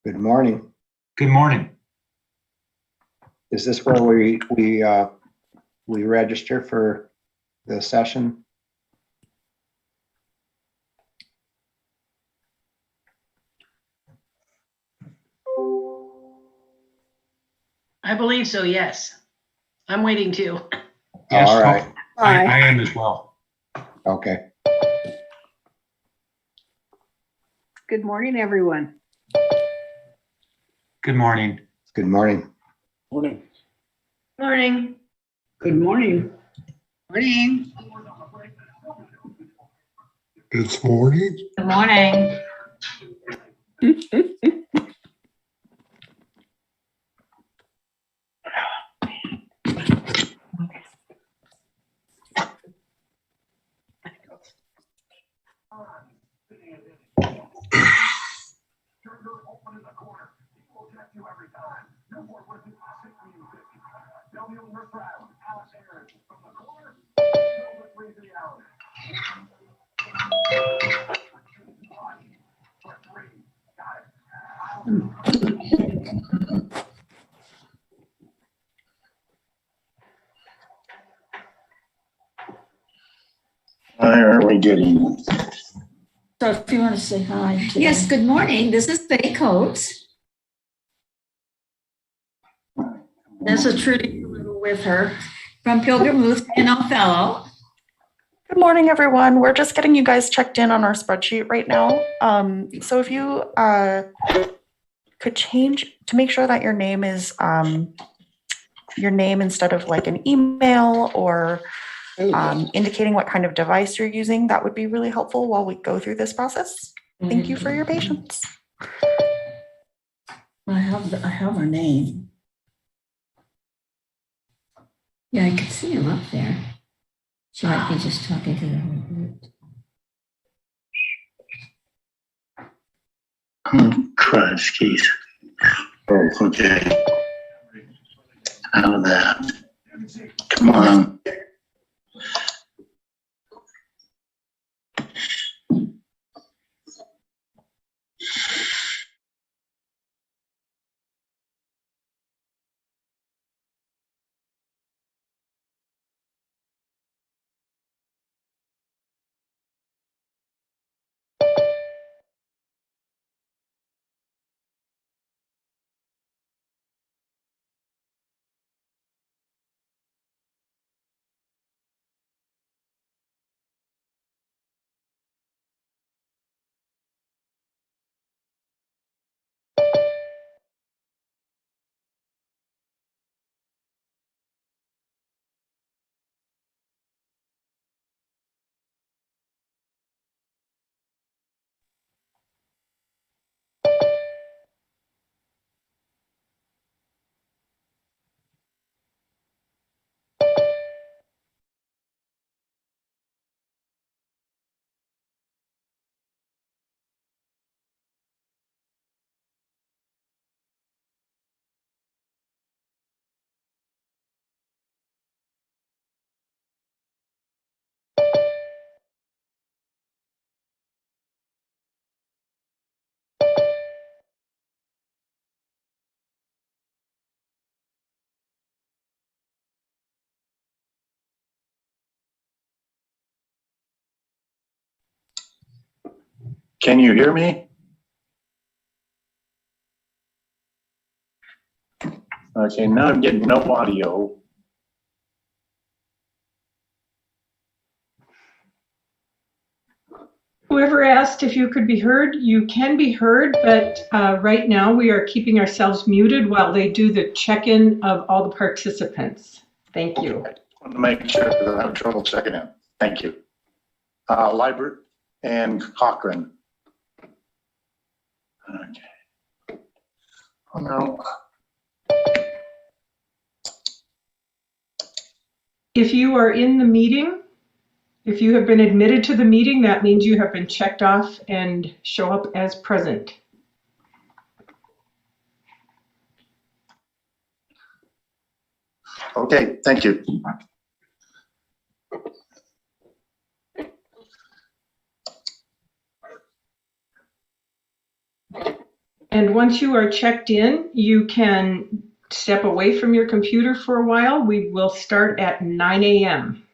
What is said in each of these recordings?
Good morning. Good morning. Is this where we register for the session? I believe so, yes. I'm waiting too. Yes, All right. I am as well. Okay. Good morning, everyone. Good morning. Good morning. Morning. Morning. Good morning. Morning. It's morning. Good morning. Why aren't we getting? So if you want to say hi. to Yes, them. good morning. This is Betty Coates. This is Trudy with her. From Pilgrim Lutheran Fellow. Good morning, everyone. We're just getting you guys checked in on our spreadsheet right now. So if you could change to make sure that your name is your name instead of like an email or indicating what kind of device you're using, that would be really helpful while we go through this process. Thank you for your patience. I have her name. Yeah, I could see him up there. She might be just talking to the whole group. Christ, Keith. Oh, okay. Out of that. Come on. Can you hear me? Okay, now I'm getting no audio. Whoever asked if you could be heard, you can be heard, but right now we are keeping ourselves muted while they do the check-in of all the participants. Thank you. I just want to make sure that I have trouble checking in. Thank you. Liebert and Cochran. Okay. Oh, no. If you are in the meeting, if you have been admitted to the meeting, that means you have been checked off and show up as present. Okay, thank you. And once you are checked in, you can step away from your computer for a while. We will start at 9 a.m.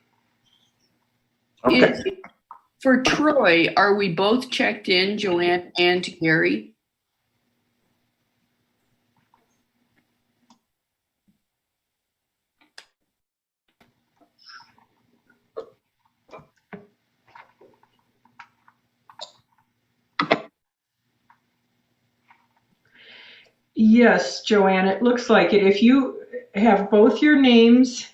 Okay. For Troy, are we both checked in, Joanne and Gary? Yes, Joanne, it looks like it. If you have both your names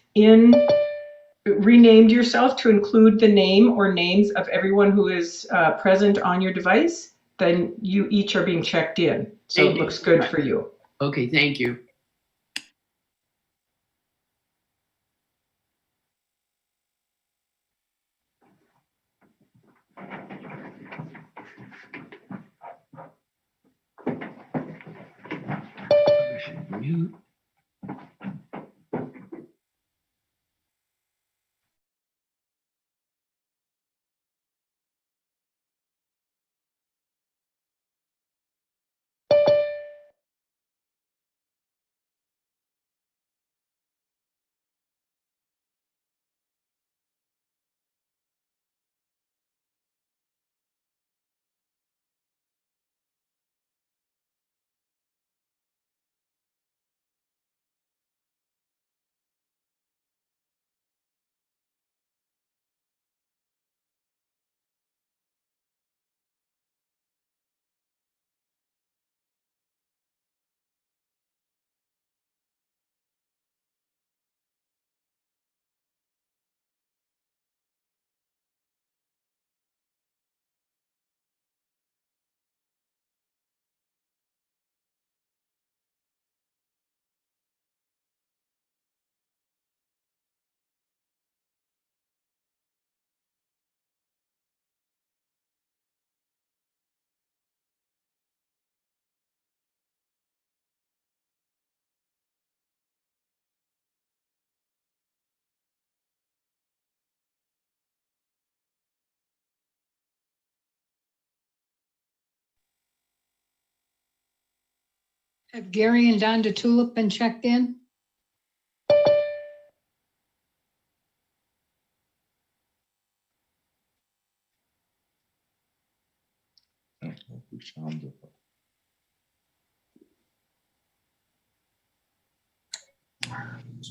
renamed yourself to include the name or names of everyone who is present on your device, then you each are being checked in. So it looks good for you. Okay, thank you. Have Gary and Don DeTulip been checked in?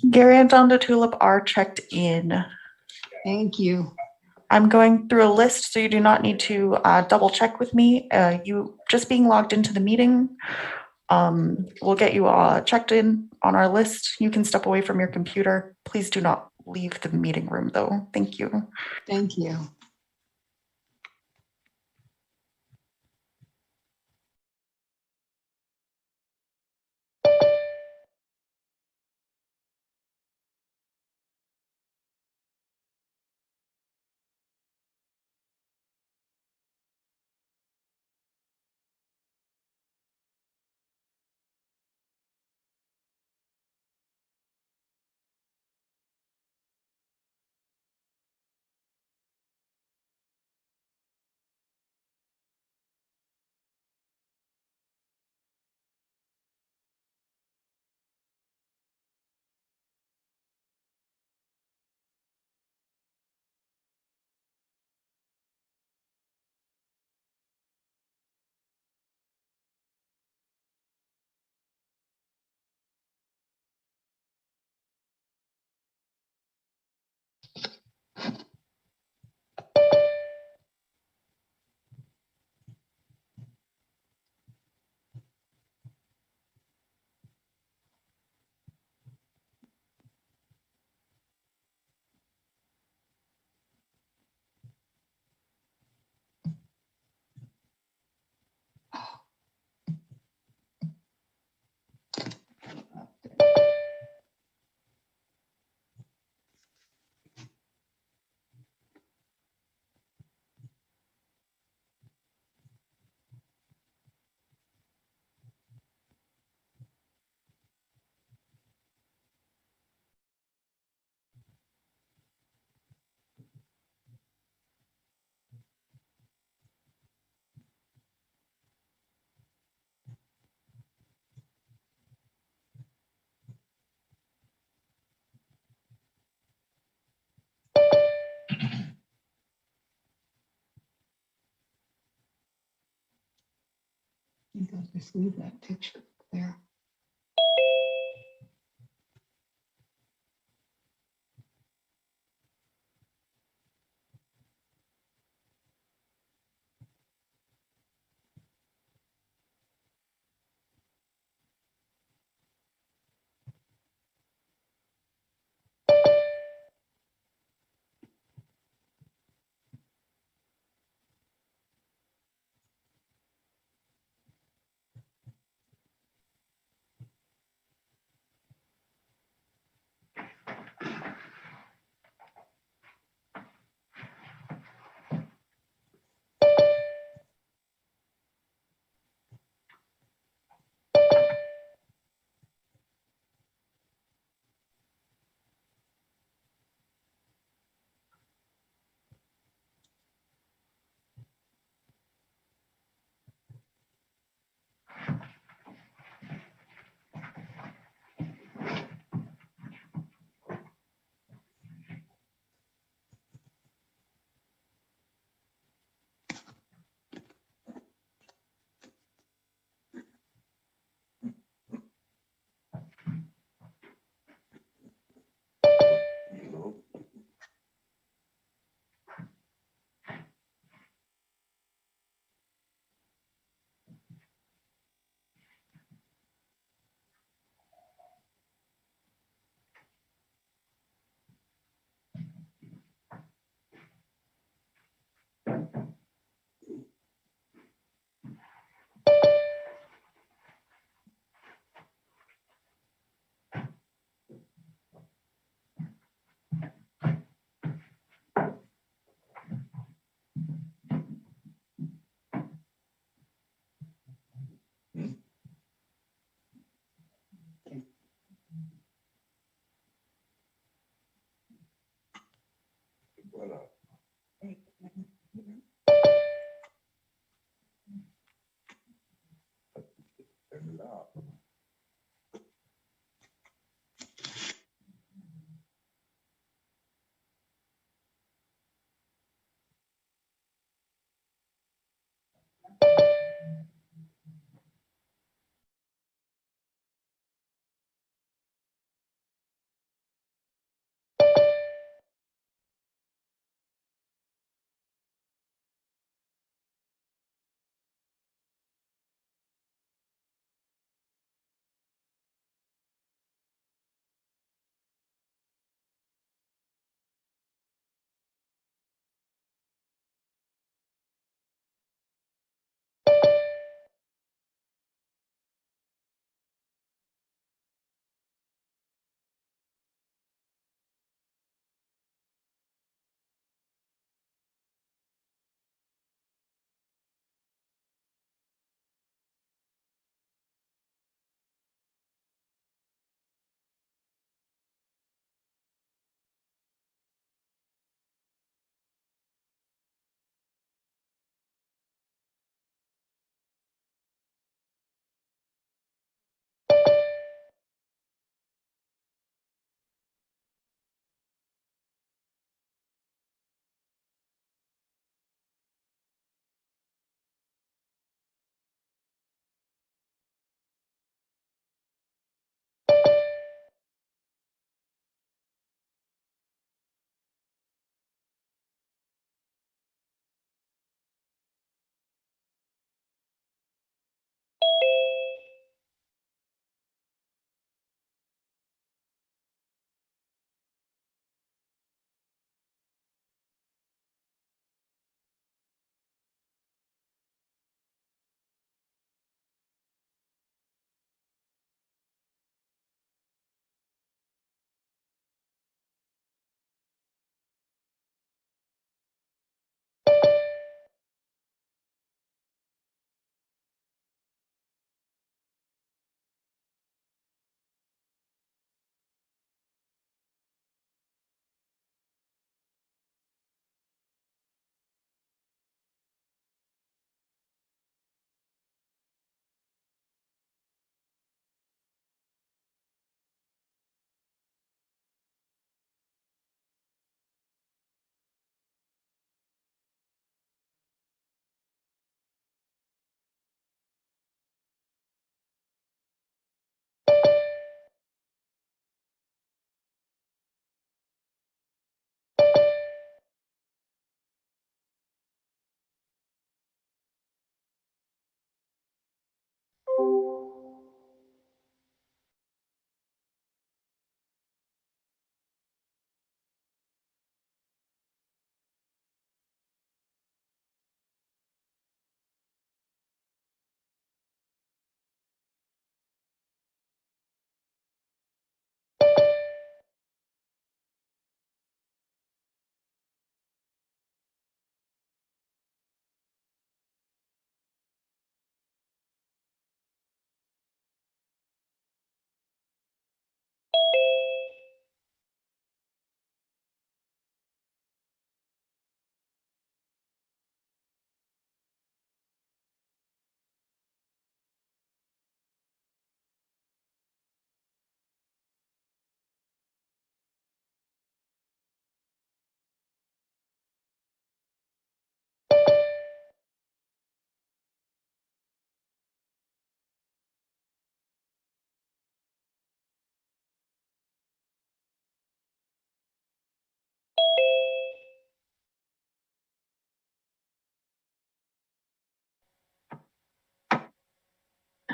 Gary and Don Tulip are checked in. Thank you. I'm going through a list, so you do not need to double check with me. You just being logged into the meeting will get you checked in on our list. You can step away from your computer. Please do not leave the meeting room, though. Thank you. Thank you. I think I'll just leave that picture there.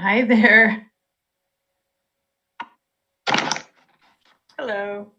Hi there. Hello.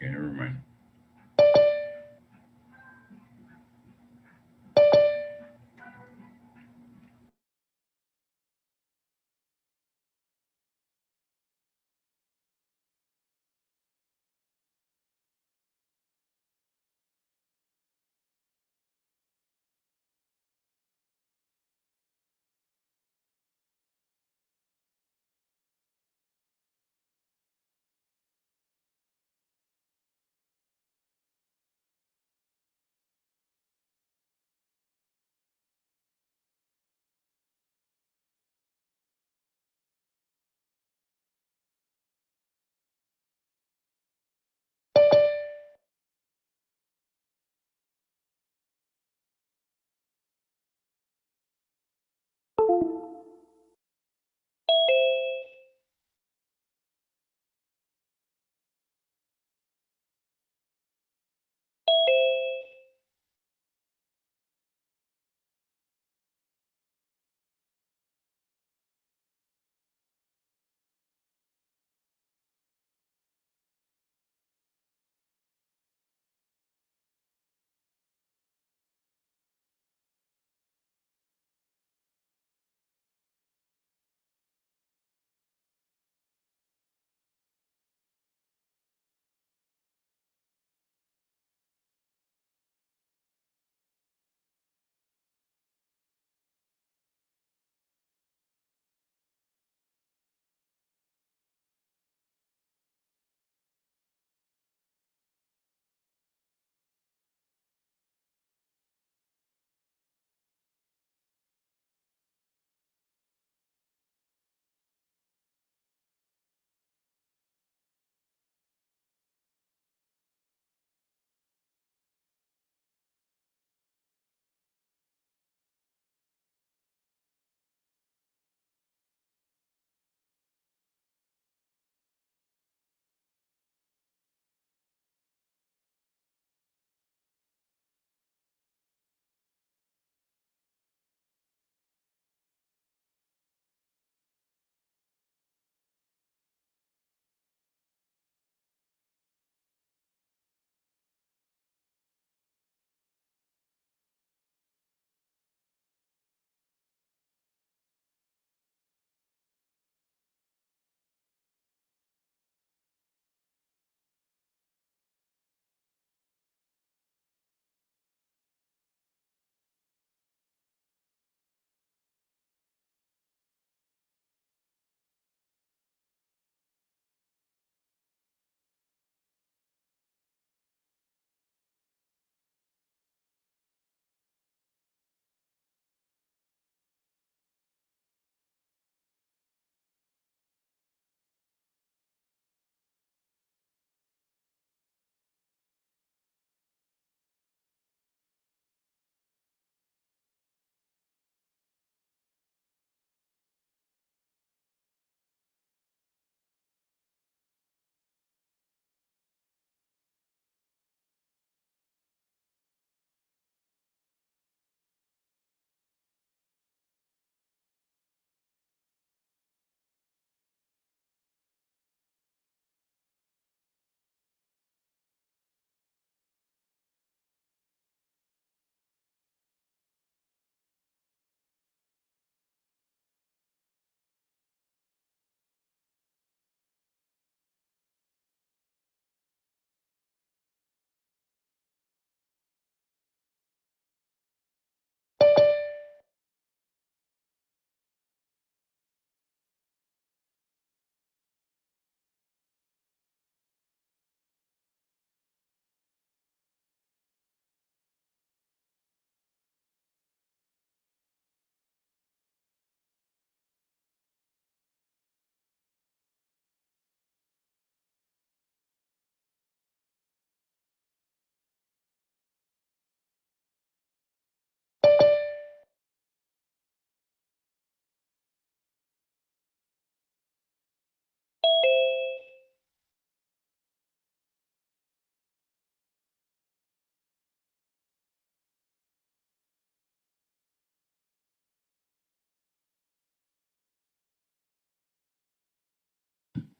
Okay, never mind.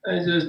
I just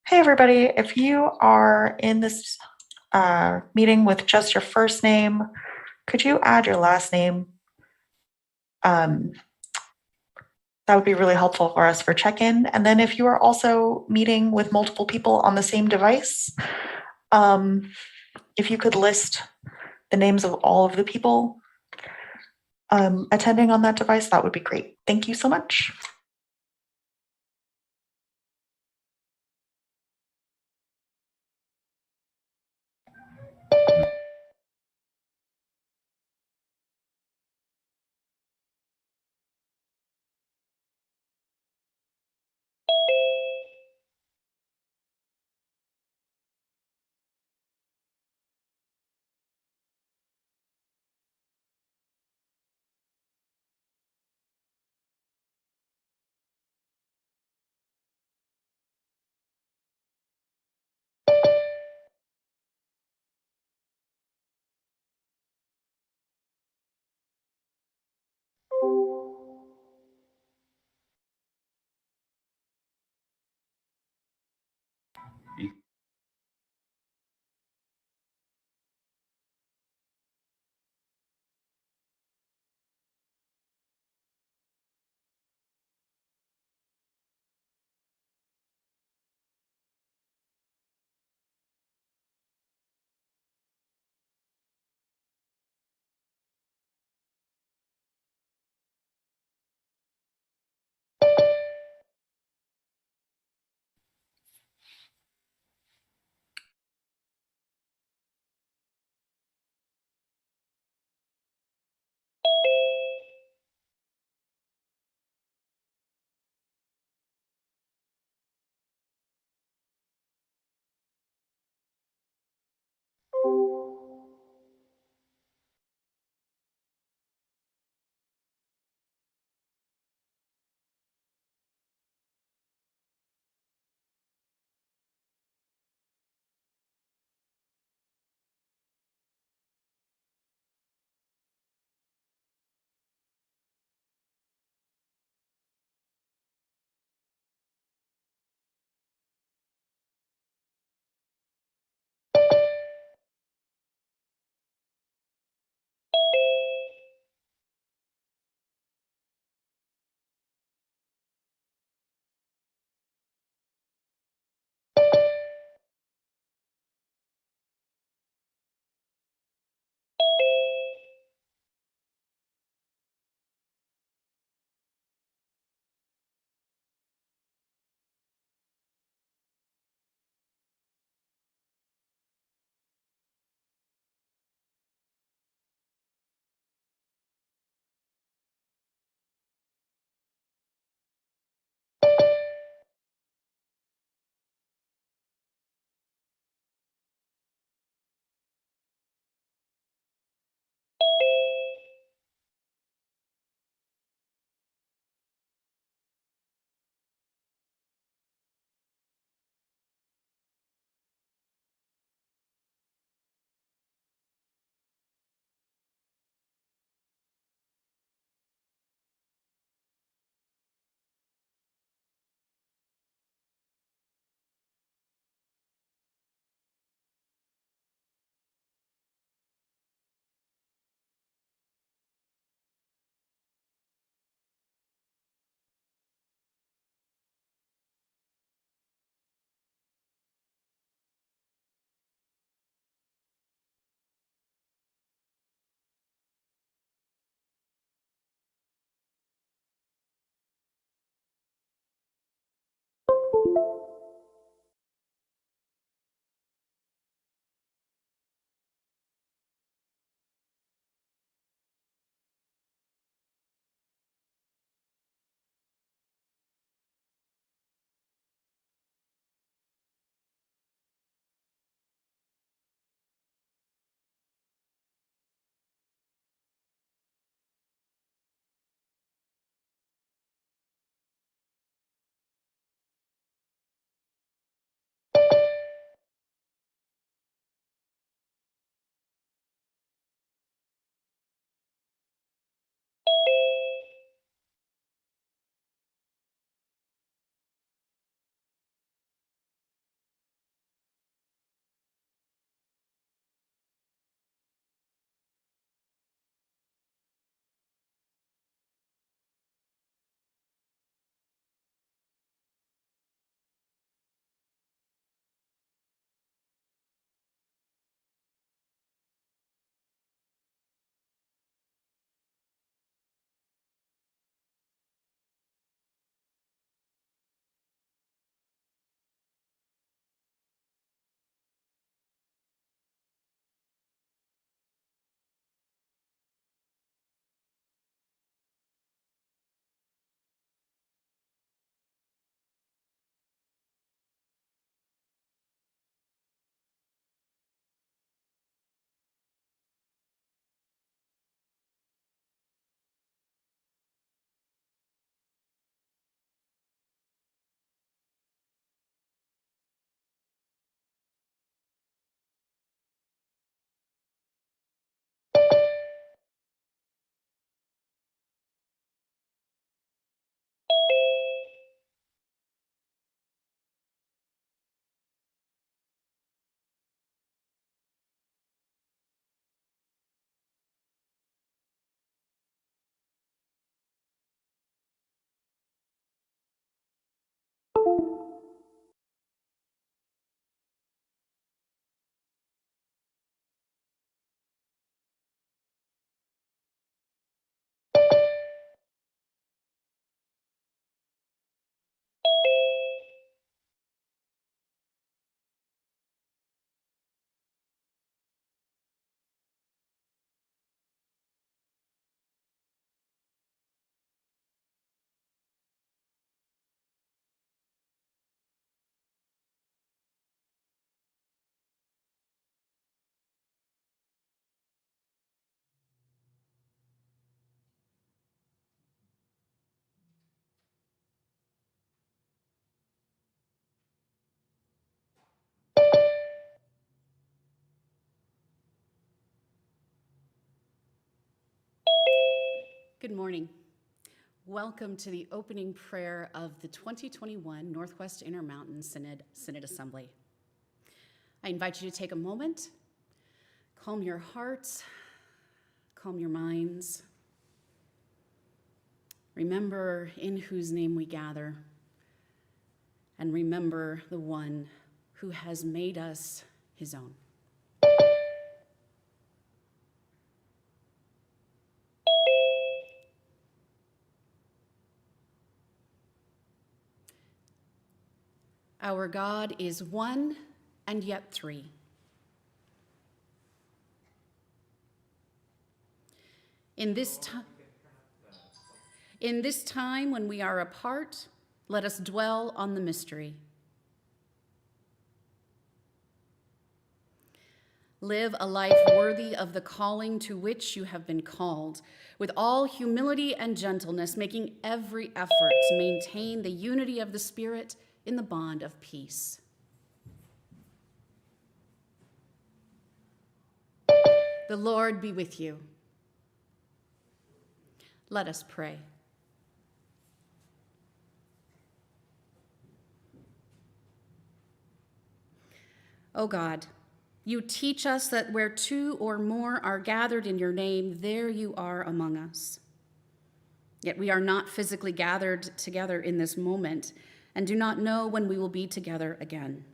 Hey, everybody. If you are in this meeting with just your first name, could you add your last name? That would be really helpful for us for check-in. And then if you are also meeting with multiple people on the same device, if you could list the names of all of the people attending on that device, that would be great. Thank you so much. Good morning. Welcome to the opening prayer of the 2021 Northwest Intermountain Synod Assembly. I invite you to take a moment, calm your hearts, calm your minds. Remember in whose name we gather, and remember the one who has made us his own. Our God is one and yet three. In this time when we are apart, let us dwell on the mystery. Live a life worthy of the calling to which you have been called, with all humility and gentleness, making every effort to maintain the unity of the Spirit in the bond of peace. The Lord be with you. Let us pray. O God, you teach us that where two or more are gathered in your name, there you are among us. Yet we are not physically gathered together in this moment and do not know when we will be together again.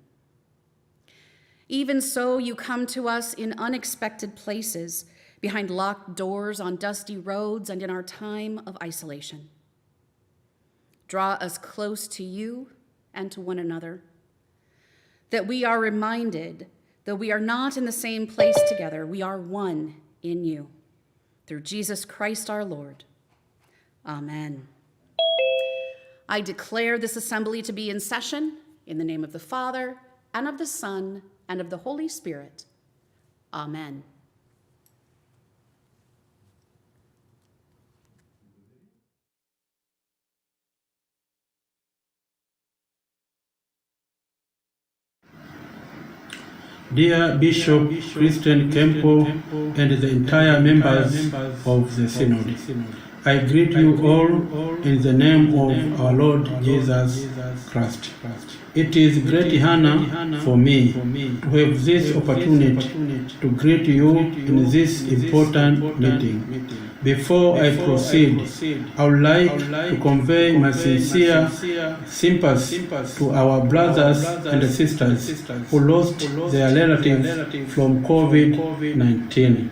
Even so, you come to us in unexpected places, behind locked doors, on dusty roads, and in our time of isolation. Draw us close to you and to one another. That we are reminded, though we are not in the same place together, we are one in you. Through Jesus Christ our Lord. Amen. I declare this assembly to be in session in the name of the Father, and of the Son, and of the Holy Spirit. Amen. Dear Bishop Christian Kempo and the entire members of the Synod, I greet you all in the name of our Lord Jesus Christ. It is great honor for me to have this opportunity to greet you in this important meeting. Before I proceed, I would like to convey my sincere sympathy to our brothers and sisters who lost their relatives from COVID-19.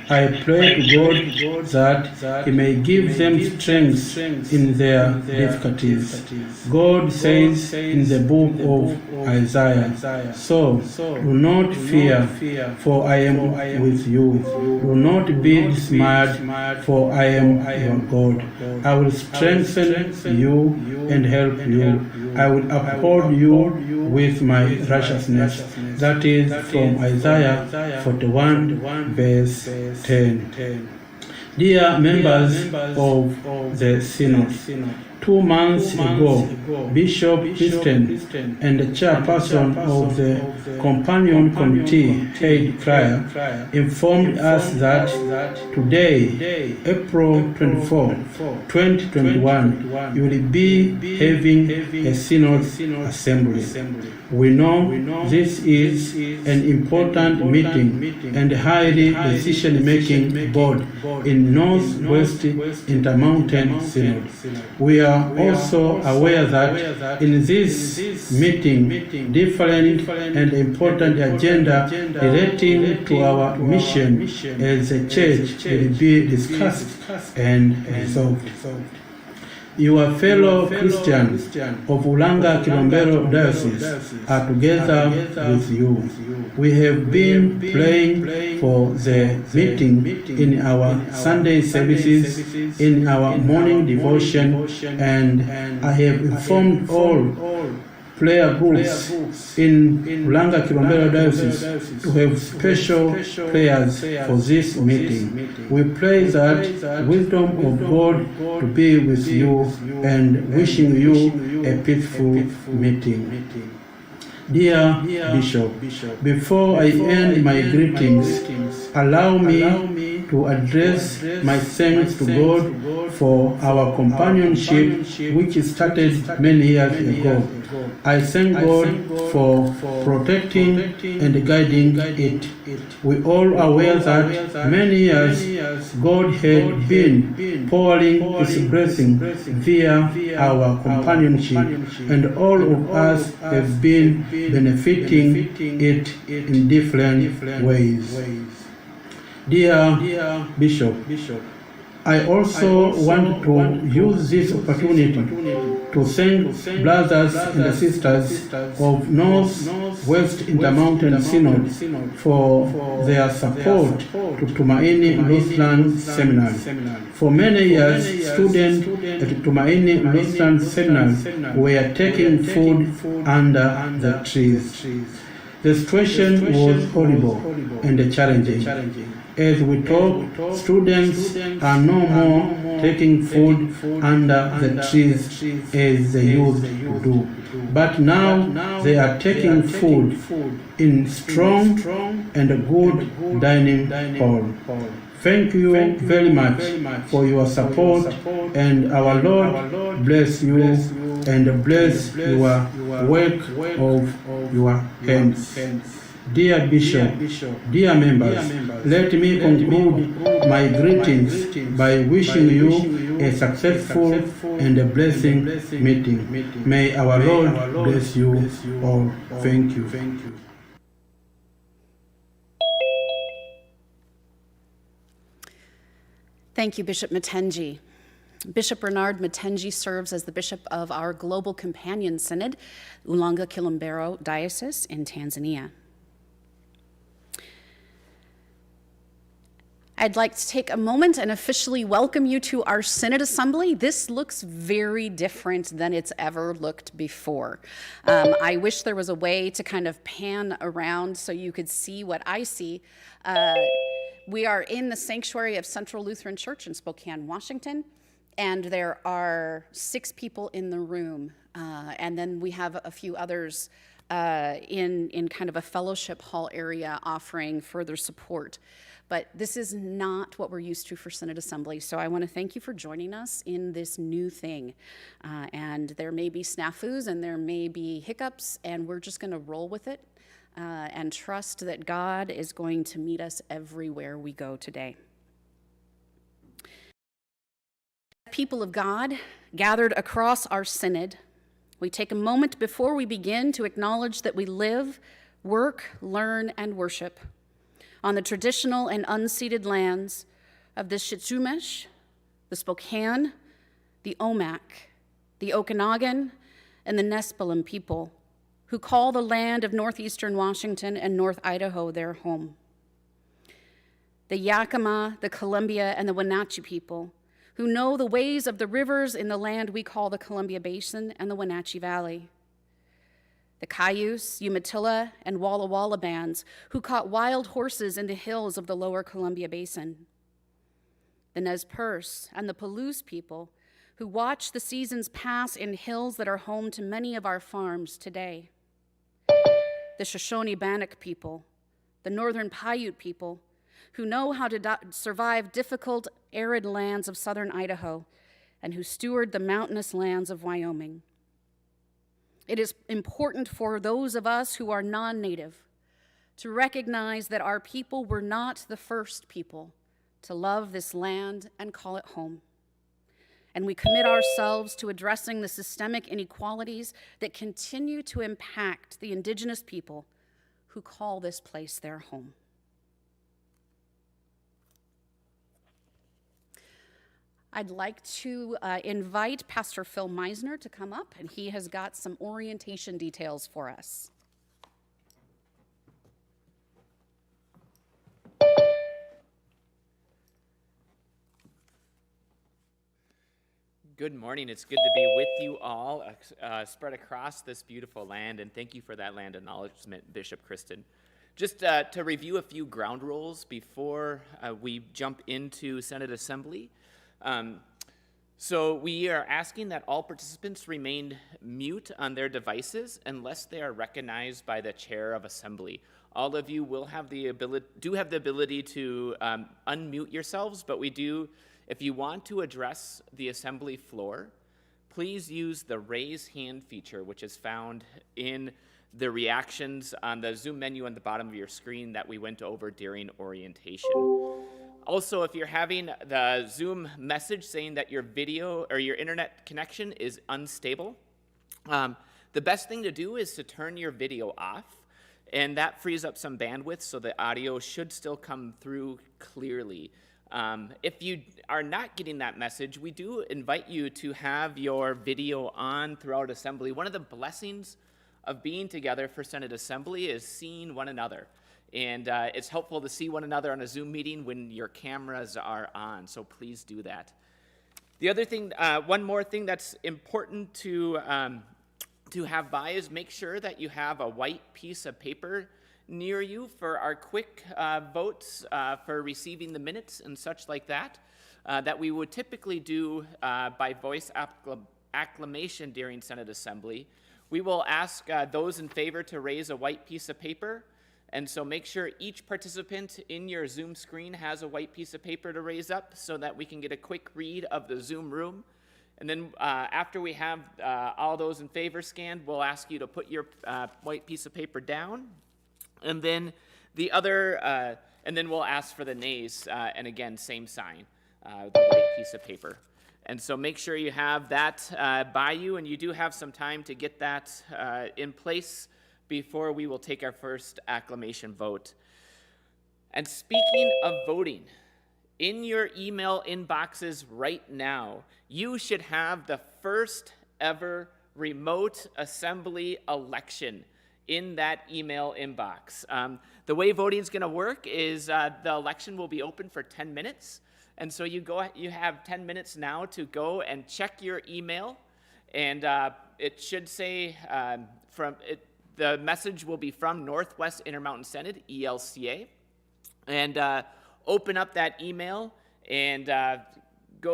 I pray to God that He may give them strength in their difficulties. God says in the book of Isaiah, "So do not fear, for I am with you. Do not be dismayed, for I am your God. I will strengthen you and help you. I will uphold you with my righteousness." That is from Isaiah 41, verse 10. Dear members of the Synod, 2 months ago, Bishop Christian and the chairperson of the Companion Committee, Head Crier, informed us that today, April 24, 2021, you will be having a Synod Assembly. We know this is an important meeting and highly decision-making board in Northwest Intermountain Synod. We are also aware that in this meeting, different and important agenda relating to our mission as a church will be discussed and resolved. Your fellow Christians of Ulanga Kilombero Diocese are together with you. We have been praying for the meeting in our Sunday services, in our morning devotion, and I have informed all prayer groups in Ulanga Kilombero Diocese to have special prayers for this meeting. We pray that wisdom of God to be with you and wishing you a peaceful meeting. Dear Bishop, before I end my greetings, allow me to address my thanks to God for our companionship which started many years ago. I thank God for protecting and guiding it. We all are aware that many years God had been pouring His blessing via our companionship, and all of us have been benefiting it in different ways. Dear Bishop, I also want to use this opportunity to thank brothers and sisters of Northwest Intermountain Synod for their support to Tumaini Lutheran Seminary. For many years, students at Tumaini Lutheran Seminary were taking food under the trees. The situation was horrible and challenging. As we talk, students are no more taking food under the trees as they used to do. But now they are taking food in strong and good dining hall. Thank you very much for your support, and our Lord bless you and bless your work of your hands. Dear Bishop, dear members, let me conclude my greetings by wishing you a successful and a blessing meeting. May our Lord bless you all. Thank you. Thank you, Bishop Matenji. Bishop Bernard Matenji serves as the bishop of our Global Companion Synod, Ulanga Kilombero Diocese in Tanzania. I'd like to take a moment and officially welcome you to our Synod Assembly. This looks very different than it's ever looked before. I wish there was a way to kind of pan around so you could see what I see. We are in the sanctuary of Central Lutheran Church in Spokane, Washington, and there are 6 people in the room. And then we have a few others in kind of a fellowship hall area offering further support. But this is not what we're used to for Synod Assembly, so I want to thank you for joining us in this new thing. And there may be snafus and there may be hiccups, and we're just going to roll with it and trust that God is going to meet us everywhere we go today. People of God gathered across our synod, we take a moment before we begin to acknowledge that we live, work, learn, and worship on the traditional and unceded lands of the Sitsumesh, the Spokane, the Omak, the Okanagan, and the Nespelem people, who call the land of northeastern Washington and North Idaho their home. The Yakima, the Columbia, and the Wenatchee people, who know the ways of the rivers in the land we call the Columbia Basin and the Wenatchee Valley. The Cayuse, Umatilla, and Walla Walla bands, who caught wild horses in the hills of the lower Columbia Basin. The Nez Perce and the Palouse people, who watch the seasons pass in hills that are home to many of our farms today. The Shoshone-Bannock people, the Northern Paiute people, who know how to survive difficult, arid lands of southern Idaho and who steward the mountainous lands of Wyoming. It is important for those of us who are non-native to recognize that our people were not the first people to love this land and call it home. And we commit ourselves to addressing the systemic inequalities that continue to impact the Indigenous people who call this place their home. I'd like to invite Pastor Phil Meisner to come up, and he has got some orientation details for us. Good morning. It's good to be with you all spread across this beautiful land, and thank you for that land acknowledgement, Bishop Kristen. Just to review a few ground rules before we jump into Synod Assembly. So we are asking that all participants remain mute on their devices unless they are recognized by the chair of assembly. All of you will have the ability to unmute yourselves, but if you want to address the assembly floor, please use the raise hand feature, which is found in the reactions on the Zoom menu on the bottom of your screen that we went over during orientation. Also, if you're having the Zoom message saying that your video or your internet connection is unstable, the best thing to do is to turn your video off, and that frees up some bandwidth so the audio should still come through clearly. If you are not getting that message, we do invite you to have your video on throughout assembly. One of the blessings of being together for Synod Assembly is seeing one another. And it's helpful to see one another on a Zoom meeting when your cameras are on, so please do that. The other thing, one more thing that's important to have by is make sure that you have a white piece of paper near you for our quick votes for receiving the minutes and such like that, that we would typically do by voice acclamation during Synod Assembly. We will ask those in favor to raise a white piece of paper. And so make sure each participant in your Zoom screen has a white piece of paper to raise up so that we can get a quick read of the Zoom room. And then after we have all those in favor scanned, we'll ask you to put your white piece of paper down. And then and then we'll ask for the nays, and again, same sign, the white piece of paper. And so make sure you have that by you, and you do have some time to get that in place before we will take our first acclamation vote. And speaking of voting, in your email inboxes right now, you should have the first ever remote assembly election in that email inbox. The way voting is going to work is the election will be open for 10 minutes. And so you have 10 minutes now to go and check your email. And it should say the message will be from Northwest Intermountain Synod, ELCA. And open up that email and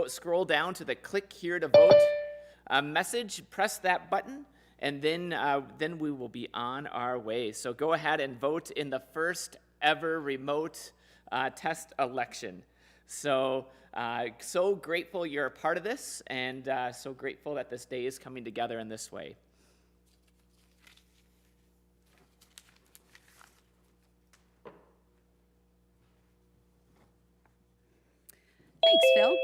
scroll down to the click here to vote message, press that button, and then we will be on our way. So go ahead and vote in the first ever remote test election. So grateful you're a part of this, and so grateful that this day is coming together in this way. Thanks, Phil.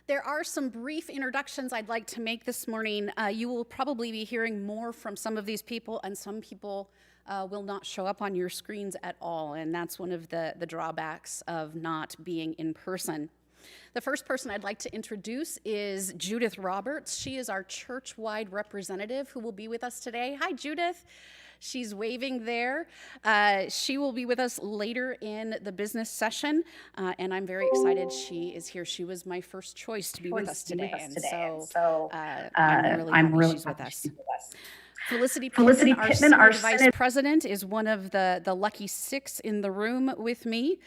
There are some brief introductions I'd like to make this morning. You will probably be hearing more from some of these people, and some people will not show up on your screens at all, and that's one of the drawbacks of not being in person. The first person I'd like to introduce is Judith Roberts. She is our church-wide representative who will be with us today. Hi, Judith. She's waving there. She will be with us later in the business session, and I'm very excited she is here. She was my first choice to be with us today, and so I'm really happy she's with us. Felicity Pittman, our Synod Vice President, is one of the lucky 6 in the room with me.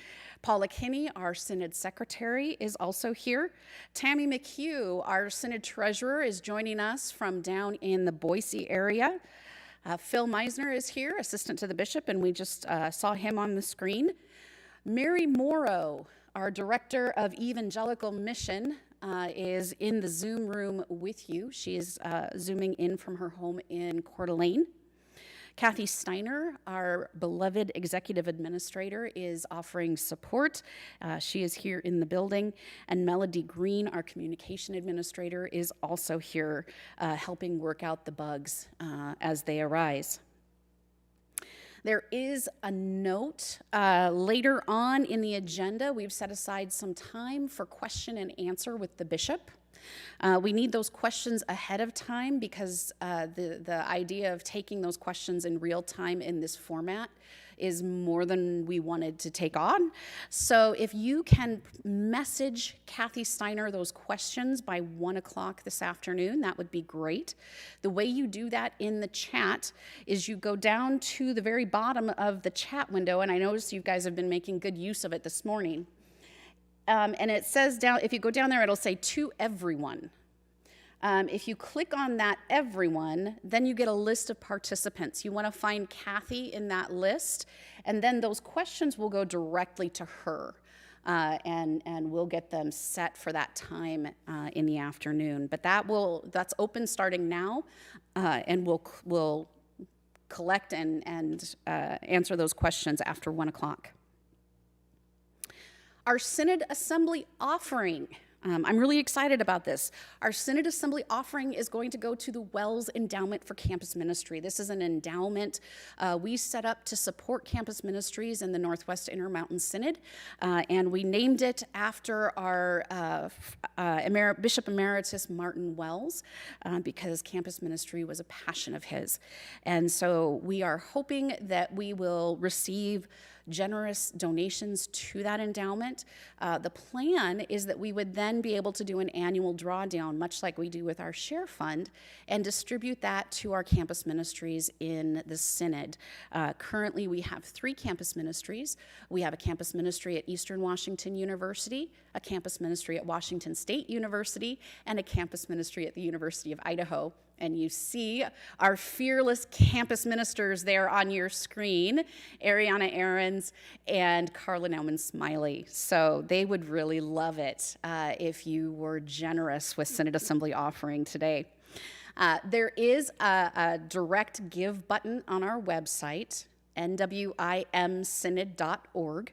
Paula Kinney, our Synod Secretary, is also here. Tammy McHugh, our Synod Treasurer, is joining us from down in the Boise area. Phil Meisner is here, Assistant to the Bishop, and we just saw him on the screen. Mary Morrow, our Director of Evangelical Mission, is in the Zoom room with you. She is Zooming in from her home in Coeur d'Alene. Kathy Steiner, our beloved Executive Administrator, is offering support. She is here in the building. And Melody Green, our Communication Administrator, is also here helping work out the bugs as they arise. There is a note later on in the agenda. We've set aside some time for question and answer with the bishop. We need those questions ahead of time because the idea of taking those questions in real time in this format is more than we wanted to take on. So if you can message Kathy Steiner those questions by 1 o'clock this afternoon, that would be great. The way you do that in the chat is you go down to the very bottom of the chat window, and I noticed you guys have been making good use of it this morning. And it says down, if you go down there, it'll say to everyone. If you click on that everyone, then you get a list of participants. You want to find Kathy in that list, and then those questions will go directly to her, and we'll get them set for that time in the afternoon. But that's open starting now, and we'll collect and answer those questions after 1 o'clock. Our Synod Assembly offering. I'm really excited about this. Our Synod Assembly offering is going to go to the Wells Endowment for Campus Ministry. This is an endowment we set up to support campus ministries in the Northwest Intermountain Synod, and we named it after our Bishop Emeritus Martin Wells because campus ministry was a passion of his. And so we are hoping that we will receive generous donations to that endowment. The plan is that we would then be able to do an annual drawdown, much like we do with our share fund, and distribute that to our campus ministries in the Synod. Currently, we have 3 campus ministries. We have a campus ministry at Eastern Washington University, a campus ministry at Washington State University, and a campus ministry at the University of Idaho. And you see our fearless campus ministers there on your screen, Ariana Ahrens and Carla Nauman Smiley. So they would really love it if you were generous with Synod Assembly offering today. There is a direct give button on our website, nwimsynod.org.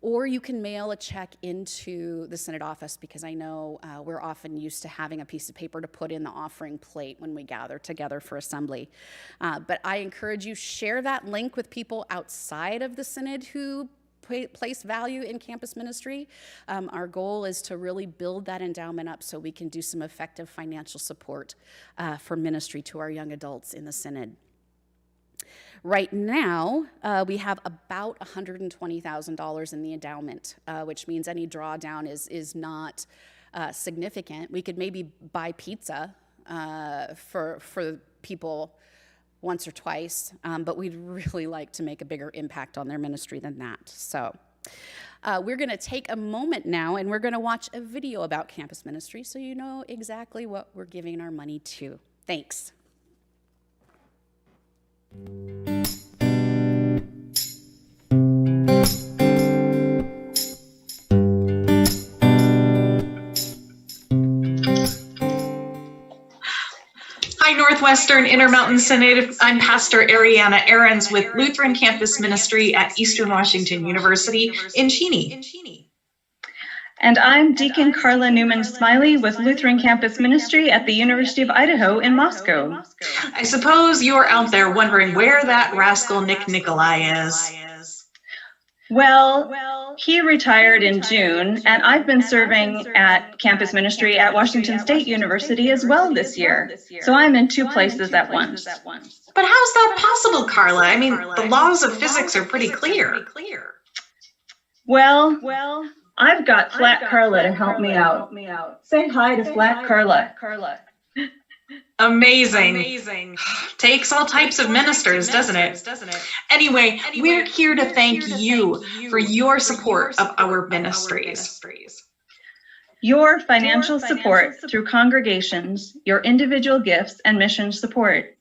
Or you can mail a check into the Synod office because I know we're often used to having a piece of paper to put in the offering plate when we gather together for assembly. But I encourage you, share that link with people outside of the Synod who place value in campus ministry. Our goal is to really build that endowment up so we can do some effective financial support for ministry to our young adults in the Synod. Right now, we have about $120,000 in the endowment, which means any drawdown is not significant. We could maybe buy pizza for people once or twice, but we'd really like to make a bigger impact on their ministry than that. So we're going to take a moment now and we're going to watch a video about campus ministry so you know exactly what we're giving our money to. Thanks. Hi, Northwestern Intermountain Synod. I'm Pastor Ariana Ahrens with Lutheran Campus Ministry at Eastern Washington University in Cheney. And I'm Deacon Carla Newman-Smiley with Lutheran Campus Ministry at the University of Idaho in Moscow. I suppose you're out there wondering where that rascal Nick Nikolai is. Well, he retired in June, and I've been serving at campus ministry at Washington State University as well this year. So I'm in two places at once. But how's that possible, Carla? I mean, the laws of physics are pretty clear. Well, I've got Flat Carla to help me out. Say hi to Flat Carla. Amazing. Takes all types of ministers, doesn't it? Anyway, we're here to thank you for your support of our ministries. Your financial support through congregations, your individual gifts, and mission support.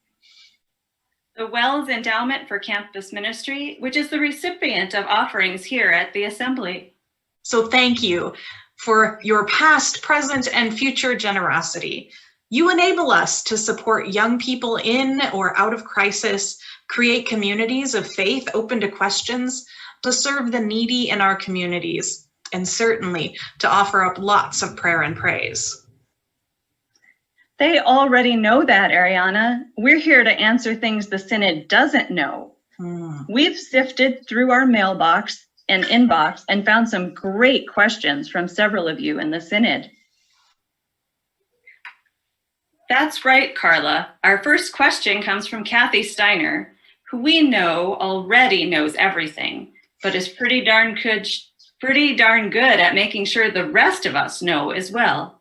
The Wells Endowment for Campus Ministry, which is the recipient of offerings here at the Assembly. So thank you for your past, present, and future generosity. You enable us to support young people in or out of crisis, create communities of faith open to questions, to serve the needy in our communities, and certainly to offer up lots of prayer and praise. They already know that, Ariana. We're here to answer things the Synod doesn't know. We've sifted through our mailbox and inbox and found some great questions from several of you in the Synod. That's right, Carla. Our first question comes from Kathy Steiner, who we know already knows everything, but is pretty darn good at making sure the rest of us know as well.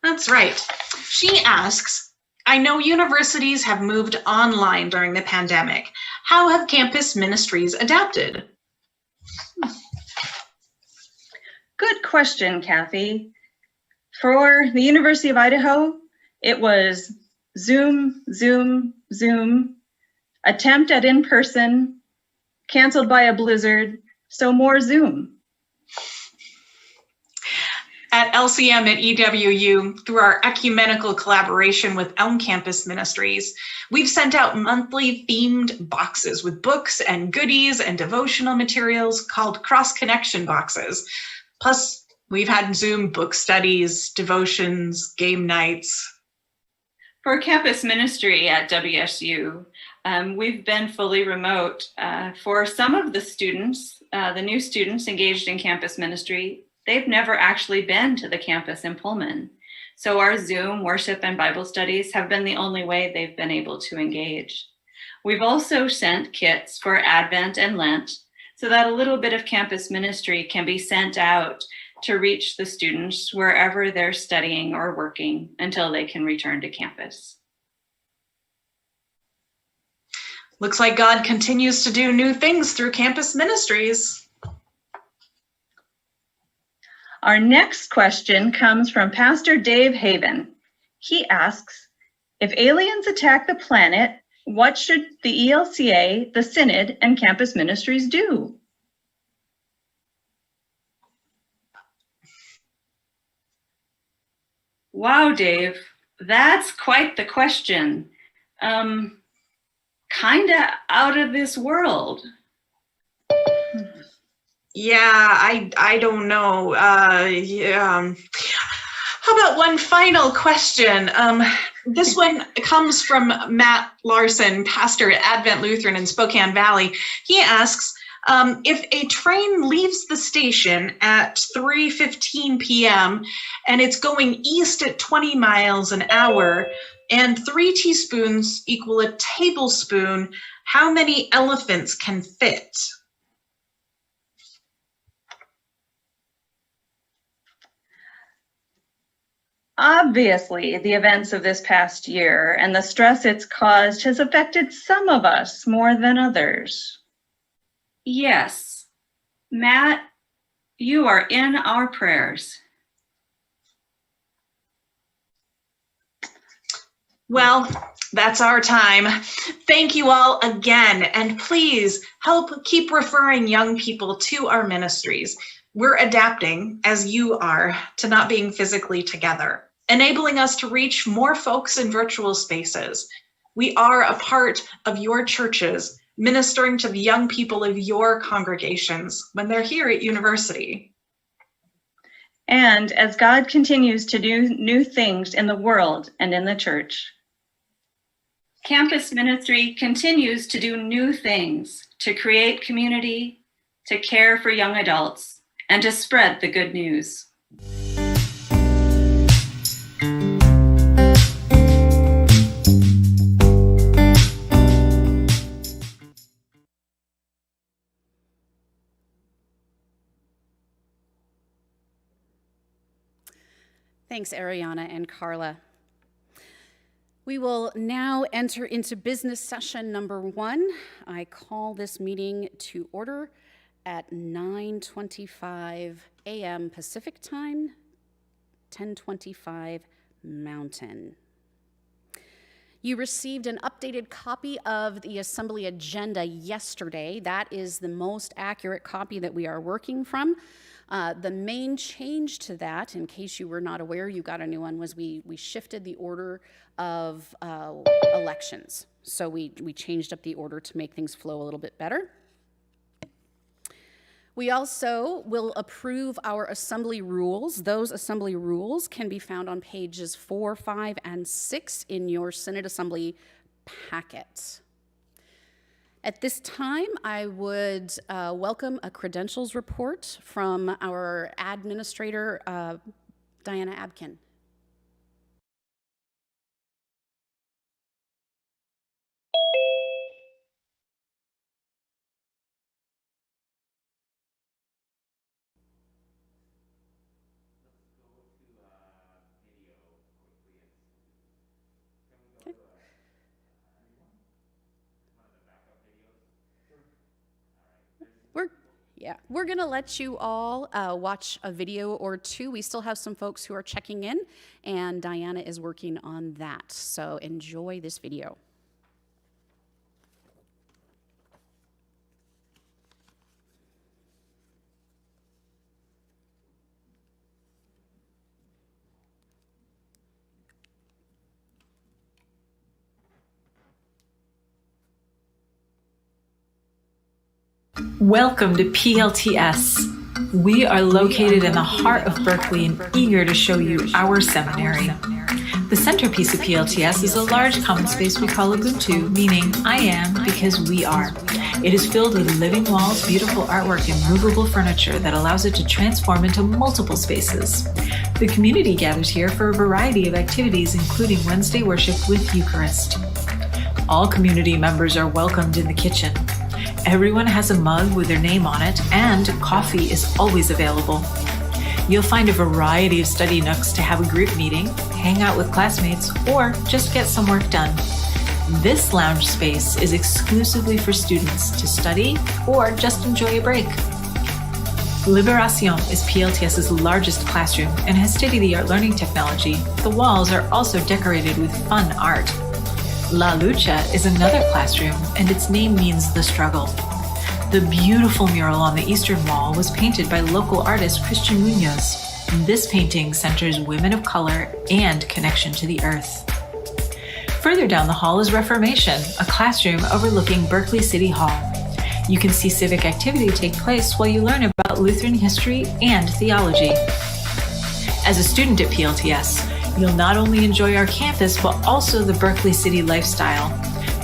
That's right. She asks, I know universities have moved online during the pandemic. How have campus ministries adapted? Good question, Kathy. For the University of Idaho, it was Zoom, attempt at in-person, canceled by a blizzard, so more Zoom. At LCM at EWU, through our ecumenical collaboration with Elm Campus Ministries, we've sent out monthly themed boxes with books and goodies and devotional materials called cross-connection boxes. Plus, we've had Zoom book studies, devotions, game nights. For campus ministry at WSU, we've been fully remote. For some of the students, the new students engaged in campus ministry, they've never actually been to the campus in Pullman. So our Zoom worship and Bible studies have been the only way they've been able to engage. We've also sent kits for Advent and Lent so that a little bit of campus ministry can be sent out to reach the students wherever they're studying or working until they can return to campus. Looks like God continues to do new things through campus ministries. Our next question comes from Pastor Dave Haven. He asks, if aliens attack the planet, what should the ELCA, the Synod, and campus ministries do? Wow, Dave, that's quite the question. Kinda out of this world. Yeah, I don't know. Yeah. How about one final question? This one comes from Matt Larson, pastor at Advent Lutheran in Spokane Valley. He asks, If a train leaves the station at 3:15 p.m. and it's going east at 20 miles an hour, and 3 teaspoons equal a tablespoon, how many elephants can fit? Obviously, the events of this past year and the stress it's caused has affected some of us more than others. Yes, Matt, you are in our prayers. Well, that's our time. Thank you all again, and please help keep referring young people to our ministries. We're adapting, as you are, to not being physically together, enabling us to reach more folks in virtual spaces. We are a part of your churches, ministering to the young people of your congregations when they're here at university. And as God continues to do new things in the world and in the church, campus ministry continues to do new things to create community, to care for young adults, and to spread the good news. Thanks, Ariana and Carla. We will now enter into business session number 1. I call this meeting to order at 9:25 a.m. Pacific Time, 10:25 Mountain. You received an updated copy of the Assembly agenda yesterday. That is the most accurate copy that we are working from. The main change to that, in case you were not aware, you got a new one, was we shifted the order of elections. So we changed up the order to make things flow a little bit better. We also will approve our assembly rules. Those assembly rules can be found on pages 4, 5, and 6 in your Synod Assembly packet. At this time, I would welcome a credentials report from our administrator, Diana Abkin. We're gonna let you all watch a video or two. We still have some folks who are checking in, and Diana is working on that. So enjoy this video. Welcome to PLTS. We are located in the heart of Berkeley and eager to show you our seminary. The centerpiece of PLTS is a large common space we call Ubuntu, meaning I am because we are. It is filled with living walls, beautiful artwork, and movable furniture that allows it to transform into multiple spaces. The community gathers here for a variety of activities, including Wednesday worship with Eucharist. All community members are welcomed in the kitchen. Everyone has a mug with their name on it, and coffee is always available. You'll find a variety of study nooks to have a group meeting, hang out with classmates, or just get some work done. This lounge space is exclusively for students to study or just enjoy a break. Liberación is PLTS's largest classroom and has state-of-the-art learning technology. The walls are also decorated with fun art. La Lucha is another classroom, and its name means the struggle. The beautiful mural on the eastern wall was painted by local artist Christian Munoz. This painting centers women of color and connection to the earth. Further down the hall is Reformation, a classroom overlooking Berkeley City Hall. You can see civic activity take place while you learn about Lutheran history and theology. As a student at PLTS, you'll not only enjoy our campus, but also the Berkeley City lifestyle.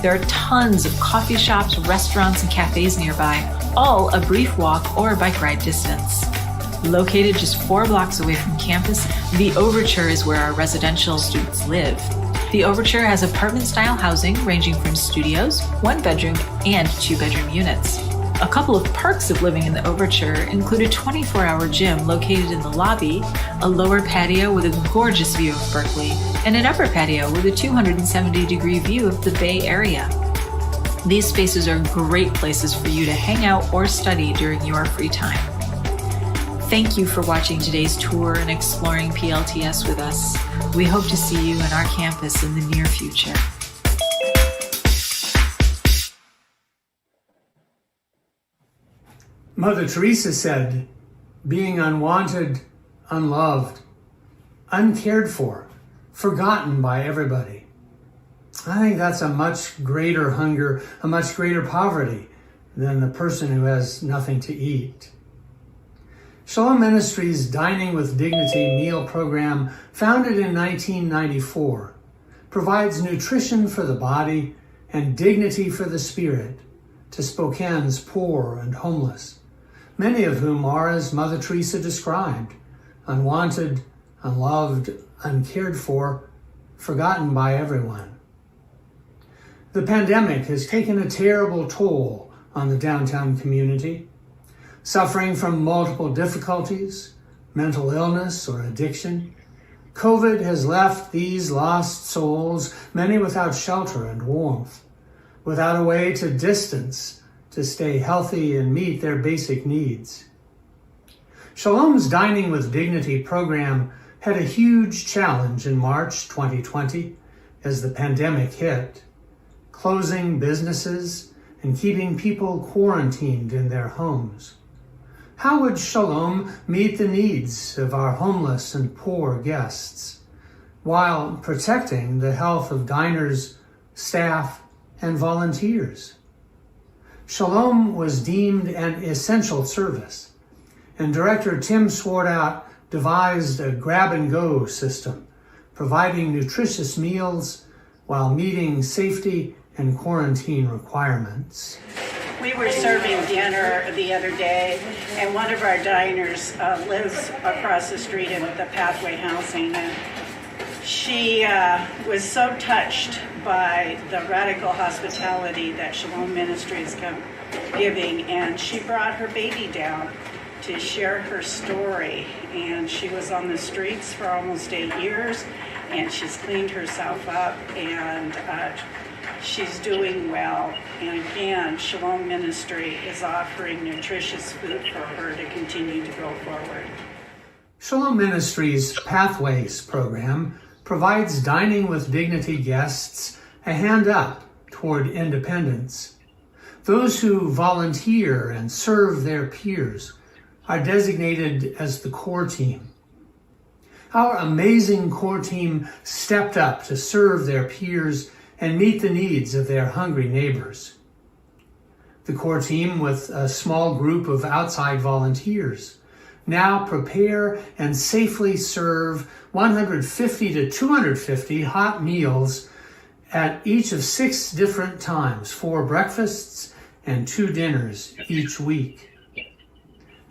There are tons of coffee shops, restaurants, and cafes nearby, all a brief walk or bike ride distance. Located just 4 blocks away from campus, the Overture is where our residential students live. The Overture has apartment-style housing ranging from studios, 1-bedroom, and 2-bedroom units. A couple of perks of living in the Overture include a 24-hour gym located in the lobby, a lower patio with a gorgeous view of Berkeley, and an upper patio with a 270-degree view of the Bay Area. These spaces are great places for you to hang out or study during your free time. Thank you for watching today's tour and exploring PLTS with us. We hope to see you in our campus in the near future. Mother Teresa said, being unwanted, unloved, uncared for, forgotten by everybody. I think that's a much greater hunger, a much greater poverty than the person who has nothing to eat. Shalom Ministries' Dining with Dignity meal program, founded in 1994, provides nutrition for the body and dignity for the spirit to Spokane's poor and homeless, many of whom are, as Mother Teresa described, unwanted, unloved, uncared for, forgotten by everyone. The pandemic has taken a terrible toll on the downtown community. Suffering from multiple difficulties, mental illness or addiction, COVID has left these lost souls, many without shelter and warmth, without a way to distance, to stay healthy and meet their basic needs. Shalom's Dining with Dignity program had a huge challenge in March 2020 as the pandemic hit, closing businesses and keeping people quarantined in their homes. How would Shalom meet the needs of our homeless and poor guests while protecting the health of diners, staff, and volunteers? Shalom was deemed an essential service, and Director Tim Swartout devised a grab-and-go system, providing nutritious meals while meeting safety and quarantine requirements. We were serving dinner the other day, and one of our diners lives across the street in the Pathway Housing, and she was so touched by the radical hospitality that Shalom Ministries come giving, and she brought her baby down to share her story. And she was on the streets for almost 8 years, and she's cleaned herself up, and she's doing well. And again, Shalom Ministry is offering nutritious food for her to continue to go forward. Shalom Ministries' Pathways program provides Dining with Dignity guests a hand up toward independence. Those who volunteer and serve their peers are designated as the core team. Our amazing core team stepped up to serve their peers and meet the needs of their hungry neighbors. The core team, with a small group of outside volunteers, now prepare and safely serve 150 to 250 hot meals at each of 6 different times, 4 breakfasts and 2 dinners each week.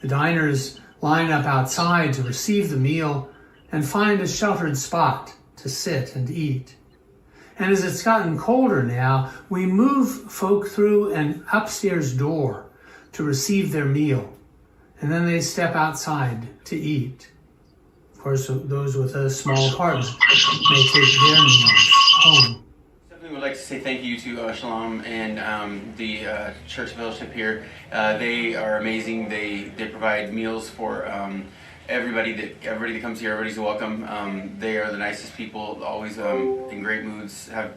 The diners line up outside to receive the meal and find a sheltered spot to sit and eat. And as it's gotten colder now, we move folk through an upstairs door to receive their meal, and then they step outside to eat. Of course, those with a small apartment may take their meals home. Definitely would like to say thank you to Shalom and the church fellowship here. They are amazing. They provide meals for everybody that comes here. Everybody's welcome. They are the nicest people, always in great moods, have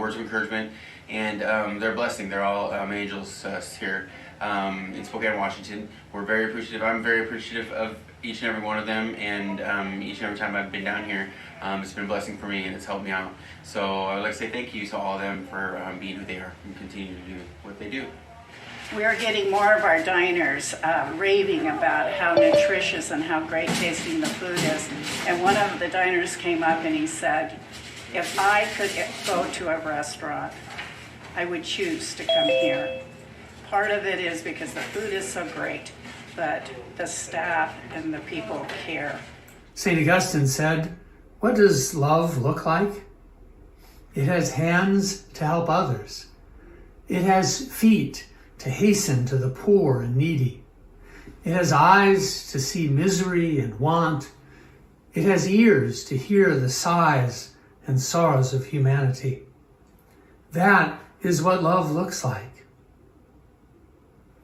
words of encouragement, and they're a blessing. They're all angels here in Spokane, Washington. We're very appreciative. I'm very appreciative of each and every one of them, and each and every time I've been down here, it's been a blessing for me, and it's helped me out. So I would like to say thank you to all of them for being who they are and continue to do what they do. We are getting more of our diners raving about how nutritious and how great tasting the food is. And one of the diners came up and he said, if I could go to a restaurant I would choose to come here. Part of it is because the food is so great, but the staff and the people care. St. Augustine said, "What does love look like? It has hands to help others. It has feet to hasten to the poor and needy. It has eyes to see misery and want. It has ears to hear the sighs and sorrows of humanity." That is what love looks like.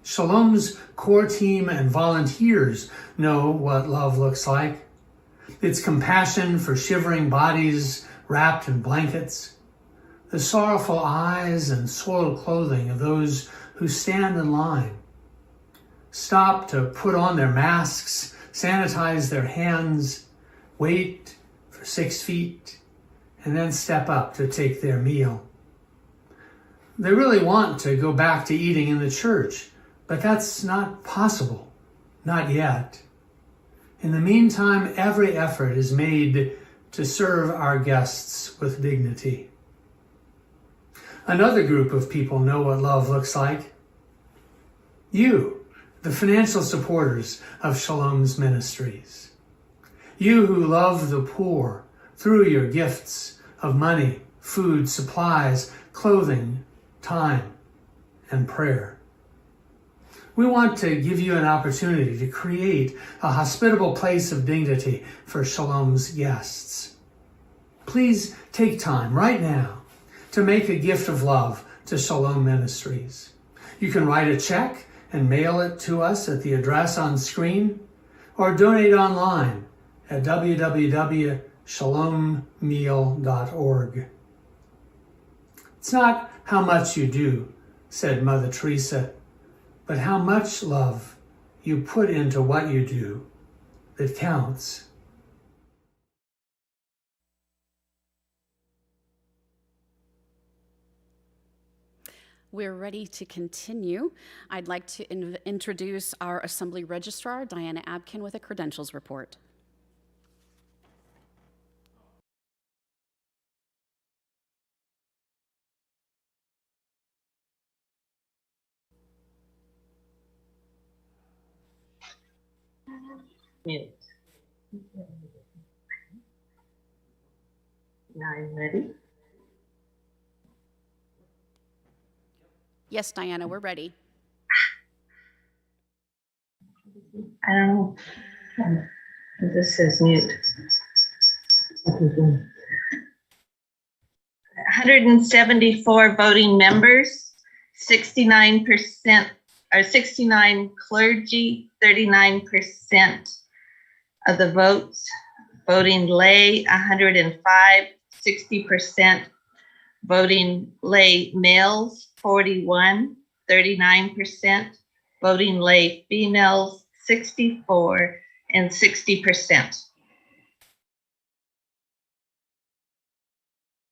Shalom's core team and volunteers know what love looks like. It's compassion for shivering bodies wrapped in blankets, the sorrowful eyes and soiled clothing of those who stand in line, stop to put on their masks, sanitize their hands, wait for 6 feet, and then step up to take their meal. They really want to go back to eating in the church, but that's not possible, not yet. In the meantime, every effort is made to serve our guests with dignity. Another group of people know what love looks like. You, the financial supporters of Shalom's ministries. You who love the poor through your gifts of money, food, supplies, clothing, time, and prayer. We want to give you an opportunity to create a hospitable place of dignity for Shalom's guests. Please take time right now to make a gift of love to Shalom Ministries. You can write a check and mail it to us at the address on screen, or donate online at www.shalommeal.org. It's not how much you do, said Mother Teresa, but how much love you put into what you do that counts. We're ready to continue. I'd like to introduce our Assembly Registrar, Diana Abkin, with a credentials report. Mute. Now I'm ready. Yes, Diana, we're ready. I don't know. This says mute. 174 voting members, 69% or 69 clergy, 39% of the votes. Voting lay, 105, 60%. Voting lay males, 41, 39%. Voting lay females, 64 and 60%.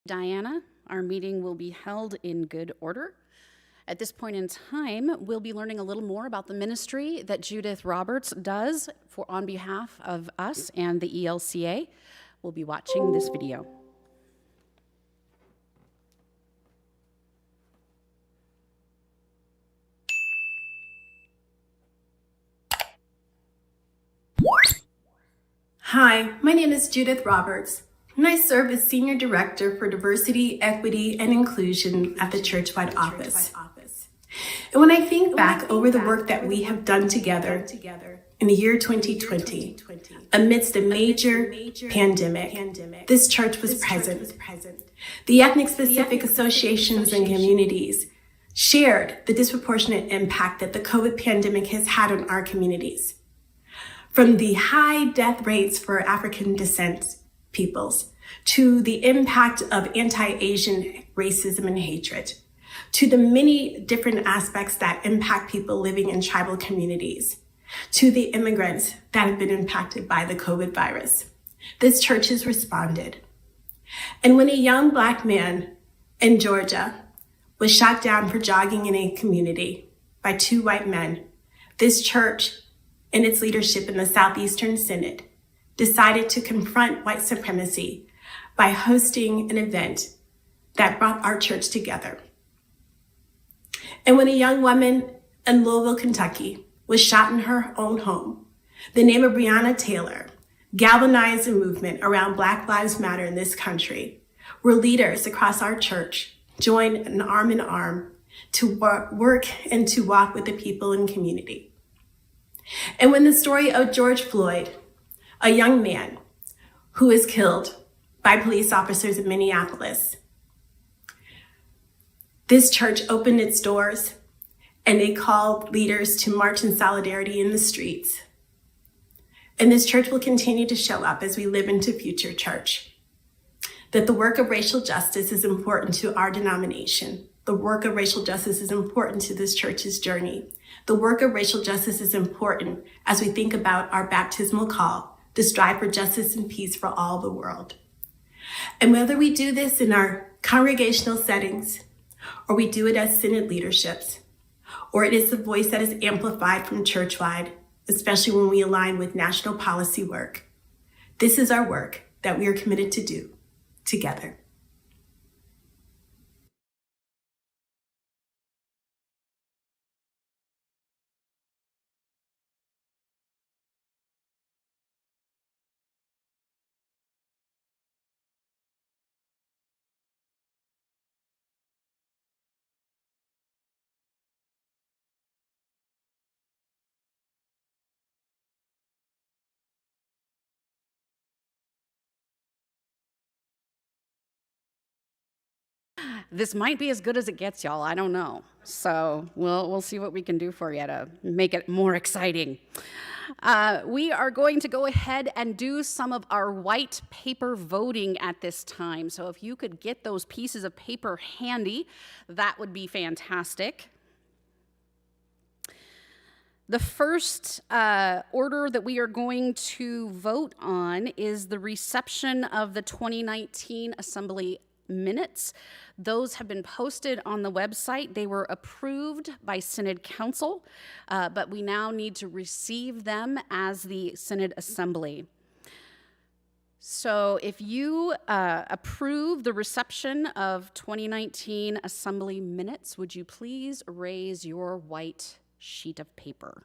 Diana, our meeting will be held in good order. At this point in time, we'll be learning a little more about the ministry that Judith Roberts does on behalf of us and the ELCA. We'll be watching this video. Hi, my name is Judith Roberts, and I serve as Senior Director for Diversity, Equity, and Inclusion at the Churchwide Office. And when I think back over the work that we have done together in the year 2020, amidst a major pandemic, this church was present. The ethnic-specific associations and communities shared the disproportionate impact that the COVID pandemic has had on our communities. From the high death rates for African descent peoples, to the impact of anti-Asian racism and hatred, to the many different aspects that impact people living in tribal communities, to the immigrants that have been impacted by the COVID virus. This church has responded. And when a young Black man in Georgia was shot down for jogging in a community by 2 white men, this church and its leadership in the Southeastern Synod decided to confront white supremacy by hosting an event that brought our church together. And when a young woman in Louisville, Kentucky was shot in her own home, the name of Breonna Taylor galvanized a movement around Black Lives Matter in this country, where leaders across our church joined in arm to work and to walk with the people and community. And when the story of George Floyd, a young man who was killed by police officers in Minneapolis, this church opened its doors and they called leaders to march in solidarity in the streets. And this church will continue to show up as we live into future church. That the work of racial justice is important to our denomination. The work of racial justice is important to this church's journey. The work of racial justice is important as we think about our baptismal call to strive for justice and peace for all the world. And whether we do this in our congregational settings, or we do it as synod leaderships, or it is the voice that is amplified from churchwide, especially when we align with national policy work, this is our work that we are committed to do together. This might be as good as it gets, y'all. I don't know. So we'll see what we can do for you to make it more exciting. We are going to go ahead and do some of our white paper voting at this time. So if you could get those pieces of paper handy, that would be fantastic. The first order that we are going to vote on is the reception of the 2019 Assembly minutes. Those have been posted on the website. They were approved by Synod Council, but we now need to receive them as the Synod Assembly. So if you approve the reception of 2019 Assembly minutes, would you please raise your white sheet of paper?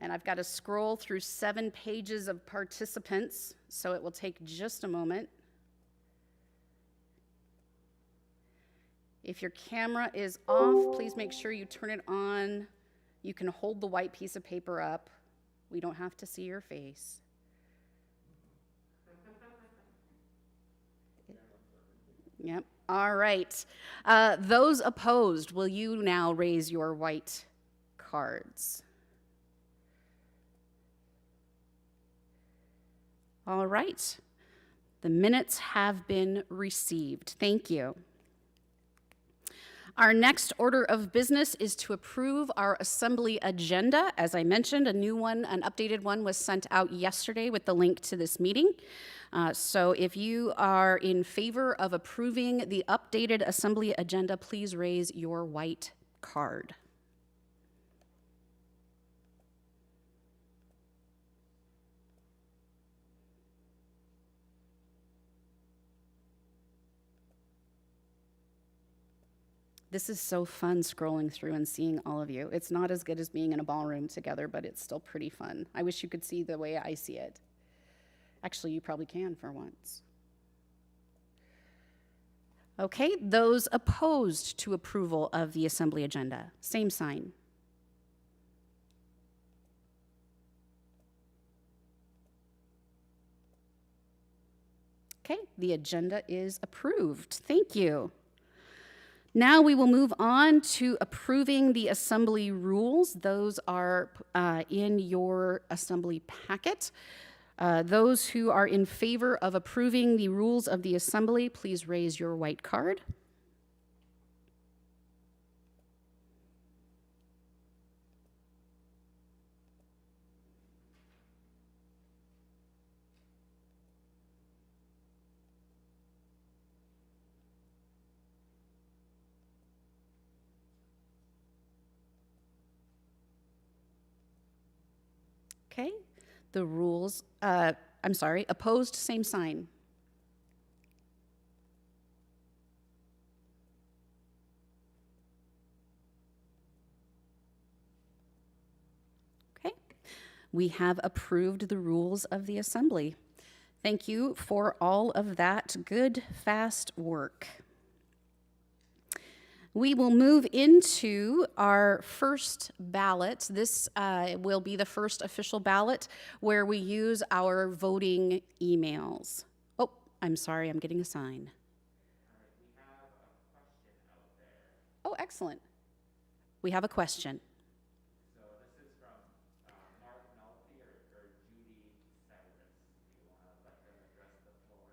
And I've got to scroll through 7 pages of participants, so it will take just a moment. If your camera is off, please make sure you turn it on. You can hold the white piece of paper up. We don't have to see your face. Yep. All right. Those opposed, will you now raise your white cards? All right. The minutes have been received. Thank you. Our next order of business is to approve our assembly agenda. As I mentioned, a new one, an updated one was sent out yesterday with the link to this meeting. So if you are in favor of approving the updated assembly agenda, please raise your white card. This is so fun scrolling through and seeing all of you. It's not as good as being in a ballroom together, but it's still pretty fun. I wish you could see the way I see it. Actually, you probably can for once. Okay, those opposed to approval of the assembly agenda, same sign. Okay, the agenda is approved. Thank you. Now we will move on to approving the assembly rules. Those are in your assembly packet. Those who are in favor of approving the rules of the assembly, please raise your white card. Okay, the rules, opposed, same sign. We have approved the rules of the assembly. Thank you for all of that good, fast work. We will move into our first ballot. This will be the first official ballot where we use our voting emails. Oh, I'm sorry, I'm getting a sign. Oh, excellent. We have a question. So this is from Mark Nulty or Judy Severus. Do you want to let them address the floor?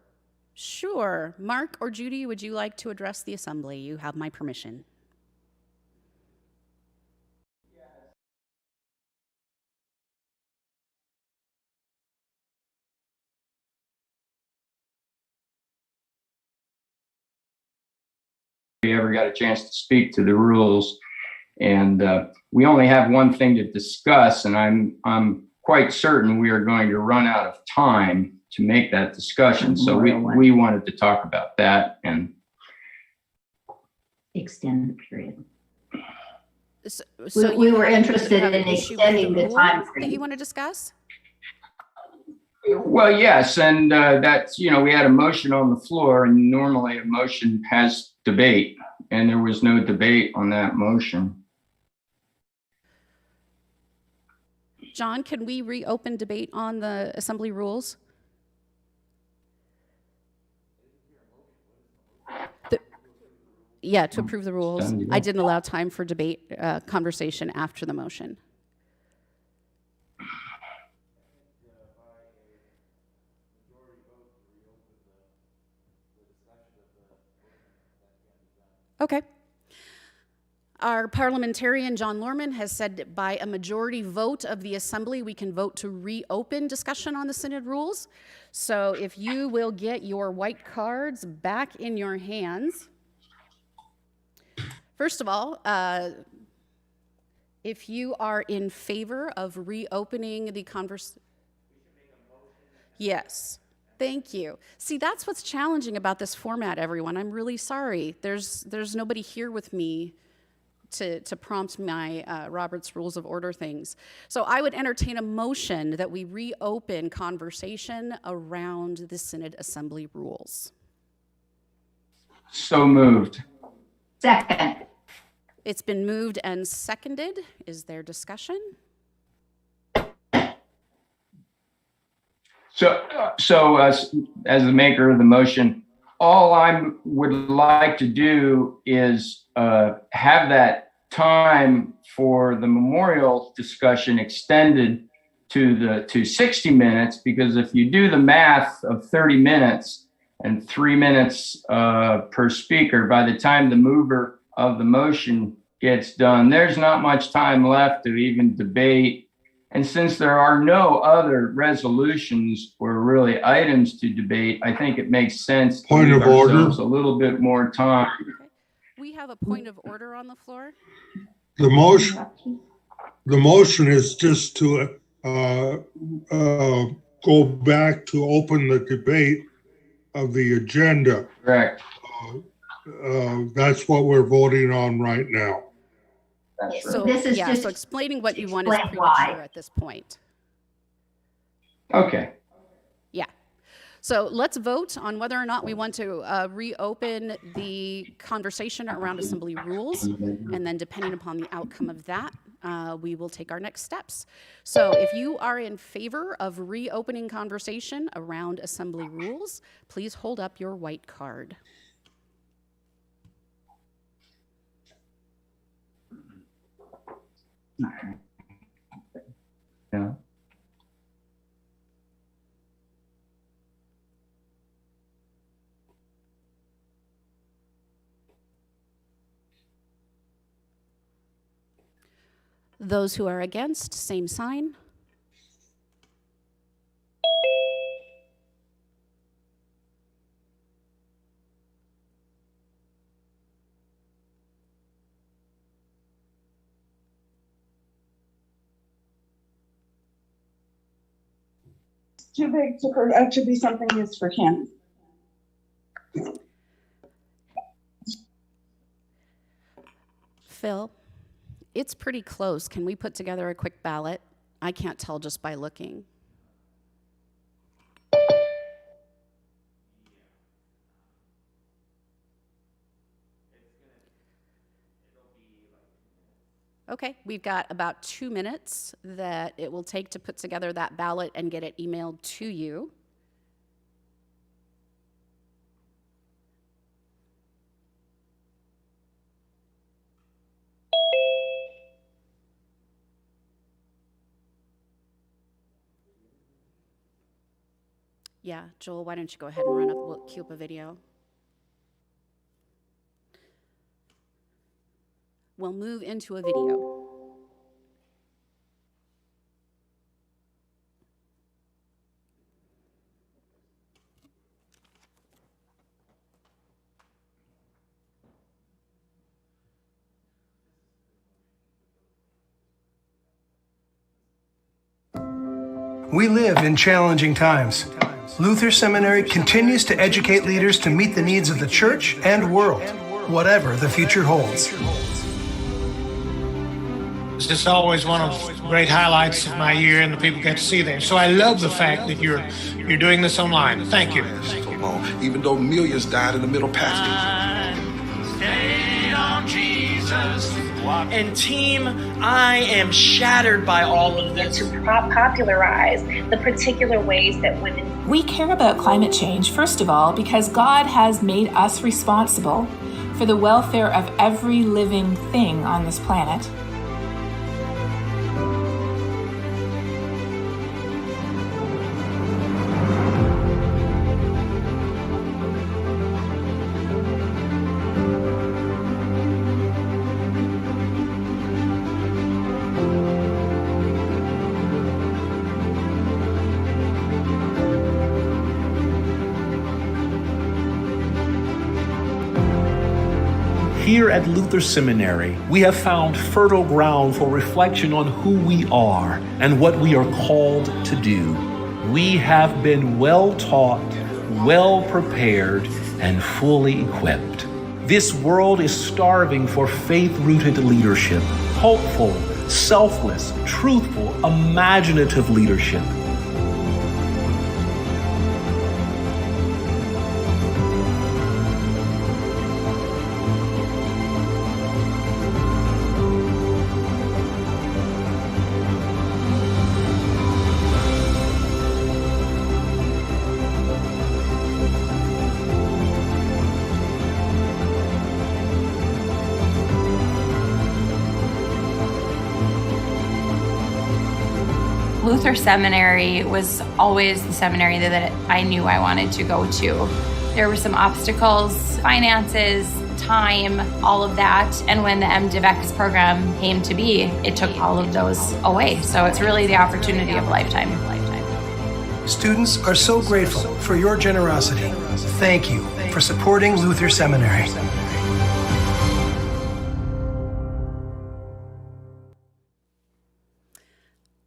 Sure. Mark or Judy, would you like to address the assembly? You have my permission. We ever got a chance to speak to the rules, and we only have one thing to discuss, and I'm quite certain we are going to run out of time to make that discussion. So we wanted to talk about that and Extend the period. So we you were have- interested you have in an issue with extending the rule time that frame. you want to discuss? well, yes, and that's, we had a motion on the floor, and normally a motion has debate, and there was no debate on that motion. John, can we reopen debate on the assembly rules? Yeah, to approve the rules. I didn't allow time for debate, conversation after the motion. Okay. Our parliamentarian, John Lorman, has said by a majority vote of the assembly, we can vote to reopen discussion on the synod rules. So if you will get your white cards back in your hands. First of all, if you are in favor of reopening the conversation. Yes. Thank you. See, that's what's challenging about this format, everyone. I'm really sorry. There's nobody here with me to prompt my Robert's Rules of Order things. So I would entertain a motion that we reopen conversation around the Synod Assembly rules. So moved. Second. It's been moved and seconded. Is there discussion? So as the maker of the motion, all I would like to do is have that time for the memorial discussion extended to 60 minutes, because if you do the math of 30 minutes and 3 minutes per speaker, by the time the mover of the motion gets done, there's not much time left to even debate. And since there are no other resolutions or really items to debate, I think it makes sense to Point give of order. ourselves a little bit more time. We have a point of order on the floor. The motion is just to go back to open the debate of the agenda. Correct. That's what we're voting on right now. That's So, This is just so explaining what you want is explain premature why. at this point. Okay. Yeah. So let's vote on whether or not we want to reopen the conversation around assembly rules. And then depending upon the outcome of that, we will take our next steps. So if you are in favor of reopening conversation around assembly rules, please hold up your white card. Yeah. Those who are against, same sign. Too big to be something used for him. Phil, it's pretty close. Can we put together a quick ballot? I can't tell just by looking. Okay, we've got about 2 minutes that it will take to put together that ballot and get it emailed to you. Yeah, Joel, why don't you go ahead and we'll cue up a video. We'll move into a video. We live in challenging times. Luther Seminary continues to educate leaders to meet the needs of the church and world, whatever the future holds. It's just always one of the great highlights of my year, and the people get to see them. So I love the fact that you're doing this online. Thank you. Even though millions died in the middle passage. Stay on Jesus. And team, I am shattered by all of this. To popularize the particular ways that women. We care about climate change, first of all, because God has made us responsible for the welfare of every living thing on this planet. Here at Luther Seminary, we have found fertile ground for reflection on who we are and what we are called to do. We have been well taught, well prepared, and fully equipped. This world is starving for faith-rooted leadership, hopeful, selfless, truthful, imaginative leadership. Luther Seminary was always the seminary that I knew I wanted to go to. There were some obstacles, finances, time, all of that. And when the MDivX program came to be, it took all of those away. So it's really the opportunity of a lifetime. Students are so grateful for your generosity. Thank you for supporting Luther Seminary.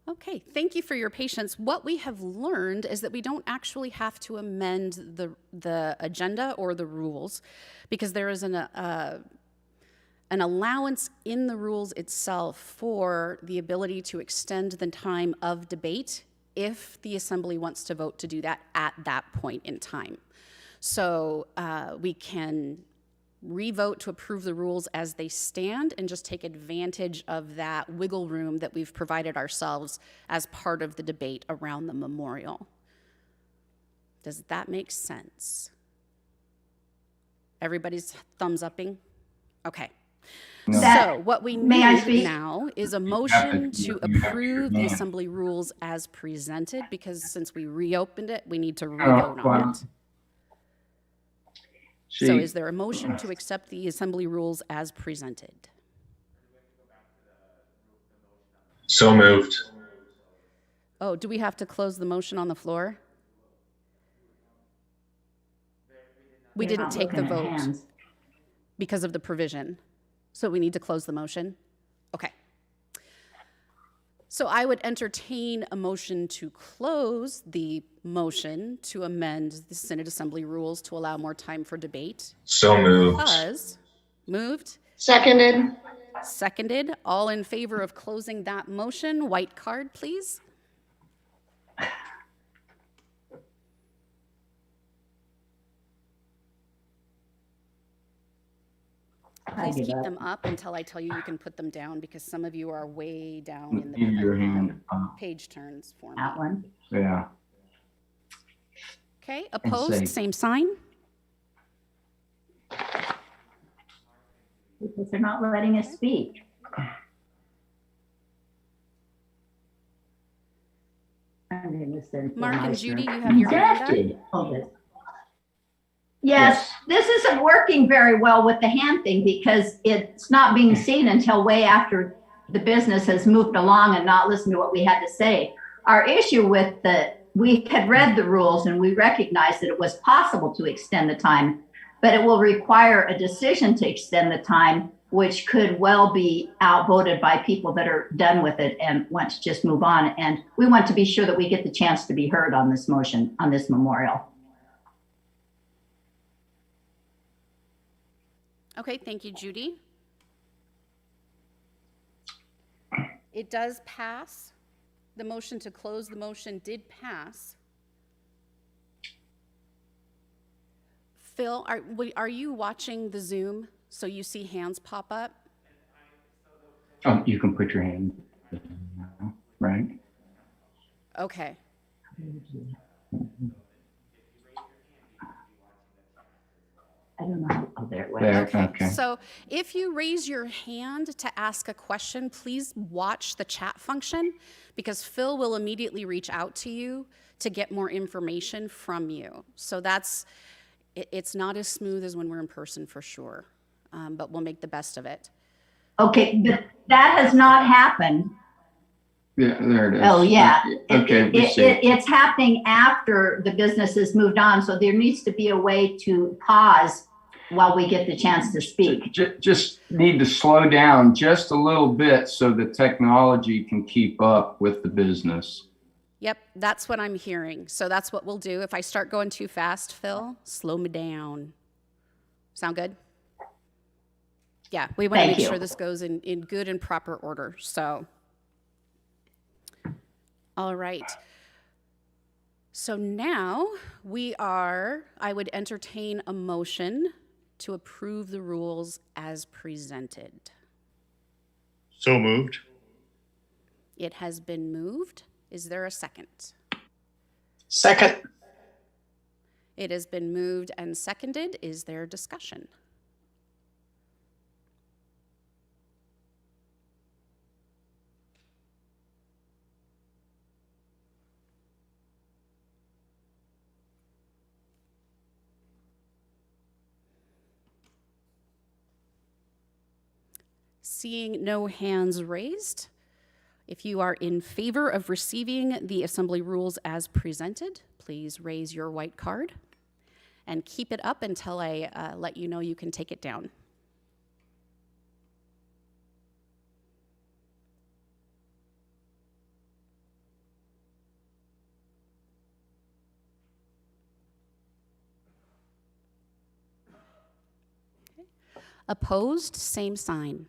Okay, thank you for your patience. What we have learned is that we don't actually have to amend the agenda or the rules, because there is an allowance in the rules itself for the ability to extend the time of debate if the assembly wants to vote to do that at that point in time. So we can revote to approve the rules as they stand and just take advantage of that wiggle room that we've provided ourselves as part of the debate around the memorial. Does that make sense? Everybody's thumbs upping? Okay. No. So what we May I need speak? now is a motion to approve the assembly rules as presented, because since we reopened it, we need to revote on it. So is there a motion to accept the assembly rules as presented? So moved. Oh, do we have to close the motion on the floor? We didn't take the vote because of the provision. So we need to close the motion? Okay. So I would entertain a motion to close the motion to amend the Synod Assembly rules to allow more time for debate. So moved. Because, moved? Seconded. Seconded. All in favor of closing that motion, white card, please. Please keep them up until I tell you you can put them down, because some of you are way down in the Your hand up. page turns for me. That one. Yeah. Okay, opposed, same sign. Because they're not letting us speak. Mark and Judy, you have your hand up. Yes, this isn't working very well with the hand thing because it's not being seen until way after the business has moved along and not listened to what we had to say. Our issue with we had read the rules and we recognized that it was possible to extend the time, but it will require a decision to extend the time, which could well be outvoted by people that are done with it and want to just move on. And we want to be sure that we get the chance to be heard on this motion, on this memorial. Okay, thank you, Judy. It does pass. The motion to close the motion did pass. Phil, are you watching the Zoom so you see hands pop up? Oh, you can put your hand down, right? Okay. I don't know. Oh, there it went. Okay. So if you raise your hand to ask a question, please watch the chat function, because Phil will immediately reach out to you to get more information from you. So it's not as smooth as when we're in person for sure, but we'll make the best of it. Okay, but that has not happened. Yeah, there it is. Oh, yeah. Okay. It's happening after the business has moved on, so there needs to be a way to pause while we get the chance to speak. Just need to slow down just a little bit so the technology can keep up with the business. Yep, that's what I'm hearing. So that's what we'll do. If I start going too fast, Phil, slow me down. Sound good? Yeah, we want to make sure this goes in good and proper order. So, all right. So now I would entertain a motion to approve the rules as presented. So moved. It has been moved. Is there a second? Second. It has been moved and seconded. Is there discussion? Seeing no hands raised, if you are in favor of receiving the assembly rules as presented, please raise your white card and keep it up until I let you know you can take it down. Okay. Opposed, same sign.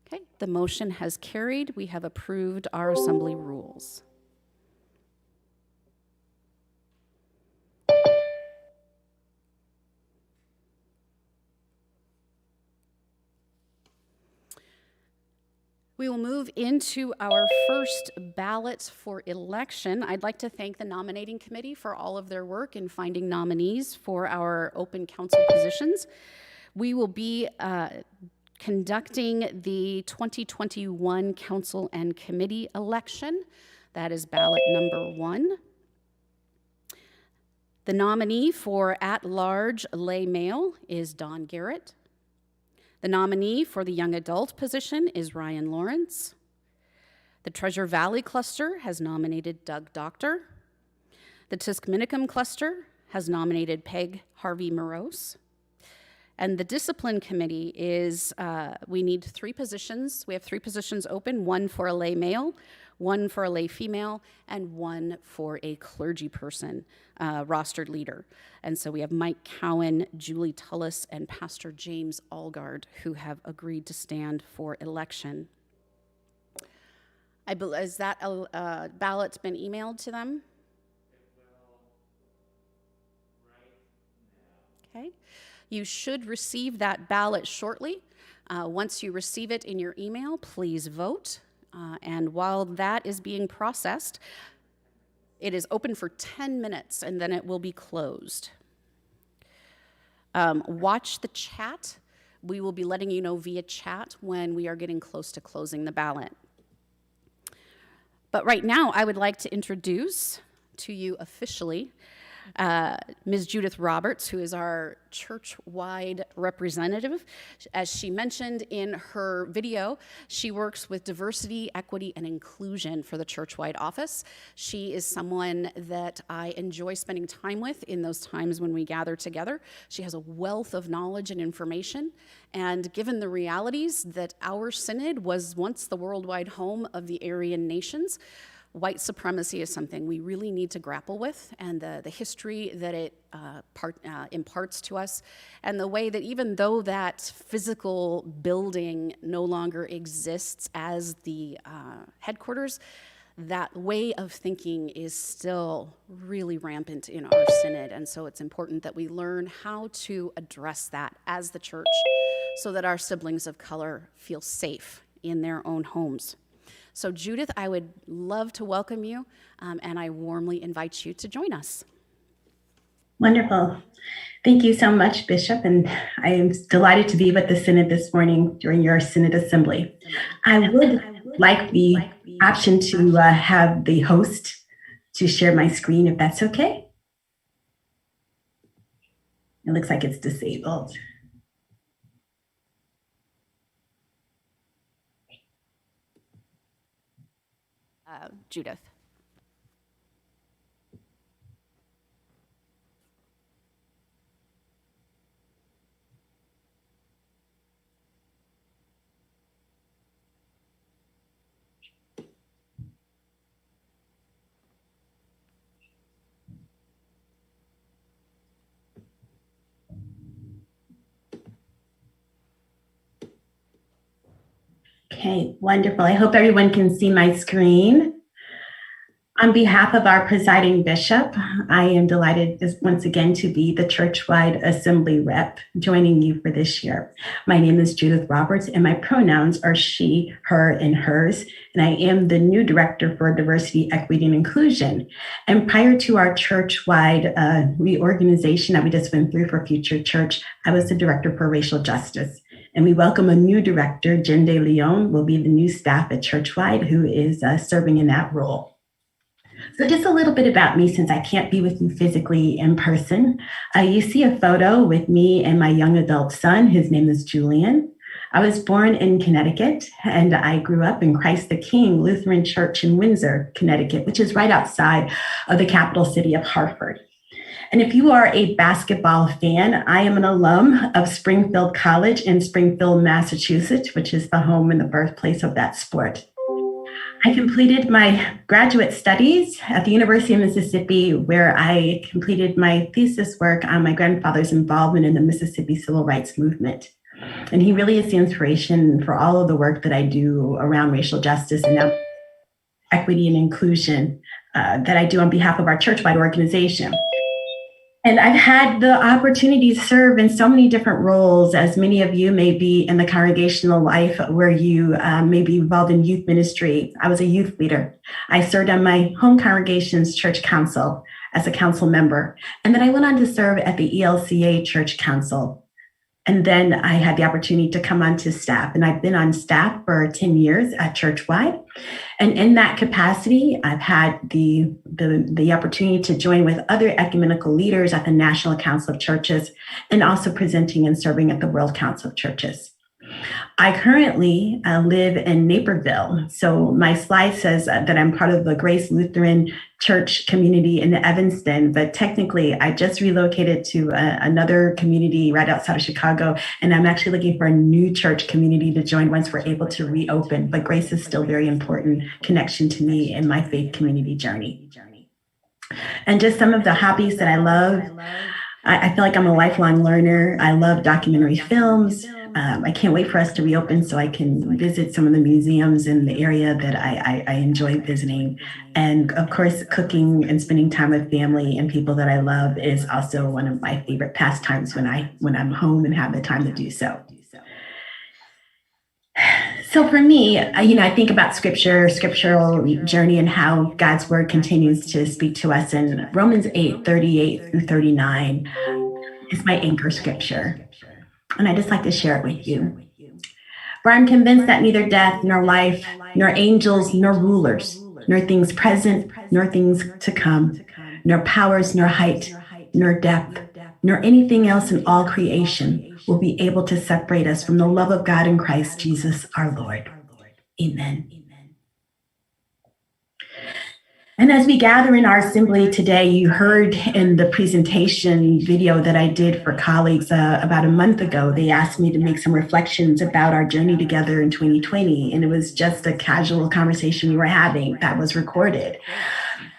Okay, the motion has carried. We have approved our assembly rules. We will move into our first ballot for election. I'd like to thank the nominating committee for all of their work in finding nominees for our open council positions. We will be conducting the 2021 council and committee election. That is ballot number 1. The nominee for at-large lay male is Don Garrett. The nominee for the young adult position is Ryan Lawrence. The Treasure Valley cluster has nominated Doug Doctor. The Tuscaloosa cluster has nominated Peg Harvey Morose. And the discipline committee is, we need 3 positions. We have 3 positions open, 1 for a lay male, one for a lay female, and one for a clergy person, rostered leader. And so we have Mike Cowan, Julie Tullis, and Pastor James Allgard, who have agreed to stand for election. Is that ballot's been emailed to them? Okay. You should receive that ballot shortly. Once you receive it in your email, please vote. And while that is being processed, it is open for 10 minutes and then it will be closed. Watch the chat. We will be letting you know via chat when we are getting close to closing the ballot. But right now, I would like to introduce to you officially Ms. Judith Roberts, who is our church-wide representative. As she mentioned in her video, she works with diversity, equity, and inclusion for the church-wide office. She is someone that I enjoy spending time with in those times when we gather together. She has a wealth of knowledge and information, and given the realities that our synod was once the worldwide home of the Aryan nations, white supremacy is something we really need to grapple with, and the history that it imparts to us, and the way that even though that physical building no longer exists as the headquarters, that way of thinking is still really rampant in our synod. And so it's important that we learn how to address that as the church so that our siblings of color feel safe in their own homes. So Judith, I would love to welcome you, and I warmly invite you to join us. Wonderful. Thank you so much, Bishop, and I am delighted to be with the Synod this morning during your Synod Assembly. I would like the option to have the host to share my screen, if that's okay. It looks like it's disabled. Judith. Okay, wonderful. I hope everyone can see my screen. On behalf of our presiding bishop, I am delighted once again to be the church-wide assembly rep joining you for this year. My name is Judith Roberts, and my pronouns are she, her, and hers, and I am the new director for diversity, equity, and inclusion. And prior to our church-wide reorganization that we just went through for Future Church, I was the director for racial justice. And we welcome a new director, Jen De Leon, will be the new staff at Churchwide, who is serving in that role. So just a little bit about me, since I can't be with you physically in person. You see a photo with me and my young adult son. His name is Julian. I was born in Connecticut, and I grew up in Christ the King Lutheran Church in Windsor, Connecticut, which is right outside of the capital city of Hartford. And if you are a basketball fan, I am an alum of Springfield College in Springfield, Massachusetts, which is the home and the birthplace of that sport. I completed my graduate studies at the University of Mississippi, where I completed my thesis work on my grandfather's involvement in the Mississippi Civil Rights Movement. And he really is the inspiration for all of the work that I do around racial justice and now equity and inclusion that I do on behalf of our church-wide organization. And I've had the opportunity to serve in so many different roles, as many of you may be in the congregational life where you may be involved in youth ministry. I was a youth leader. I served on my home congregation's church council as a council member. And then I went on to serve at the ELCA Church Council. And then I had the opportunity to come onto staff, and I've been on staff for 10 years at Churchwide. And in that capacity, I've had the opportunity to join with other ecumenical leaders at the National Council of Churches, and also presenting and serving at the World Council of Churches. I currently live in Naperville. So my slide says that I'm part of the Grace Lutheran Church community in Evanston, but technically I just relocated to another community right outside of Chicago, and I'm actually looking for a new church community to join once we're able to reopen. But Grace is still a very important connection to me in my faith community journey. And just some of the hobbies that I love. I feel like I'm a lifelong learner. I love documentary films. I can't wait for us to reopen so I can visit some of the museums in the area that I enjoy visiting. And of course, cooking and spending time with family and people that I love is also one of my favorite pastimes when I'm home and have the time to do so. So for me, I think about scriptural journey and how God's word continues to speak to us. And Romans 8:38 through 39 is my anchor scripture. And I just like to share it with you. For I'm convinced that neither death, nor life, nor angels, nor rulers, nor things present, nor things to come, nor powers, nor height, nor depth, nor anything else in all creation will be able to separate us from the love of God in Christ Jesus our Lord. Amen. And as we gather in our assembly today, you heard in the presentation video that I did for colleagues about a month ago, they asked me to make some reflections about our journey together in 2020. And it was just a casual conversation we were having that was recorded.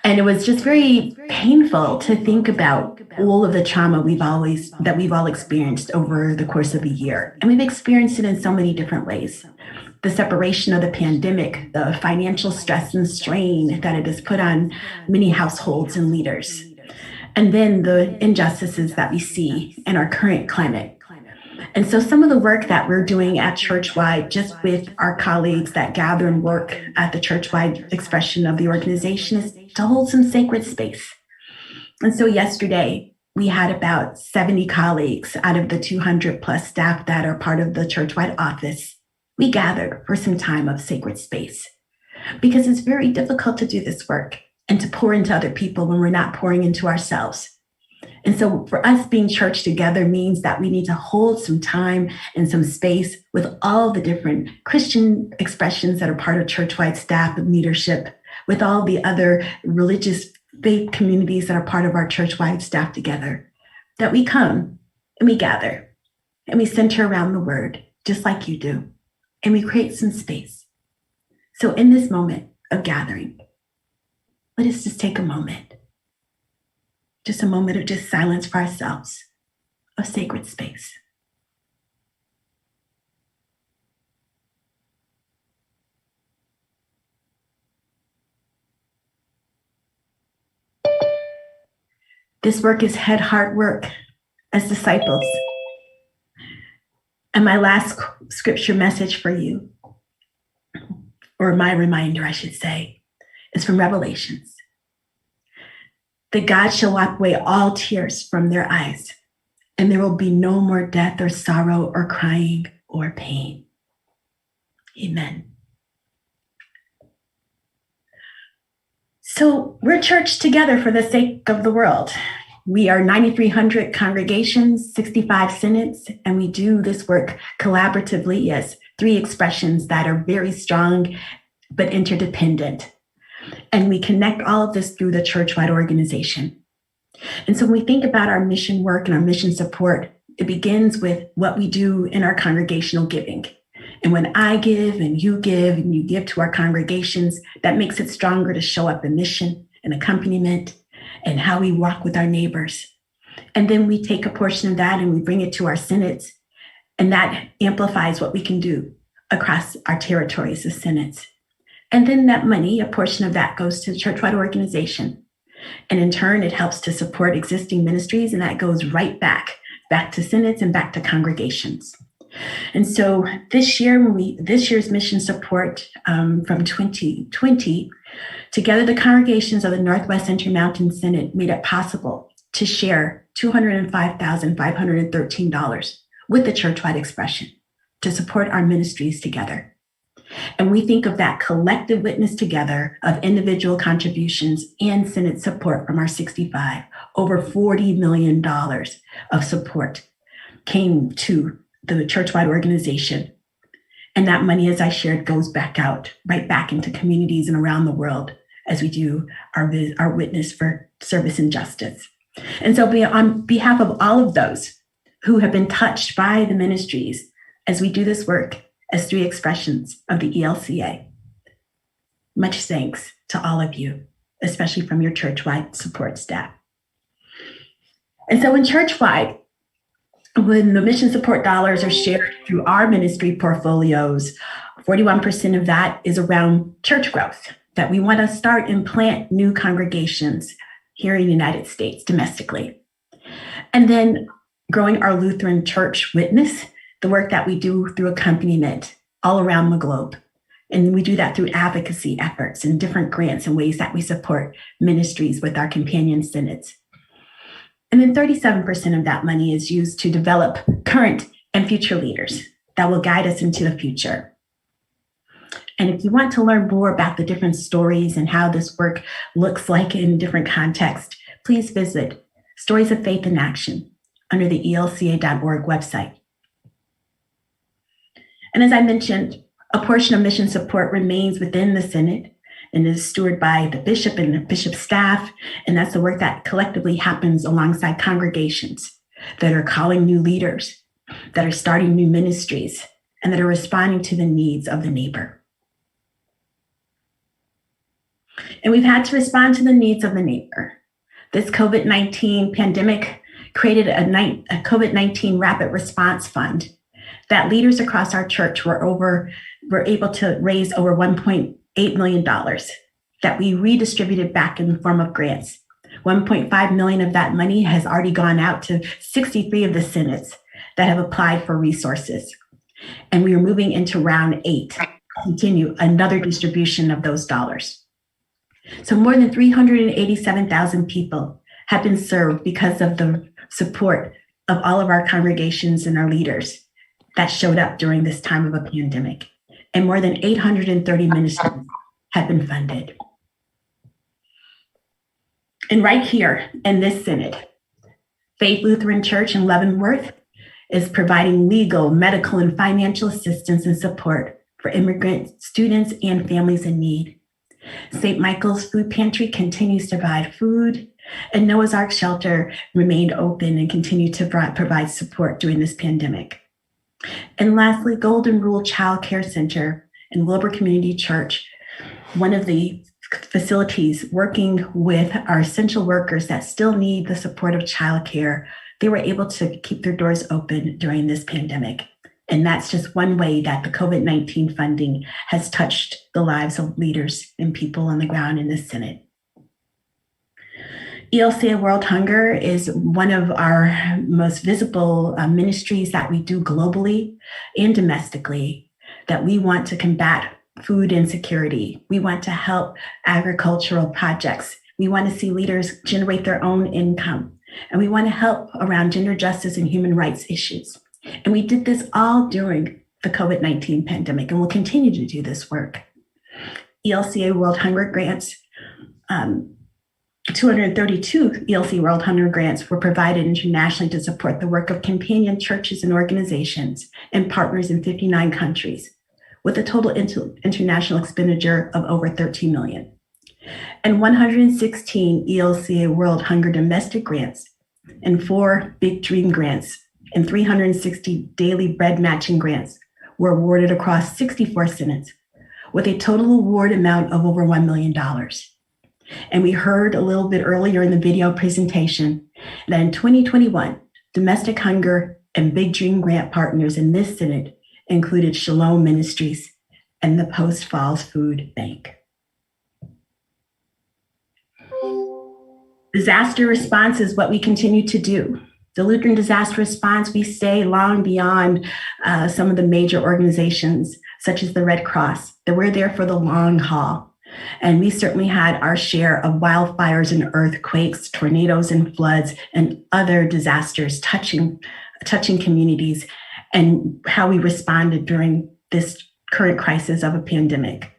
And it was just very painful to think about all of the trauma we've all experienced over the course of a year. And we've experienced it in so many different ways. The separation of the pandemic, the financial stress and strain that it has put on many households and leaders, and then the injustices that we see in our current climate. And so some of the work that we're doing at Churchwide, just with our colleagues that gather and work at the Churchwide expression of the organization, is to hold some sacred space. And so yesterday, we had about 70 colleagues out of the 200 plus staff that are part of the Churchwide office. We gathered for some time of sacred space because it's very difficult to do this work and to pour into other people when we're not pouring into ourselves. And so for us, being church together means that we need to hold some time and some space with all the different Christian expressions that are part of Churchwide staff and leadership, with all the other religious faith communities that are part of our Churchwide staff together, that we come and we gather and we center around the word, just like you do. And we create some space. So in this moment of gathering, let us just take a moment. Just a moment of just silence for ourselves, of sacred space. This work is head heart work as disciples. And my last scripture message for you, or my reminder, I should say, is from Revelations. That God shall wipe away all tears from their eyes, and there will be no more death or sorrow or crying or pain. Amen. So we're church together for the sake of the world. We are 9,300 congregations, 65 synods, and we do this work collaboratively as three expressions that are very strong but interdependent. And we connect all of this through the Churchwide organization. And so when we think about our mission work and our mission support, it begins with what we do in our congregational giving. And when I give and you give to our congregations, that makes it stronger to show up in mission and accompaniment and how we walk with our neighbors. And then we take a portion of that and we bring it to our synods. And that amplifies what we can do across our territories as synods. And then that money, a portion of that goes to the Churchwide organization. And in turn, it helps to support existing ministries. And that goes right back to synods and back to congregations. And so this year's mission support from 2020, together the congregations of the Northwest Intermountain Synod made it possible to share $205,513 with the Churchwide expression to support our ministries together. And we think of that collective witness together of individual contributions and Synod support from our 65. Over $40 million of support came to the Churchwide organization And that money, as I shared, goes back out, right back into communities and around the world as we do our witness for service and justice. And so on behalf of all of those who have been touched by the ministries as we do this work as 3 expressions of the ELCA, much thanks to all of you, especially from your churchwide support staff. And so in churchwide, when the mission support dollars are shared through our ministry portfolios, 41% of that is around church growth, that we want to start and plant new congregations here in the United States domestically. And then growing our Lutheran church witness, the work that we do through accompaniment all around the globe. And we do that through advocacy efforts and different grants and ways that we support ministries with our companion synods. And then 37% of that money is used to develop current and future leaders that will guide us into the future. And if you want to learn more about the different stories and how this work looks like in different contexts, please visit Stories of Faith in Action under the elca.org website. And as I mentioned, a portion of mission support remains within the Synod and is stewarded by the bishop and the bishop staff. And that's the work that collectively happens alongside congregations that are calling new leaders, that are starting new ministries, and that are responding to the needs of the neighbor. And we've had to respond to the needs of the neighbor. This COVID-19 pandemic created a COVID-19 rapid response fund that leaders across our church were able to raise over $1.8 million that we redistributed back in the form of grants. 1.5 million of that money has already gone out to 63 of the synods that have applied for resources. And we are moving into round 8 to continue another distribution of those dollars. So more than 387,000 people have been served because of the support of all of our congregations and our leaders that showed up during this time of a pandemic. And more than 830 ministries have been funded. And right here in this synod, Faith Lutheran Church in Leavenworth is providing legal, medical, and financial assistance and support for immigrant students and families in need. St. Michael's Food Pantry continues to provide food, and Noah's Ark Shelter remained open and continued to provide support during this pandemic. And lastly, Golden Rule Child Care Center in Wilbur Community Church, one of the facilities working with our essential workers that still need the support of childcare, they were able to keep their doors open during this pandemic. And that's just one way that the COVID-19 funding has touched the lives of leaders and people on the ground in this Synod. ELCA World Hunger is one of our most visible ministries that we do globally and domestically, that we want to combat food insecurity. We want to help agricultural projects. We want to see leaders generate their own income. And we want to help around gender justice and human rights issues. And we did this all during the COVID-19 pandemic, and we'll continue to do this work. ELCA World Hunger grants, 232 ELCA World Hunger grants were provided internationally to support the work of companion churches and organizations and partners in 59 countries, with a total international expenditure of over $13 million. And 116 ELCA World Hunger domestic grants and 4 Big Dream grants and 360 daily bread matching grants were awarded across 64 synods, with a total award amount of over $1 million. And we heard a little bit earlier in the video presentation that in 2021, domestic hunger and Big Dream grant partners in this synod included Shalom Ministries and the Post Falls Food Bank. Disaster response is what we continue to do. The Lutheran disaster response, we stay long beyond some of the major organizations, such as the Red Cross, that we're there for the long haul. And we certainly had our share of wildfires and earthquakes, tornadoes and floods, and other disasters touching communities, and how we responded during this current crisis of a pandemic.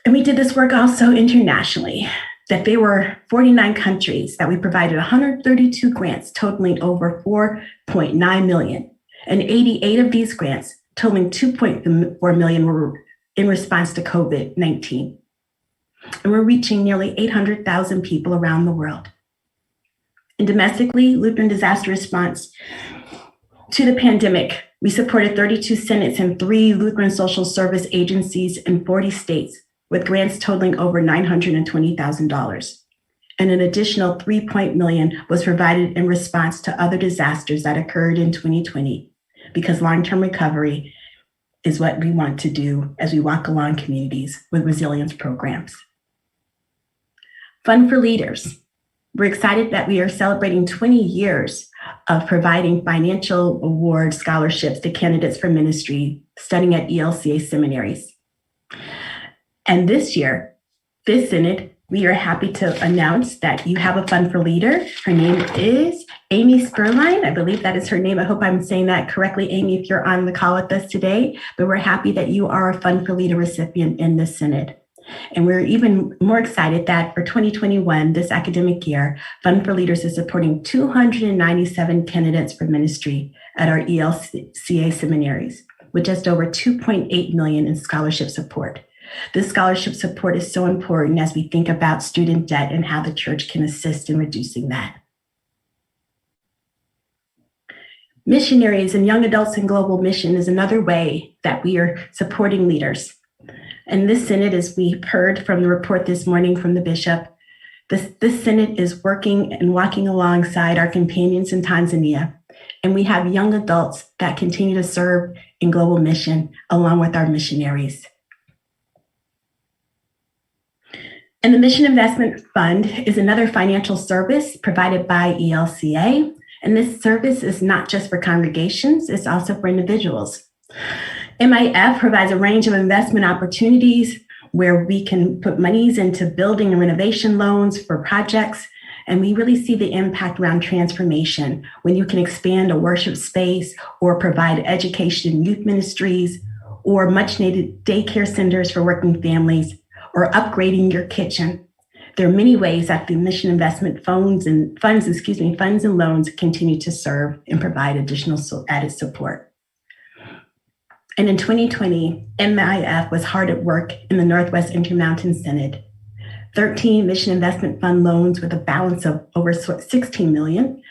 And we did this work also internationally, that there were 49 countries that we provided 132 grants totaling over $4.9 million. And 88 of these grants totaling 2.4 million were in response to COVID-19. And we're reaching nearly 800,000 people around the world. And domestically, Lutheran disaster response to the pandemic, we supported 32 synods and 3 Lutheran social service agencies in 40 states with grants totaling over $920,000. And an additional $3 million was provided in response to other disasters that occurred in 2020, because long-term recovery is what we want to do as we walk along communities with resilience programs. Fund for Leaders. We're excited that we are celebrating 20 years of providing financial award scholarships to candidates for ministry studying at ELCA seminaries. And this year, this synod, we are happy to announce that you have a Fund for Leader. Her name is Amy Spurline. I believe that is her name. I hope I'm saying that correctly, Amy, if you're on the call with us today. But we're happy that you are a Fund for Leader recipient in this synod. And we're even more excited that for 2021, this academic year, Fund for Leaders is supporting 297 candidates for ministry at our ELCA seminaries, with just over $2.8 million in scholarship support. This scholarship support is so important as we think about student debt and how the church can assist in reducing that. Missionaries and young adults in global mission is another way that we are supporting leaders. And this synod, as we heard from the report this morning from the bishop, this synod is working and walking alongside our companions in Tanzania. And we have young adults that continue to serve in global mission along with our missionaries. And the Mission Investment Fund is another financial service provided by ELCA. And this service is not just for congregations, it's also for individuals. MIF provides a range of investment opportunities where we can put monies into building and renovation loans for projects. And we really see the impact around transformation when you can expand a worship space or provide education in youth ministries or much needed daycare centers for working families, or upgrading your kitchen. There are many ways that the mission investment funds and loans continue to serve and provide additional added support. And in 2020, MIF was hard at work in the Northwest Intermountain Synod. 13 mission investment fund loans with a balance of over 16 million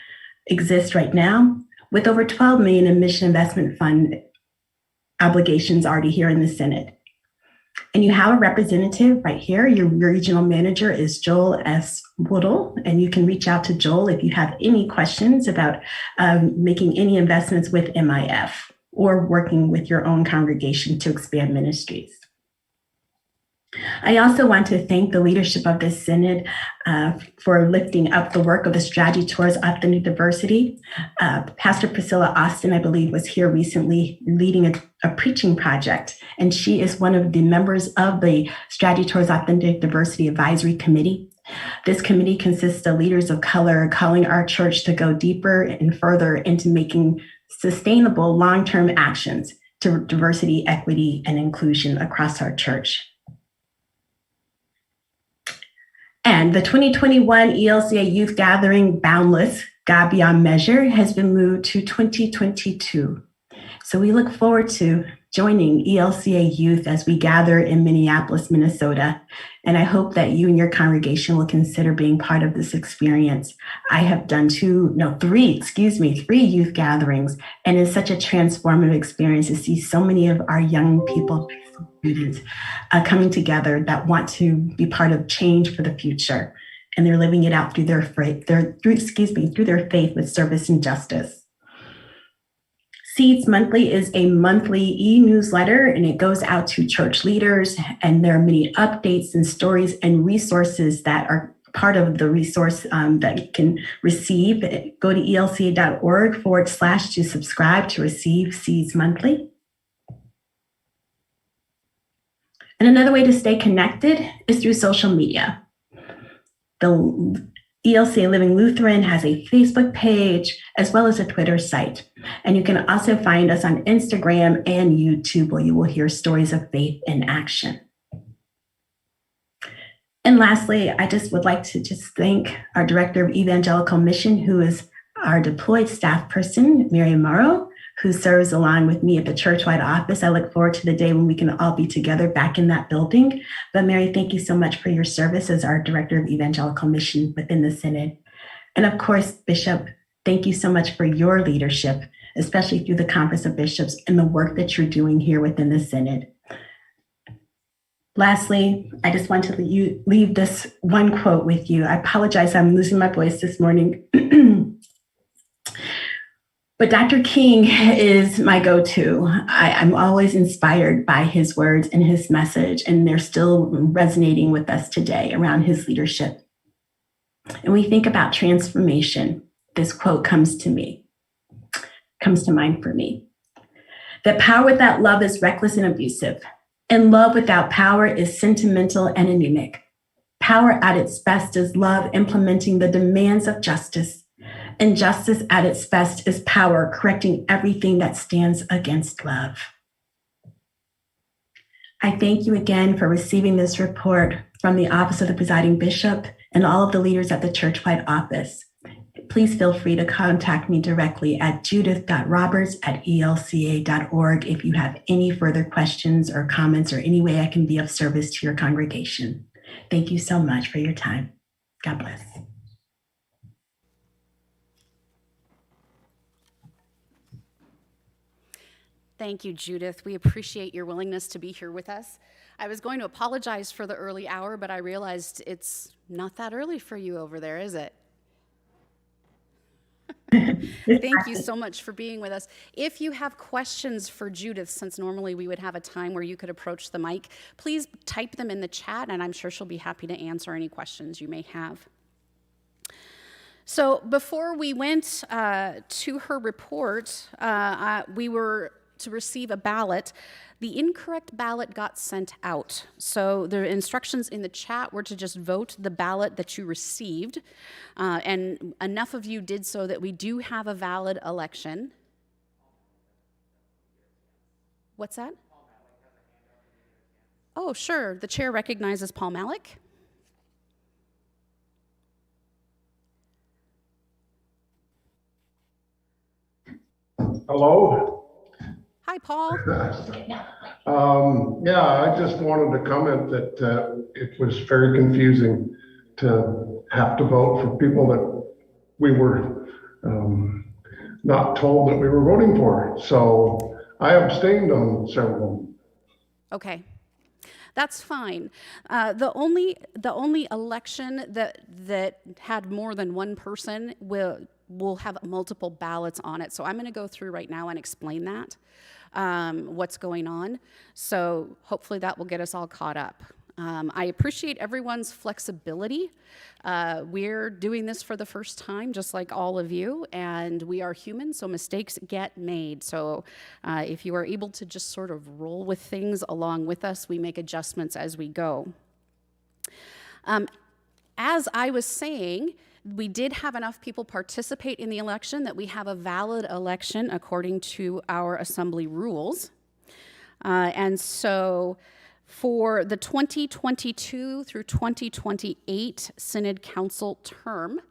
exist right now, with over 12 million in mission investment fund obligations already here in the Synod. And you have a representative right here. Your regional manager is Joel S. Woodle, and you can reach out to Joel if you have any questions about making any investments with MIF or working with your own congregation to expand ministries. I also want to thank the leadership of this synod for lifting up the work of the strategy towards authentic diversity. Pastor Priscilla Austin, I believe, was here recently leading a preaching project, and she is one of the members of the Strategy Towards Authentic Diversity Advisory Committee. This committee consists of leaders of color calling our church to go deeper and further into making sustainable long-term actions to diversity, equity, and inclusion across our church. And the 2021 ELCA Youth Gathering Boundless, God Beyond Measure, has been moved to 2022. So we look forward to joining ELCA Youth as we gather in Minneapolis, Minnesota. And I hope that you and your congregation will consider being part of this experience. I have done three youth gatherings, and it's such a transformative experience to see so many of our young people, students, coming together that want to be part of change for the future. And they're living it out through their faith with service and justice. Seeds Monthly is a monthly e-newsletter, and it goes out to church leaders, and there are many updates and stories and resources that are part of the resource that you can receive. Go to elca.org/to subscribe to receive Seeds Monthly. And another way to stay connected is through social media. The ELCA Living Lutheran has a Facebook page as well as a Twitter site. And you can also find us on Instagram and YouTube, where you will hear stories of faith in action. And lastly, I just would like to thank our Director of Evangelical Mission, who is our deployed staff person, Miriam Morrow, who serves along with me at the churchwide office. I look forward to the day when we can all be together back in that building. But Mary, thank you so much for your service as our Director of Evangelical Mission within the Synod. And of course, Bishop, thank you so much for your leadership, especially through the Conference of Bishops and the work that you're doing here within the Synod. Lastly, I just want to leave this one quote with you. I apologize, I'm losing my voice this morning. But Dr. King is my go-to. I'm always inspired by his words and his message, and they're still resonating with us today around his leadership. And we think about transformation. This quote comes to mind for me. That power without love is reckless and abusive, and love without power is sentimental and anemic. Power at its best is love implementing the demands of justice. And justice at its best is power correcting everything that stands against love. I thank you again for receiving this report from the Office of the Presiding Bishop and all of the leaders at the churchwide office. Please feel free to contact me directly at judith.roberts@elca.org if you have any further questions or comments or any way I can be of service to your congregation. Thank you so much for your time. God bless. Thank you, Judith. We appreciate your willingness to be here with us. I was going to apologize for the early hour, but I realized it's not that early for you over there, is it? Thank you so much for being with us. If you have questions for Judith, since normally we would have a time where you could approach the mic, please type them in the chat, and I'm sure she'll be happy to answer any questions you may have. So before we went to her report, we were to receive a ballot. The incorrect ballot got sent out. So the instructions in the chat were to just vote the ballot that you received. And enough of you did so that we do have a valid election. What's that? Oh, sure. The chair recognizes Paul Malik. Hello. Hi, Paul. Yeah, I just wanted to comment that it was very confusing to have to vote for people that we were not told that we were voting for. So I abstained on several. Okay. That's fine. The only election that had more than one person will have multiple ballots on it. So I'm going to go through right now and explain that, what's going on. So hopefully that will get us all caught up. I appreciate everyone's flexibility. We're doing this for the first time, just like all of you, and we are human, so mistakes get made. So if you are able to just sort of roll with things along with us, we make adjustments as we go. As I was saying, we did have enough people participate in the election that we have a valid election according to our assembly rules. And so for the 2022 through 2028 Synod Council term,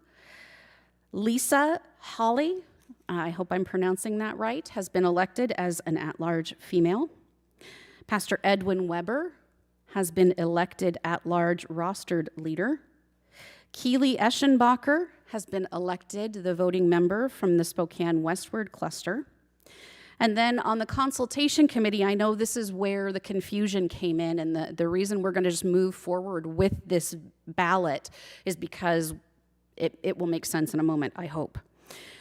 Lisa Hawley, I hope I'm pronouncing that right, has been elected as an at-large female. Pastor Edwin Weber has been elected at-large rostered leader. Keely Eschenbacher has been elected the voting member from the Spokane Westward cluster. And then on the consultation committee, I know this is where the confusion came in, and the reason we're going to just move forward with this ballot is because it will make sense in a moment, I hope.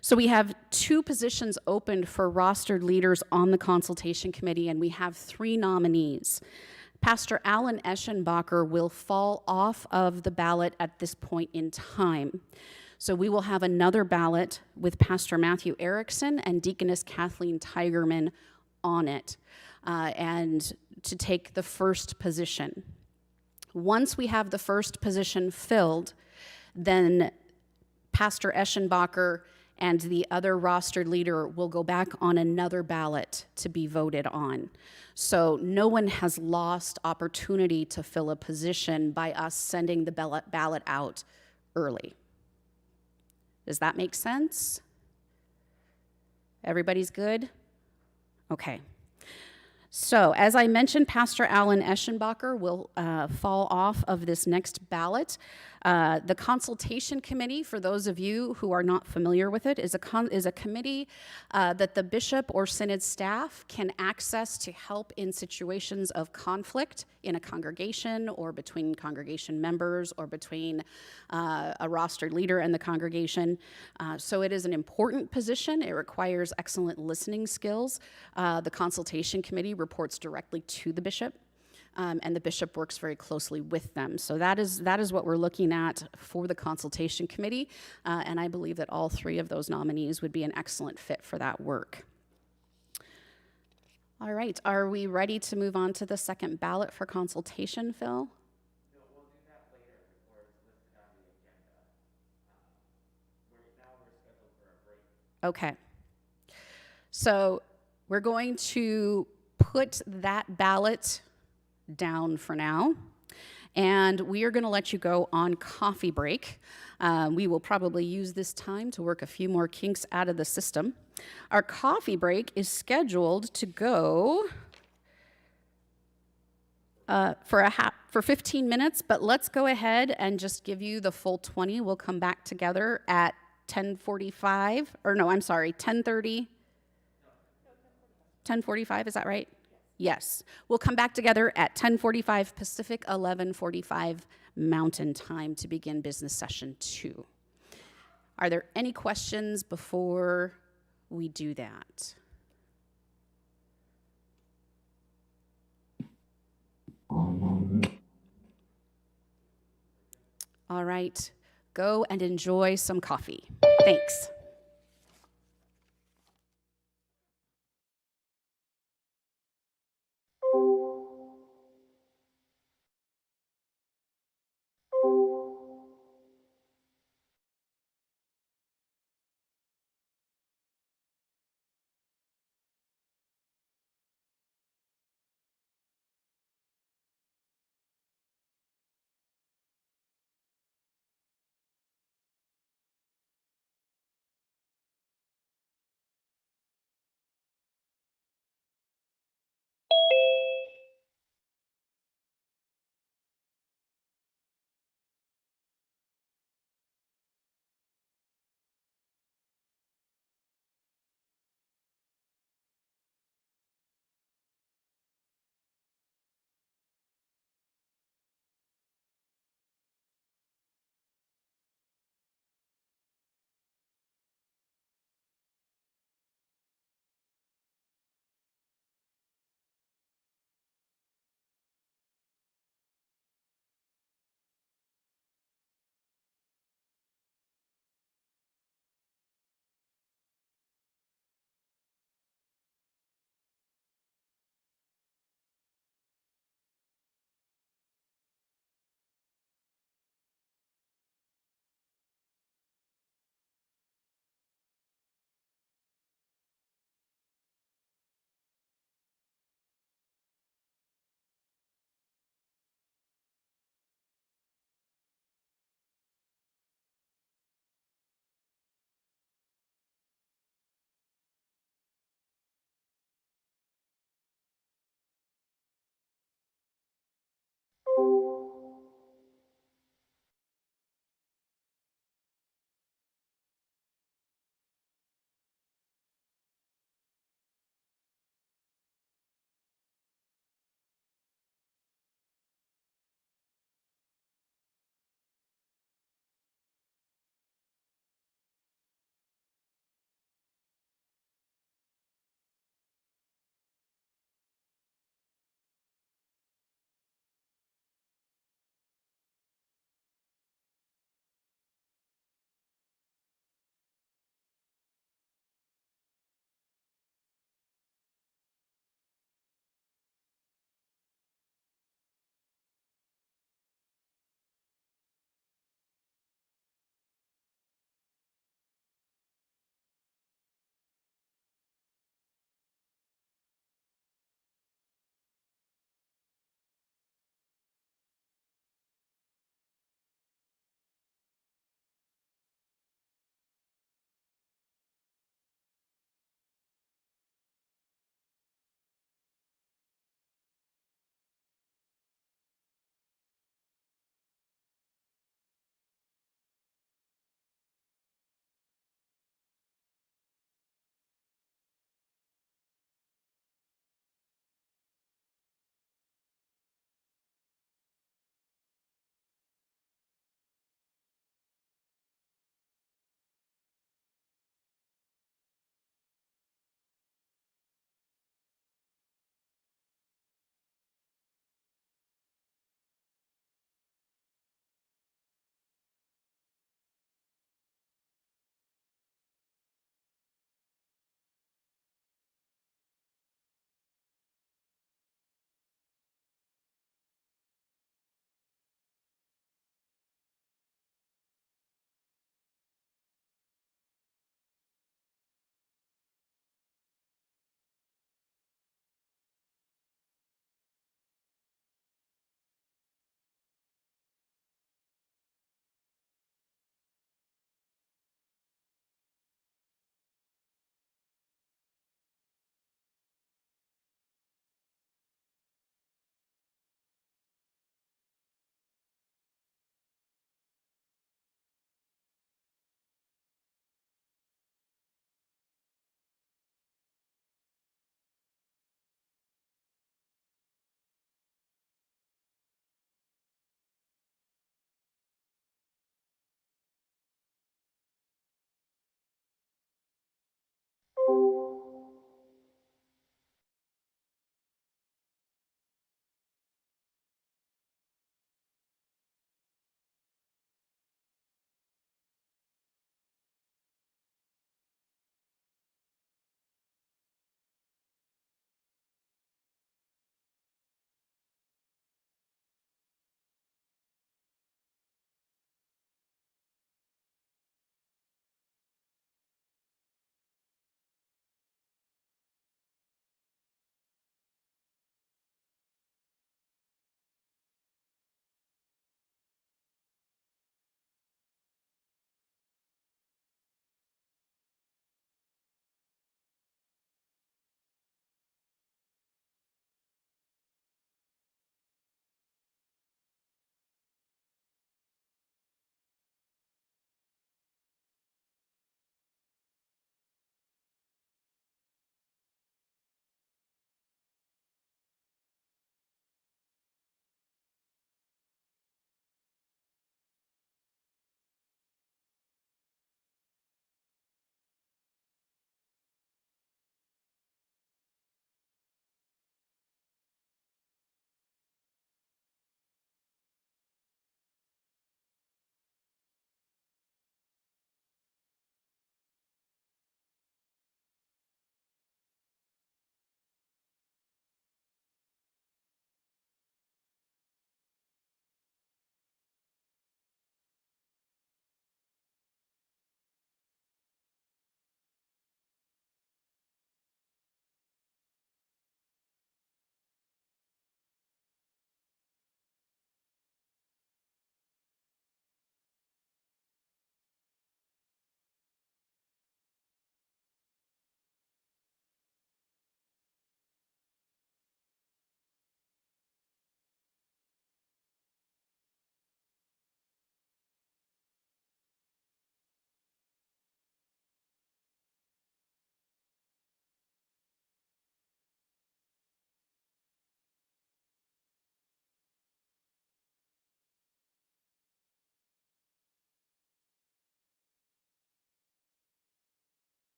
So we have 2 positions opened for rostered leaders on the consultation committee, and we have 3 nominees. Pastor Alan Eschenbacher will fall off of the ballot at this point in time. So we will have another ballot with Pastor Matthew Erickson and Deaconess Kathleen Tigerman on it, and to take the first position. Once we have the first position filled, then Pastor Eschenbacher and the other rostered leader will go back on another ballot to be voted on. So no one has lost opportunity to fill a position by us sending the ballot out early. Does that make sense? Everybody's good? Okay. So, as I mentioned, Pastor Alan Eschenbacher will fall off of this next ballot. The consultation committee, for those of you who are not familiar with it, is a committee that the bishop or synod staff can access to help in situations of conflict in a congregation or between congregation members or between a rostered leader and the congregation. So it is an important position. It requires excellent listening skills. The consultation committee reports directly to the bishop. And the bishop works very closely with them. So that is what we're looking at for the consultation committee, and I believe that all three of those nominees would be an excellent fit for that work. All right, are we ready to move on to the second ballot for consultation, Phil? No, we'll do that later before it's listed on the agenda. Now we're scheduled for a break. Okay. So we're going to put that ballot down for now, and we are going to let you go on coffee break. We will probably use this time to work a few more kinks out of the system. Our coffee break is scheduled to go for 15 minutes, but let's go ahead and just give you the full 20. We'll come back together at 10:45, or no, I'm sorry, 10:30. 10:45, is that right? Yes. We'll come back together at 10:45 Pacific, 11:45 Mountain Time to begin business session 2. Are there any questions before we do that? All right. Go and enjoy some coffee. Thanks.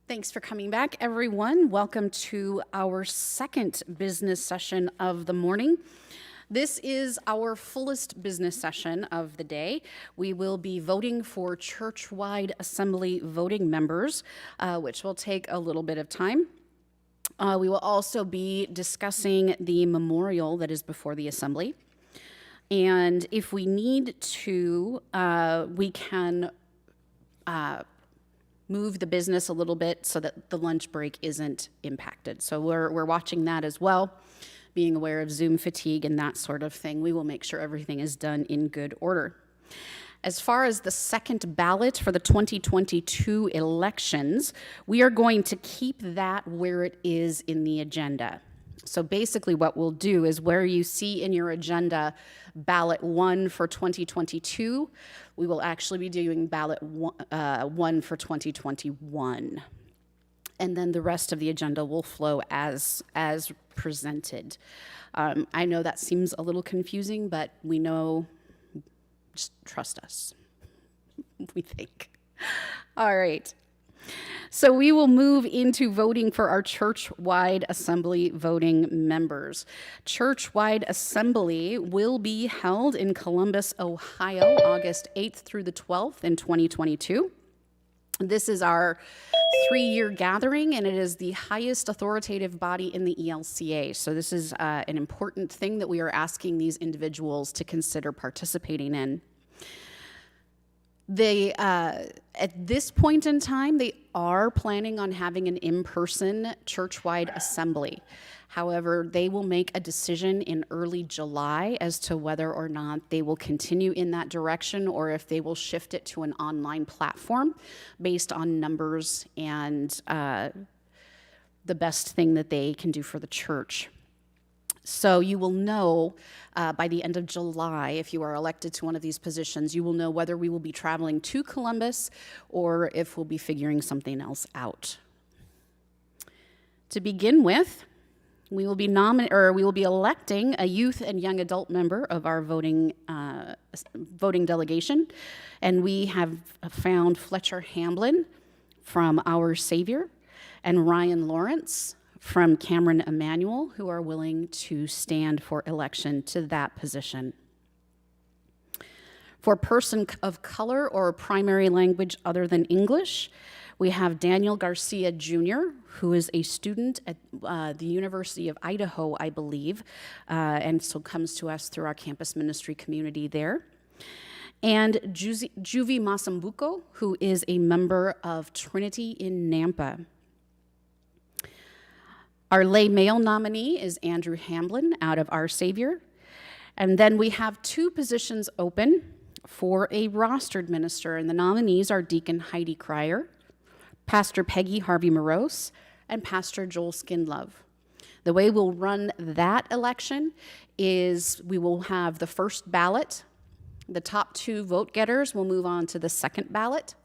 Thanks for coming back, everyone. Welcome to our second business session of the morning. This is our fullest business session of the day. We will be voting for church-wide assembly voting members, which will take a little bit of time. We will also be discussing the memorial that is before the assembly. And if we need to, we can move the business a little bit so that the lunch break isn't impacted. So we're watching that as well, being aware of Zoom fatigue and that sort of thing. We will make sure everything is done in good order. As far as the second ballot for the 2022 elections, we are going to keep that where it is in the agenda. So basically what we'll do is where you see in your agenda ballot 1 for 2022, we will actually be doing ballot 1 for 2021. And then the rest of the agenda will flow as presented. I know that seems a little confusing, but we know, just trust us, we think. All right. So we will move into voting for our church-wide assembly voting members. Church-wide assembly will be held in Columbus, Ohio, August 8th through the 12th in 2022. This is our 3-year gathering, and it is the highest authoritative body in the ELCA. So this is an important thing that we are asking these individuals to consider participating in. They, at this point in time, they are planning on having an in-person church-wide assembly. However, they will make a decision in early July as to whether or not they will continue in that direction or if they will shift it to an online platform based on numbers and the best thing that they can do for the church. So you will know by the end of July, if you are elected to one of these positions, you will know whether we will be traveling to Columbus or if we'll be figuring something else out. To begin with, we will be electing a youth and young adult member of our voting delegation, and we have found Fletcher Hamblin from Our Savior and Ryan Lawrence from Cameron Emanuel, who are willing to stand for election to that position. For person of color or primary language other than English, we have Daniel Garcia Jr., who is a student at the University of Idaho, I believe, and so comes to us through our campus ministry community there. And Juvie Masambuko, who is a member of Trinity in Nampa. Our lay male nominee is Andrew Hamblin out of Our Savior. And then we have 2 positions open for a rostered minister, and the nominees are Deacon Heidi Cryer, Pastor Peggy Harvey Morose, and Pastor Joel Skinlove. The way we'll run that election is we will have the first ballot. The top 2 vote getters will move on to the second ballot.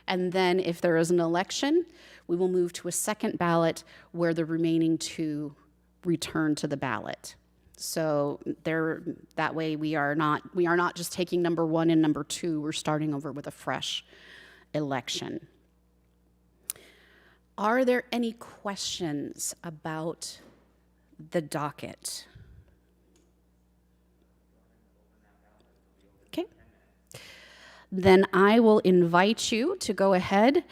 And then if there is an election, we will move to a second ballot where the remaining 2 return to the ballot. So that way we are not just taking number 1 and number 2, we're starting over with a fresh election. Are there any questions about the docket? Okay. Then I will invite you to go ahead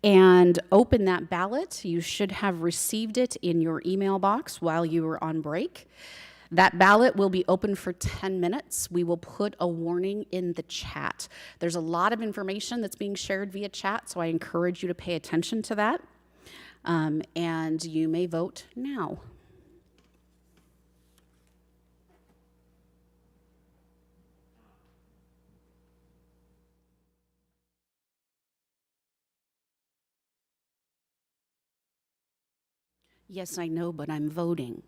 and open that ballot. You should have received it in your email box while you were on break. That ballot will be open for 10 minutes. We will put a warning in the chat. There's a lot of information that's being shared via chat, so I encourage you to pay attention to that. And you may vote now. Yes, I know, but I'm voting.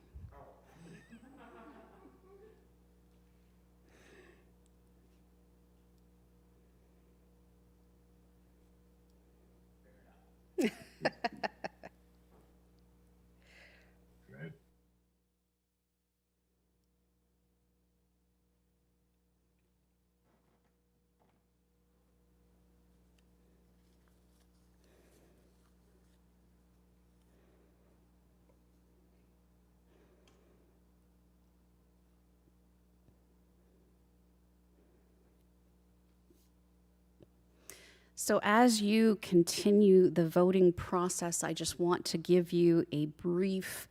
So as you continue the voting process, I just want to give you a brief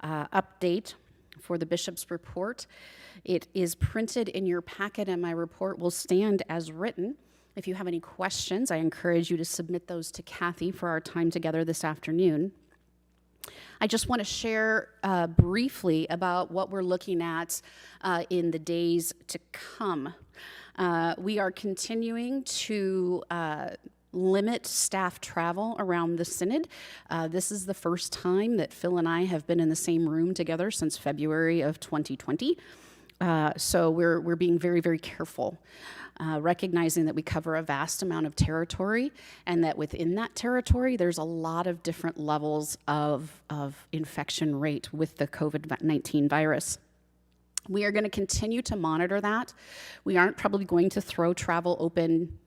update for the bishop's report. It is printed in your packet, and my report will stand as written. If you have any questions, I encourage you to submit those to Kathy for our time together this afternoon. I just want to share briefly about what we're looking at in the days to come. We are continuing to limit staff travel around the synod. This is the first time that Phil and I have been in the same room together since February of 2020. So we're being very, very careful, recognizing that we cover a vast amount of territory, and that within that territory, there's a lot of different levels of infection rate with the COVID-19 virus. We are going to continue to monitor that. We aren't probably going to throw travel open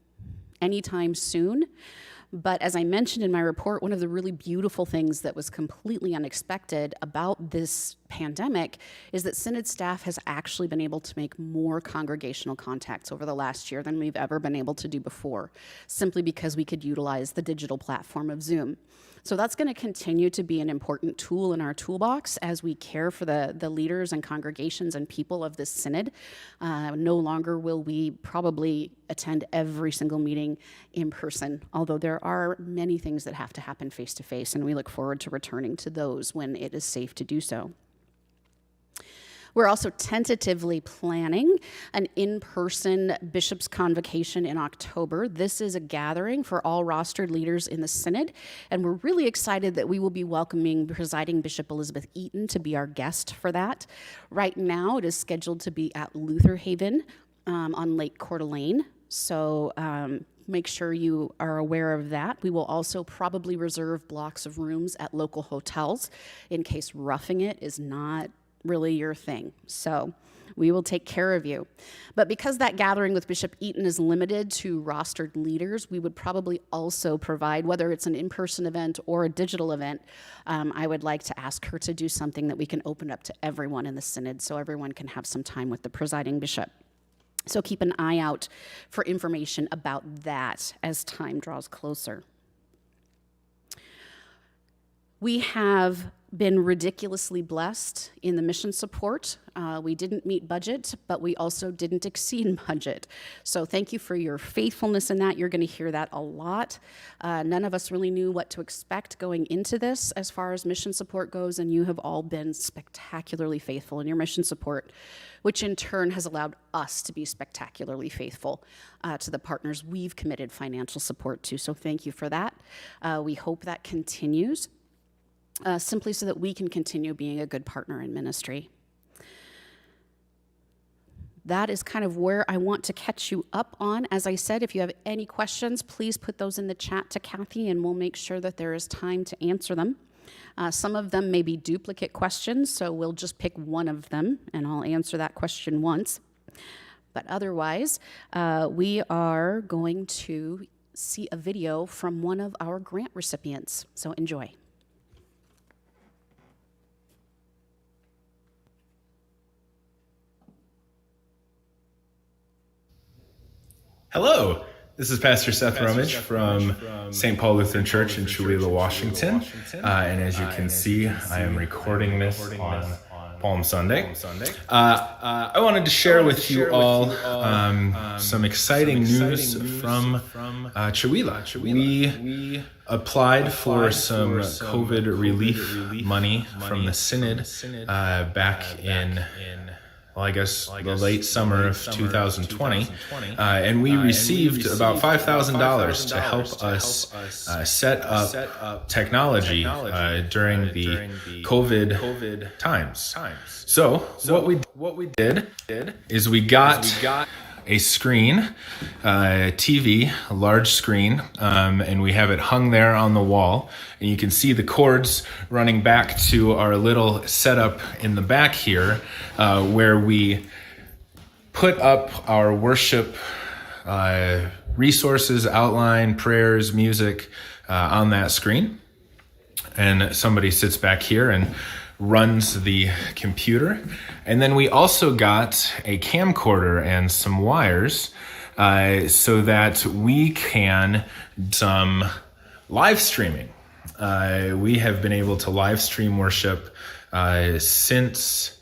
anytime soon. But as I mentioned in my report, one of the really beautiful things that was completely unexpected about this pandemic is that synod staff has actually been able to make more congregational contacts over the last year than we've ever been able to do before, simply because we could utilize the digital platform of Zoom. So that's going to continue to be an important tool in our toolbox as we care for the leaders and congregations and people of this synod. No longer will we probably attend every single meeting in person, although there are many things that have to happen face-to-face, and we look forward to returning to those when it is safe to do so. We're also tentatively planning an in-person bishops' convocation in October. This is a gathering for all rostered leaders in the synod, and we're really excited that we will be welcoming presiding Bishop Elizabeth Eaton to be our guest for that. Right now, it is scheduled to be at Luther Haven on Lake Coeur d'Alene. So make sure you are aware of that. We will also probably reserve blocks of rooms at local hotels in case roughing it is not really your thing. So we will take care of you. But because that gathering with Bishop Eaton is limited to rostered leaders, we would probably also provide, whether it's an in-person event or a digital event, I would like to ask her to do something that we can open up to everyone in the synod so everyone can have some time with the presiding bishop. So keep an eye out for information about that as time draws closer. We have been ridiculously blessed in the mission support. We didn't meet budget, but we also didn't exceed budget. So thank you for your faithfulness in that. You're going to hear that a lot. None of us really knew what to expect going into this as far as mission support goes, and you have all been spectacularly faithful in your mission support, which in turn has allowed us to be spectacularly faithful to the partners we've committed financial support to. So thank you for that. We hope that continues. Simply so that we can continue being a good partner in ministry. That is kind of where I want to catch you up on. As I said, if you have any questions, please put those in the chat to Kathy, and we'll make sure that there is time to answer them. Some of them may be duplicate questions, so we'll just pick one of them, and I'll answer that question once. But otherwise, we are going to see a video from one of our grant recipients, so enjoy. Hello, this is Pastor Seth Rumage from St. Paul Lutheran Church in Chewelah, Washington. And as you can see, I am recording this on Palm Sunday. I wanted to share with you all some exciting news from Chewelah. We applied for some COVID relief money from the Synod back in well, I guess the late summer of 2020, and we received about $5,000 to help us set up technology during the COVID times. So what we did is we got a screen, TV, a large screen, and we have it hung there on the wall. And you can see the cords running back to our little setup in the back here, where we put up our worship resources, outline, prayers, music on that screen. And somebody sits back here and runs the computer. And then we also got a camcorder and some wires so that we can do some live streaming. We have been able to live stream worship since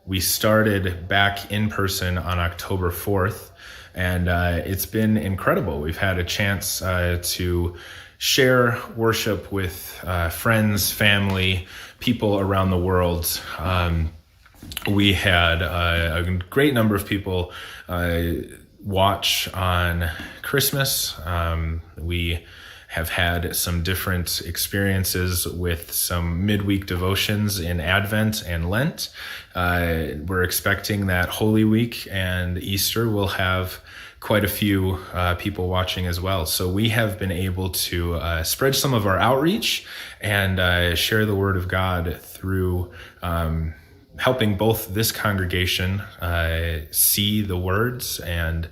we started back in person on October 4th, and it's been incredible. We've had a chance to share worship with friends, family, people around the world. We had a great number of people watch on Christmas. We have had some different experiences with some midweek devotions in Advent and Lent. We're expecting that Holy Week and Easter will have quite a few people watching as well. So we have been able to spread some of our outreach and share the Word of God through helping both this congregation see the words and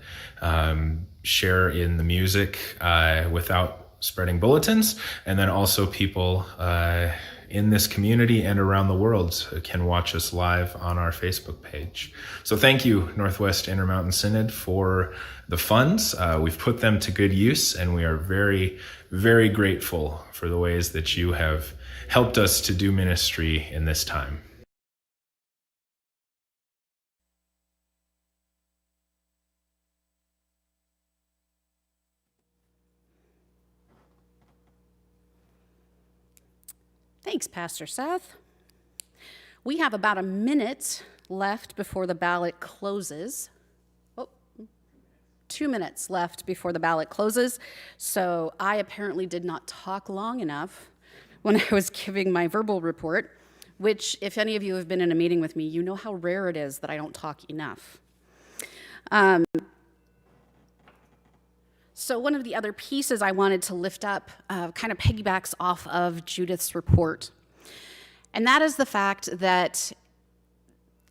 share in the music without spreading bulletins, and then also people in this community and around the world can watch us live on our Facebook page. So thank you, Northwest Intermountain Synod, for the funds. We've put them to good use, and we are very, very grateful for the ways that you have helped us to do ministry in this time. Thanks, Pastor Seth. We have about a minute left before the ballot closes. 2 minutes left before the ballot closes. So I apparently did not talk long enough when I was giving my verbal report, which, if any of you have been in a meeting with me, you know how rare it is that I don't talk enough. So one of the other pieces I wanted to lift up kind of piggybacks off of Judith's report. And that is the fact that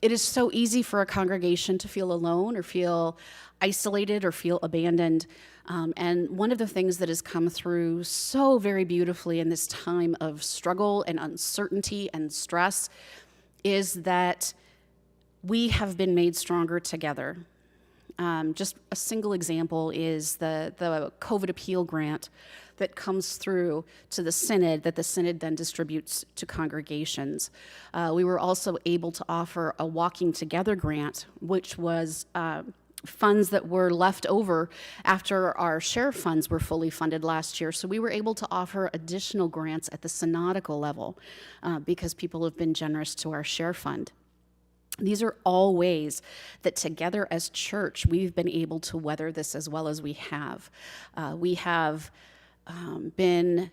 it is so easy for a congregation to feel alone or feel isolated or feel abandoned. And one of the things that has come through so very beautifully in this time of struggle and uncertainty and stress is that we have been made stronger together. Just a single example is the COVID appeal grant that comes through to the Synod that the Synod then distributes to congregations. We were also able to offer a Walking Together grant, which was funds that were left over after our share funds were fully funded last year. So we were able to offer additional grants at the synodical level because people have been generous to our share fund. These are all ways that together as church, we've been able to weather this as well as we have. We have been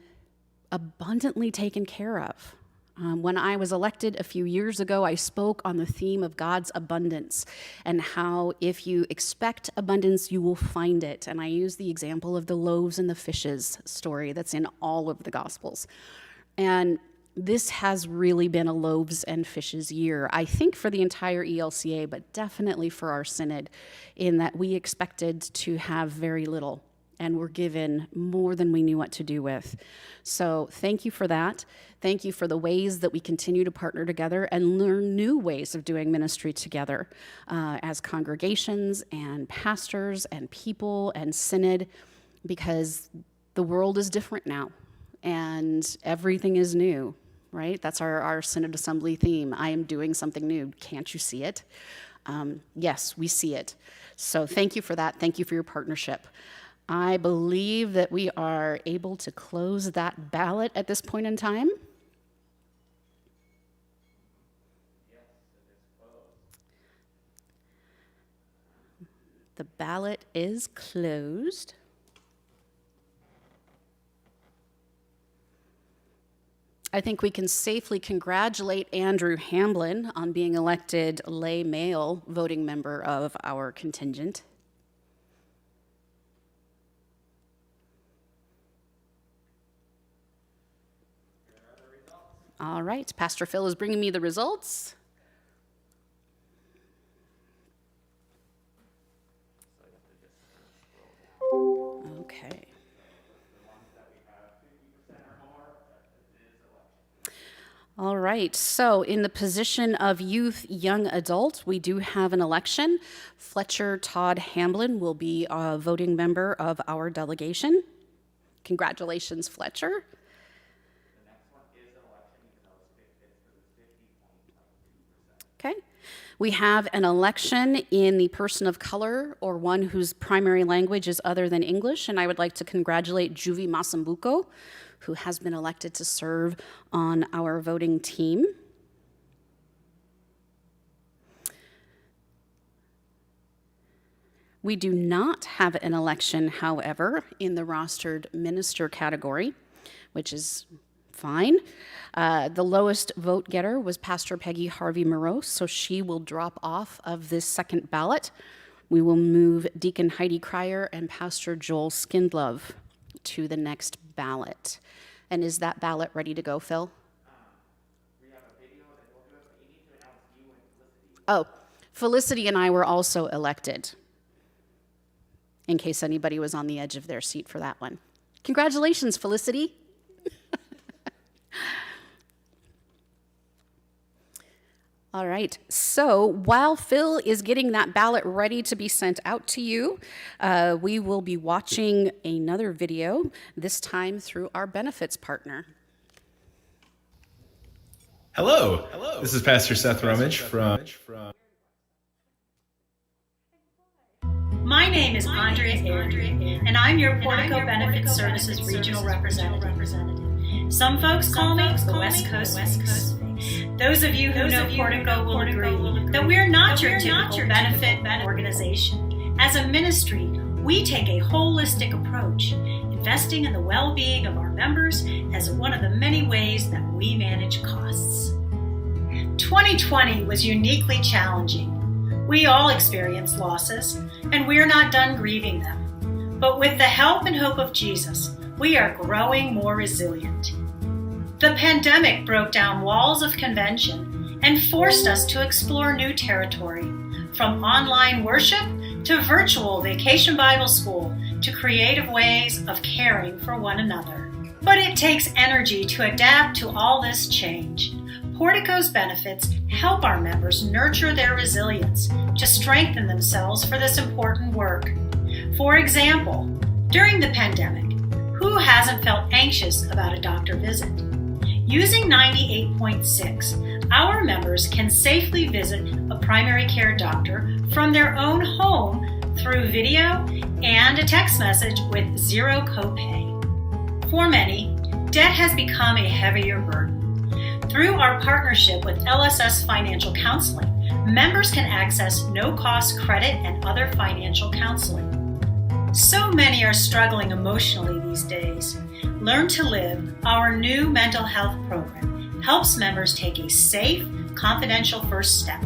abundantly taken care of. When I was elected a few years ago, I spoke on the theme of God's abundance and how if you expect abundance, you will find it. And I used the example of the loaves and the fishes story that's in all of the Gospels. And this has really been a loaves and fishes year, I think for the entire ELCA, but definitely for our Synod, in that we expected to have very little and were given more than we knew what to do with. So thank you for that. Thank you for the ways that we continue to partner together and learn new ways of doing ministry together as congregations and pastors and people and Synod, because the world is different now and everything is new. Right? That's our Synod Assembly theme. I am doing something new. Can't you see it? Yes, we see it. So thank you for that. Thank you for your partnership. I believe that we are able to close that ballot at this point in time. The ballot is closed. I think we can safely congratulate Andrew Hamblin on being elected lay male voting member of our contingent. All right, Pastor Phil is bringing me the results. Okay. All right, so in the position of youth young adult, we do have an election. Fletcher Todd Hamblin will be a voting member of our delegation. Congratulations, Fletcher. Okay. We have an election in the person of color or one whose primary language is other than English, and I would like to congratulate Juvi Masambuko, who has been elected to serve on our voting team. We do not have an election, however, in the rostered minister category, which is fine. The lowest vote getter was Pastor Peggy Harvey Moreau, so she will drop off of this second ballot. We will move Deacon Heidi Cryer and Pastor Joel Skindlove to the next ballot. And is that ballot ready to go, Phil? We have a video that we'll do it, but you need to announce you and Felicity. Oh, Felicity and I were also elected, in case anybody was on the edge of their seat for that one. Congratulations, Felicity. All right, so while Phil is getting that ballot ready to be sent out to you, we will be watching another video, this time through our benefits partner. Hello. This is Pastor Seth Rummage from... My name is Andrea Ayre, and I'm your Portico Benefit Services Regional Representative. Some folks call me the West Coast Face. Those of you who know Portico will agree that we're not your typical benefit organization. As a ministry, we take a holistic approach, investing in the well-being of our members as one of the many ways that we manage costs. 2020 was uniquely challenging. We all experienced losses, and we're not done grieving them. But with the help and hope of Jesus, we are growing more resilient. The pandemic broke down walls of convention and forced us to explore new territory, from online worship to virtual vacation Bible school to creative ways of caring for one another. But it takes energy to adapt to all this change. Portico's benefits help our members nurture their resilience to strengthen themselves for this important work. For example, during the pandemic, who hasn't felt anxious about a doctor visit? Using 98.6, our members can safely visit a primary care doctor from their own home through video and a text message with zero copay. For many, debt has become a heavier burden. Through our partnership with LSS Financial Counseling, members can access no-cost credit and other financial counseling. So many are struggling emotionally these days. Learn to Live, our new mental health program, helps members take a safe, confidential first step.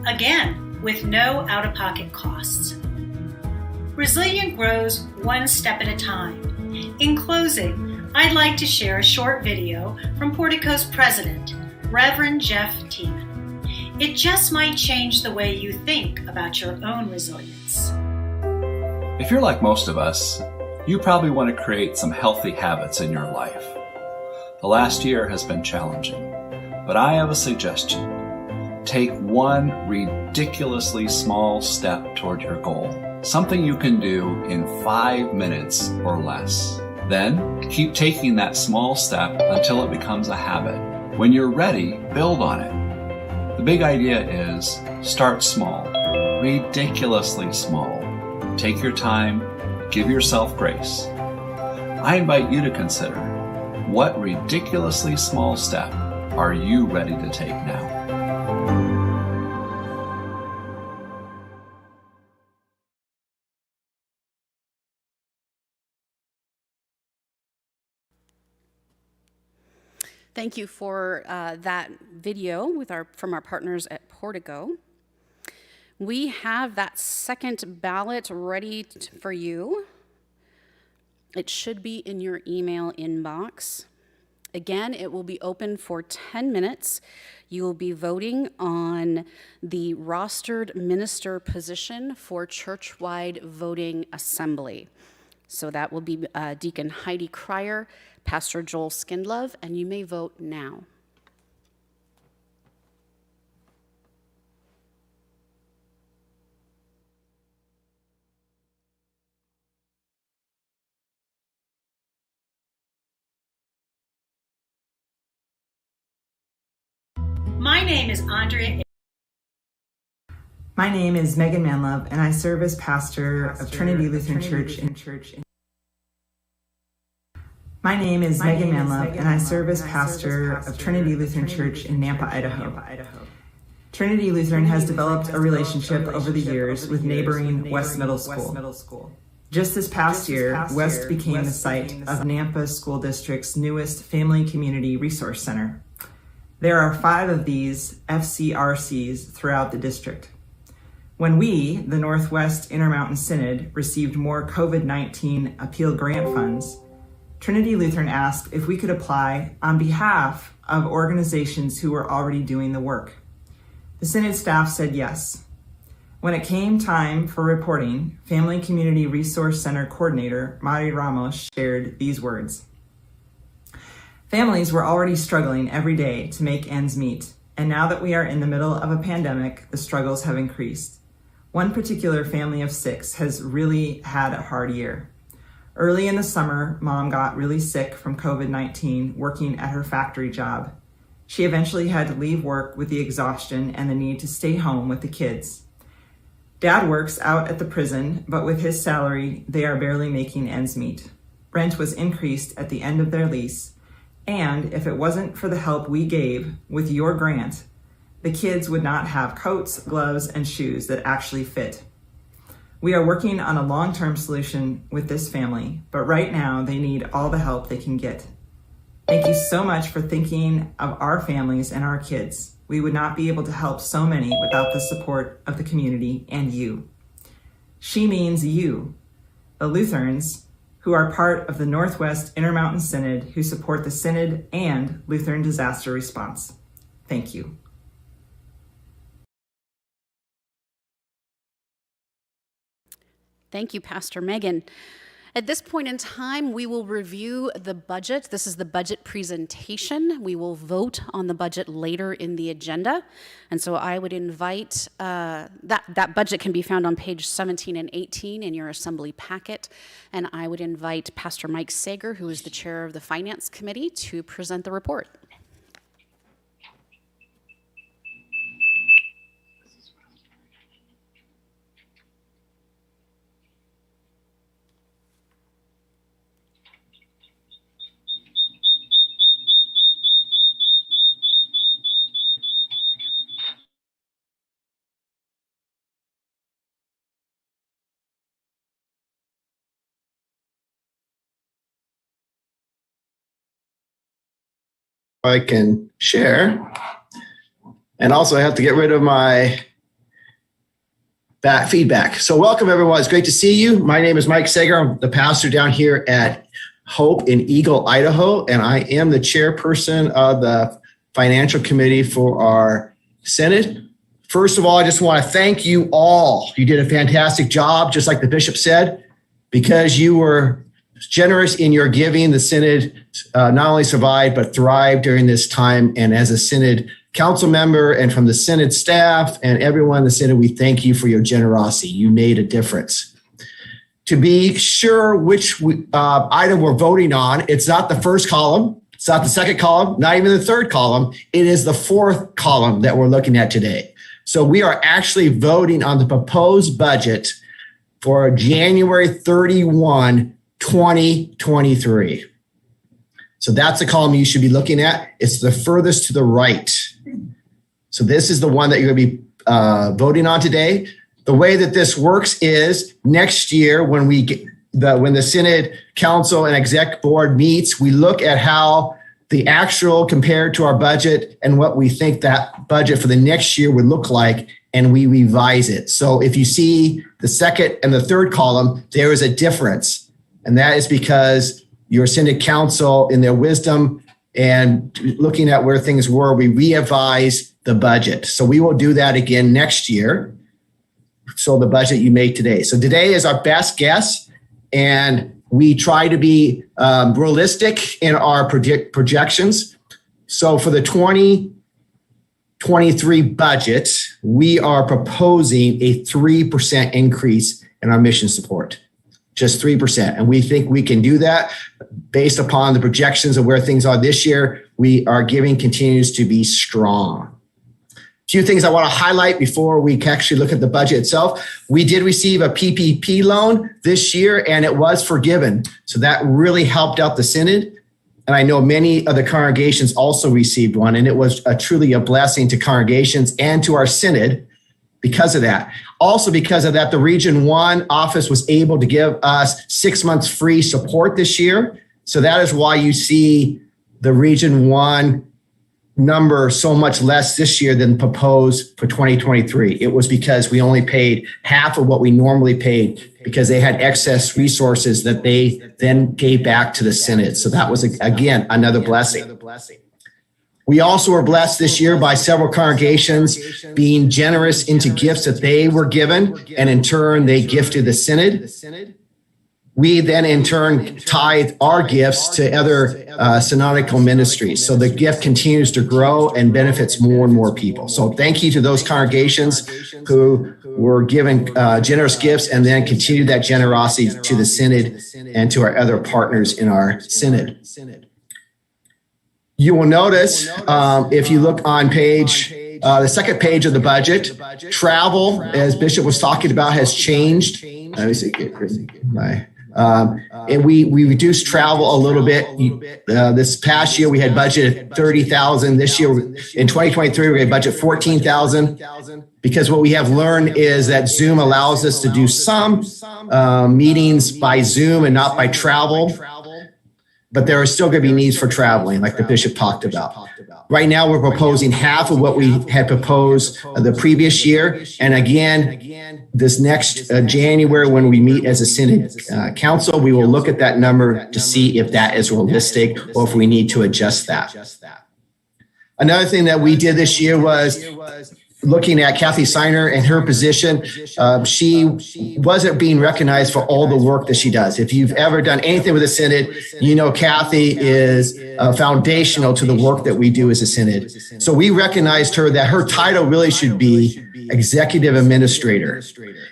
Again, with no out-of-pocket costs. Resilient grows one step at a time. In closing, I'd like to share a short video from Portico's president, Reverend Jeff Tiemann. It just might change the way you think about your own resilience. If you're like most of us, you probably want to create some healthy habits in your life. The last year has been challenging, but I have a suggestion. Take one ridiculously small step toward your goal, something you can do in 5 minutes or less. Then keep taking that small step until it becomes a habit. When you're ready, build on it. The big idea is start small, ridiculously small. Take your time. Give yourself grace. I invite you to consider, what ridiculously small step are you ready to take now? Thank you for that video from our partners at Portico. We have that second ballot ready for you. It should be in your email inbox. Again, it will be open for 10 minutes. You will be voting on the rostered minister position for church-wide voting assembly. So that will be Deacon Heidi Cryer, Pastor Joel Skindlove, and you may vote now. My name is Andrea. My name is Megan Manlove, and I serve as pastor of Trinity Lutheran Church. My name is Megan Manlove, and I serve as pastor of Trinity Lutheran Church in Nampa, Idaho. Trinity Lutheran has developed a relationship over the years with neighboring West Middle School. Just this past year, West became the site of Nampa School District's newest Family Community Resource Center. There are 5 of these FCRCs throughout the district. When we, the Northwest Intermountain Synod, received more COVID-19 appeal grant funds, Trinity Lutheran asked if we could apply on behalf of organizations who were already doing the work. The Synod staff said yes. When it came time for reporting, Family Community Resource Center Coordinator Mari Ramos shared these words. Families were already struggling every day to make ends meet, and now that we are in the middle of a pandemic, the struggles have increased. One particular family of 6 has really had a hard year. Early in the summer, Mom got really sick from COVID-19 working at her factory job. She eventually had to leave work with the exhaustion and the need to stay home with the kids. Dad works out at the prison, but with his salary, they are barely making ends meet. Rent was increased at the end of their lease, and if it wasn't for the help we gave with your grant, the kids would not have coats, gloves, and shoes that actually fit. We are working on a long-term solution with this family, but right now they need all the help they can get. Thank you so much for thinking of our families and our kids. We would not be able to help so many without the support of the community and you. She means you, the Lutherans, who are part of the Northwest Intermountain Synod, who support the Synod and Lutheran disaster response. Thank you. Thank you, Pastor Megan. At this point in time, we will review the budget. This is the budget presentation. We will vote on the budget later in the agenda. And so I would invite, that budget can be found on page 17 and 18 in your assembly packet. And I would invite Pastor Mike Sager, who is the chair of the Finance Committee, to present the report. I can share, and also I have to get rid of my feedback. So welcome everyone, it's great to see you. My name is Mike Sager. I'm the pastor down here at Hope in Eagle, Idaho, and I am the chairperson of the financial committee for our Synod. First of all, I just want to thank you all. You did a fantastic job, just like the bishop said, because you were generous in your giving. The Synod not only survived, but thrived during this time. And as a Synod council member and from the Synod staff and everyone in the Synod, we thank you for your generosity. You made a difference. To be sure which item we're voting on, it's not the first column, it's not the second column, not even the third column. It is the 4th column that we're looking at today. So we are actually voting on the proposed budget for January 31, 2023. So that's the column you should be looking at. It's the furthest to the right. So this is the one that you're going to be voting on today. The way that this works is next year when the Synod Council and Exec Board meets, we look at how the actual compared to our budget and what we think that budget for the next year would look like, and we revise it. So if you see the second and the third column, there is a difference. And that is because your Synod Council, in their wisdom and looking at where things were, we re-advise the budget. So we will do that again next year. So the budget you made today. So today is our best guess, and we try to be realistic in our projections. So for the 2023 budget, we are proposing a 3% increase in our mission support. Just 3%. And we think we can do that based upon the projections of where things are this year. Our giving continues to be strong. few things I want to highlight before we actually look at the budget itself. We did receive a PPP loan this year, and it was forgiven. So that really helped out the synod. And I know many of the congregations also received one, and it was truly a blessing to congregations and to our synod because of that. Also because of that, the Region 1 office was able to give us 6 months free support this year. So that is why you see the Region 1 number so much less this year than proposed for 2023. It was because we only paid half of what we normally paid because they had excess resources that they then gave back to the synod. So that was, again, another blessing. We also were blessed this year by several congregations being generous into gifts that they were given, and in turn, they gifted the synod. We then in turn tithe our gifts to other synodical ministries. So the gift continues to grow and benefits more and more people. So thank you to those congregations who were given generous gifts and then continued that generosity to the synod and to our other partners in our synod. You will notice if you look on page, the second page of the budget, travel, as Bishop was talking about, has changed. Let me see. And we reduced travel a little bit. This past year, we had budgeted $30,000. This year, in 2023, we had budget $14,000. Because what we have learned is that Zoom allows us to do some meetings by Zoom and not by travel. But there are still going to be needs for traveling, like the bishop talked about. Right now, we're proposing half of what we had proposed the previous year. And again, this next January, when we meet as a synod council, we will look at that number to see if that is realistic or if we need to adjust that. Another thing that we did this year was looking at Kathy Seiner and her position. She wasn't being recognized for all the work that she does. If you've ever done anything with a synod, you know Kathy is foundational to the work that we do as a synod. So we recognized her that her title really should be executive administrator.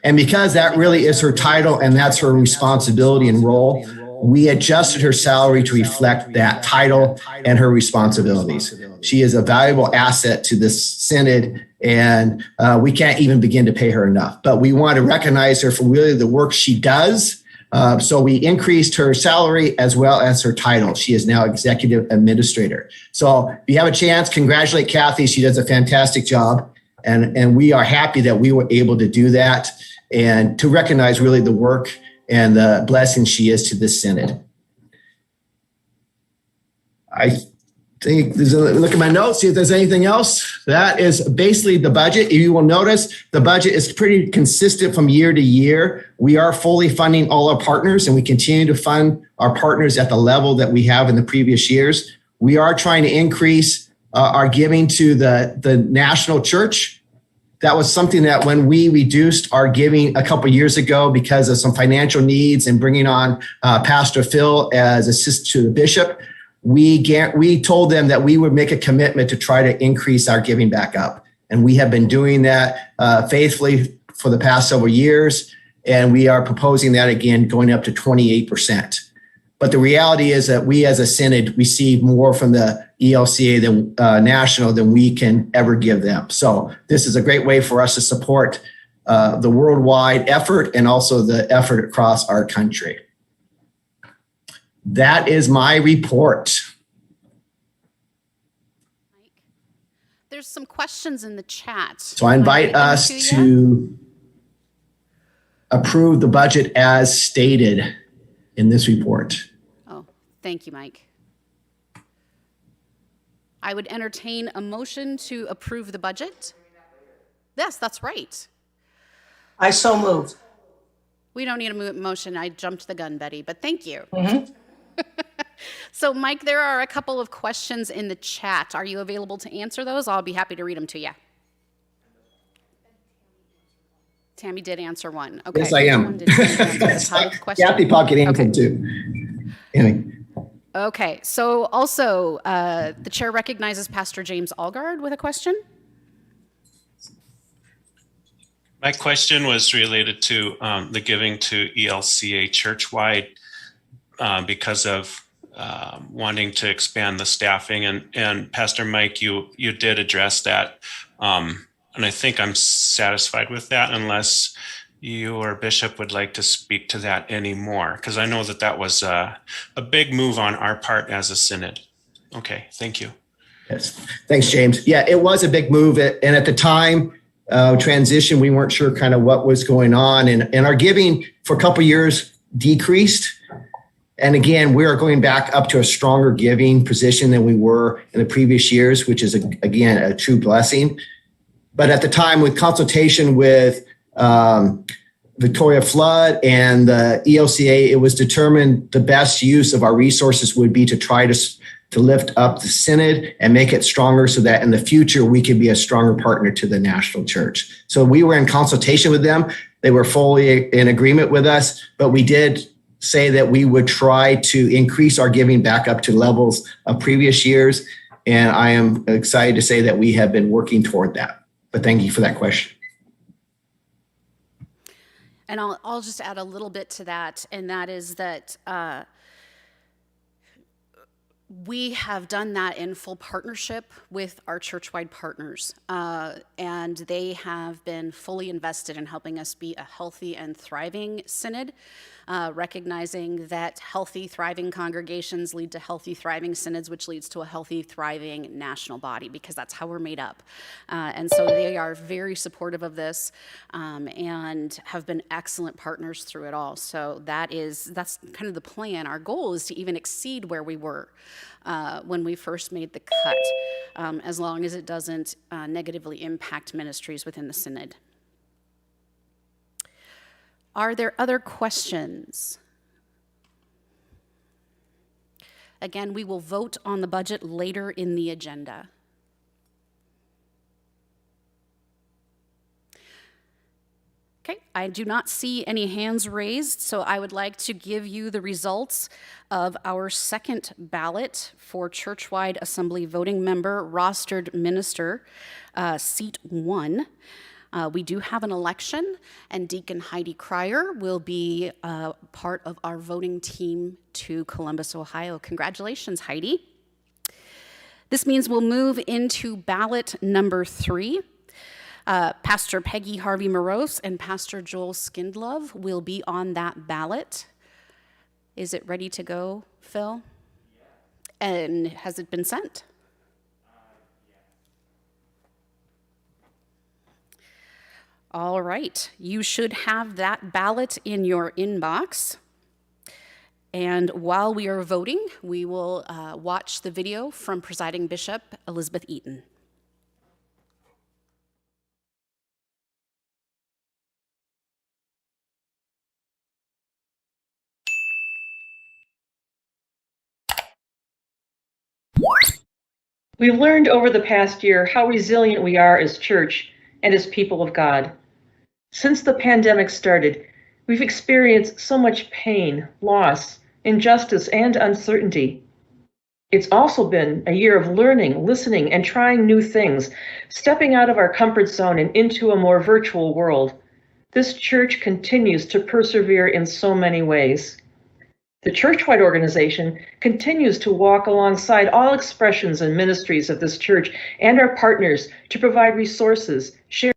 And because that really is her title and that's her responsibility and role, we adjusted her salary to reflect that title and her responsibilities. She is a valuable asset to this synod, and we can't even begin to pay her enough. But we want to recognize her for really the work she does. So we increased her salary as well as her title. She is now executive administrator. So if you have a chance, congratulate Kathy. She does a fantastic job. And we are happy that we were able to do that and to recognize really the work and the blessing she is to this synod. I think look at my notes, see if there's anything else. That is basically the budget. You will notice the budget is pretty consistent from year to year. We are fully funding all our partners, and we continue to fund our partners at the level that we have in the previous years. We are trying to increase our giving to the national church. That was something that when we reduced our giving a couple of years ago because of some financial needs and bringing on Pastor Phil as assistant to the bishop, we told them that we would make a commitment to try to increase our giving back up. And we have been doing that faithfully for the past several years. And we are proposing that again, going up to 28%. But the reality is that we as a synod receive more from the ELCA than national than we can ever give them. So this is a great way for us to support the worldwide effort and also the effort across our country. That is my report. There's some questions in the chat. So I invite us to approve the budget as stated in this report. Oh, thank you, Mike. I would entertain a motion to approve the budget. Yes, that's right. I so moved. We don't need a motion. I jumped the gun, Betty, but thank you. Mm-hmm. So, Mike, there are a couple of questions in the chat. Are you available to answer those? I'll be happy to read them to you. Tammy did answer one. Okay. Yes, I am. Kathy Pocket answered too. Anyway. Okay. So also, the chair recognizes Pastor James Allgard with a question. My question was related to the giving to ELCA church-wide because of wanting to expand the staffing. And Pastor Mike, you did address that. And I think I'm satisfied with that, unless you or Bishop would like to speak to that anymore, because I know that that was a big move on our part as a synod. Okay, thank you. Yes, thanks, James. Yeah, it was a big move. And at the time, transition, we weren't sure kind of what was going on. And our giving for a couple of years decreased. And again, we are going back up to a stronger giving position than we were in the previous years, which is, again, a true blessing. But at the time, with consultation with Victoria Flood and the ELCA, it was determined the best use of our resources would be to try to lift up the synod and make it stronger so that in the future we could be a stronger partner to the national church. So we were in consultation with them. They were fully in agreement with us, but we did say that we would try to increase our giving back up to levels of previous years. And I am excited to say that we have been working toward that. But thank you for that question. And I'll just add a little bit to that, and that is that we have done that in full partnership with our church-wide partners, and they have been fully invested in helping us be a healthy and thriving synod, recognizing that healthy, thriving congregations lead to healthy, thriving synods, which leads to a healthy, thriving national body, because that's how we're made up. And so they are very supportive of this and have been excellent partners through it all. So that's kind of the plan. Our goal is to even exceed where we were when we first made the cut, as long as it doesn't negatively impact ministries within the synod. Are there other questions? Again, we will vote on the budget later in the agenda. Okay, I do not see any hands raised, so I would like to give you the results of our second ballot for churchwide assembly voting member, rostered minister, seat 1. We do have an election, and Deacon Heidi Cryer will be part of our voting team to Columbus, Ohio. Congratulations, Heidi. This means we'll move into ballot number 3. Pastor Peggy Harvey Morose and Pastor Joel Skindlove will be on that ballot. Is it ready to go, Phil? Yeah. And has it been sent? All right, you should have that ballot in your inbox. And while we are voting, we will watch the video from Presiding Bishop Elizabeth Eaton. We've learned over the past year how resilient we are as church and as people of God. Since the pandemic started, we've experienced so much pain, loss, injustice, and uncertainty. It's also been a year of learning, listening, and trying new things, stepping out of our comfort zone and into a more virtual world. This church continues to persevere in so many ways. The churchwide organization continues to walk alongside all expressions and ministries of this church and our partners to provide resources, share.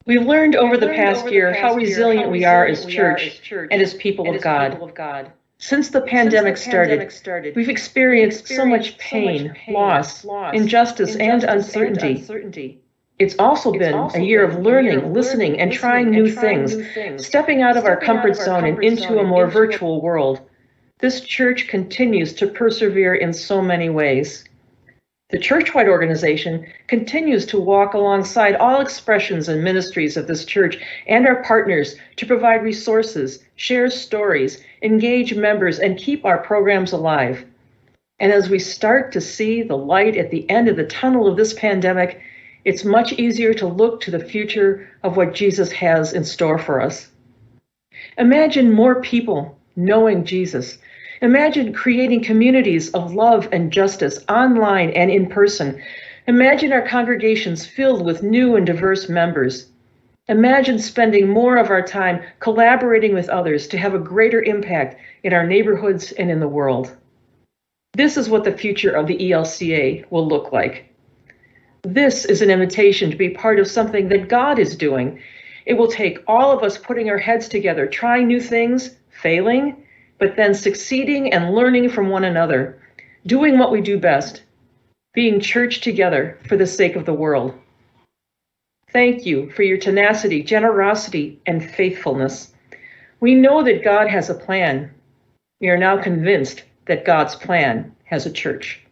We've learned over the past year how resilient we are as church and as people of God. Since the pandemic started, we've experienced so much pain, loss, injustice, and uncertainty. It's also been a year of learning, listening, and trying new things, stepping out of our comfort zone and into a more virtual world. This church continues to persevere in so many ways. The churchwide organization continues to walk alongside all expressions and ministries of this church and our partners to provide resources, share stories, engage members, and keep our programs alive. And as we start to see the light at the end of the tunnel of this pandemic, it's much easier to look to the future of what Jesus has in store for us. Imagine more people knowing Jesus. Imagine creating communities of love and justice online and in person. Imagine our congregations filled with new and diverse members. Imagine spending more of our time collaborating with others to have a greater impact in our neighborhoods and in the world. This is what the future of the ELCA will look like. This is an invitation to be part of something that God is doing. It will take all of us putting our heads together, trying new things, failing, but then succeeding and learning from one another, doing what we do best, being church together for the sake of the world. Thank you for your tenacity, generosity, and faithfulness. We know that God has a plan. We are now convinced that God's plan has a church.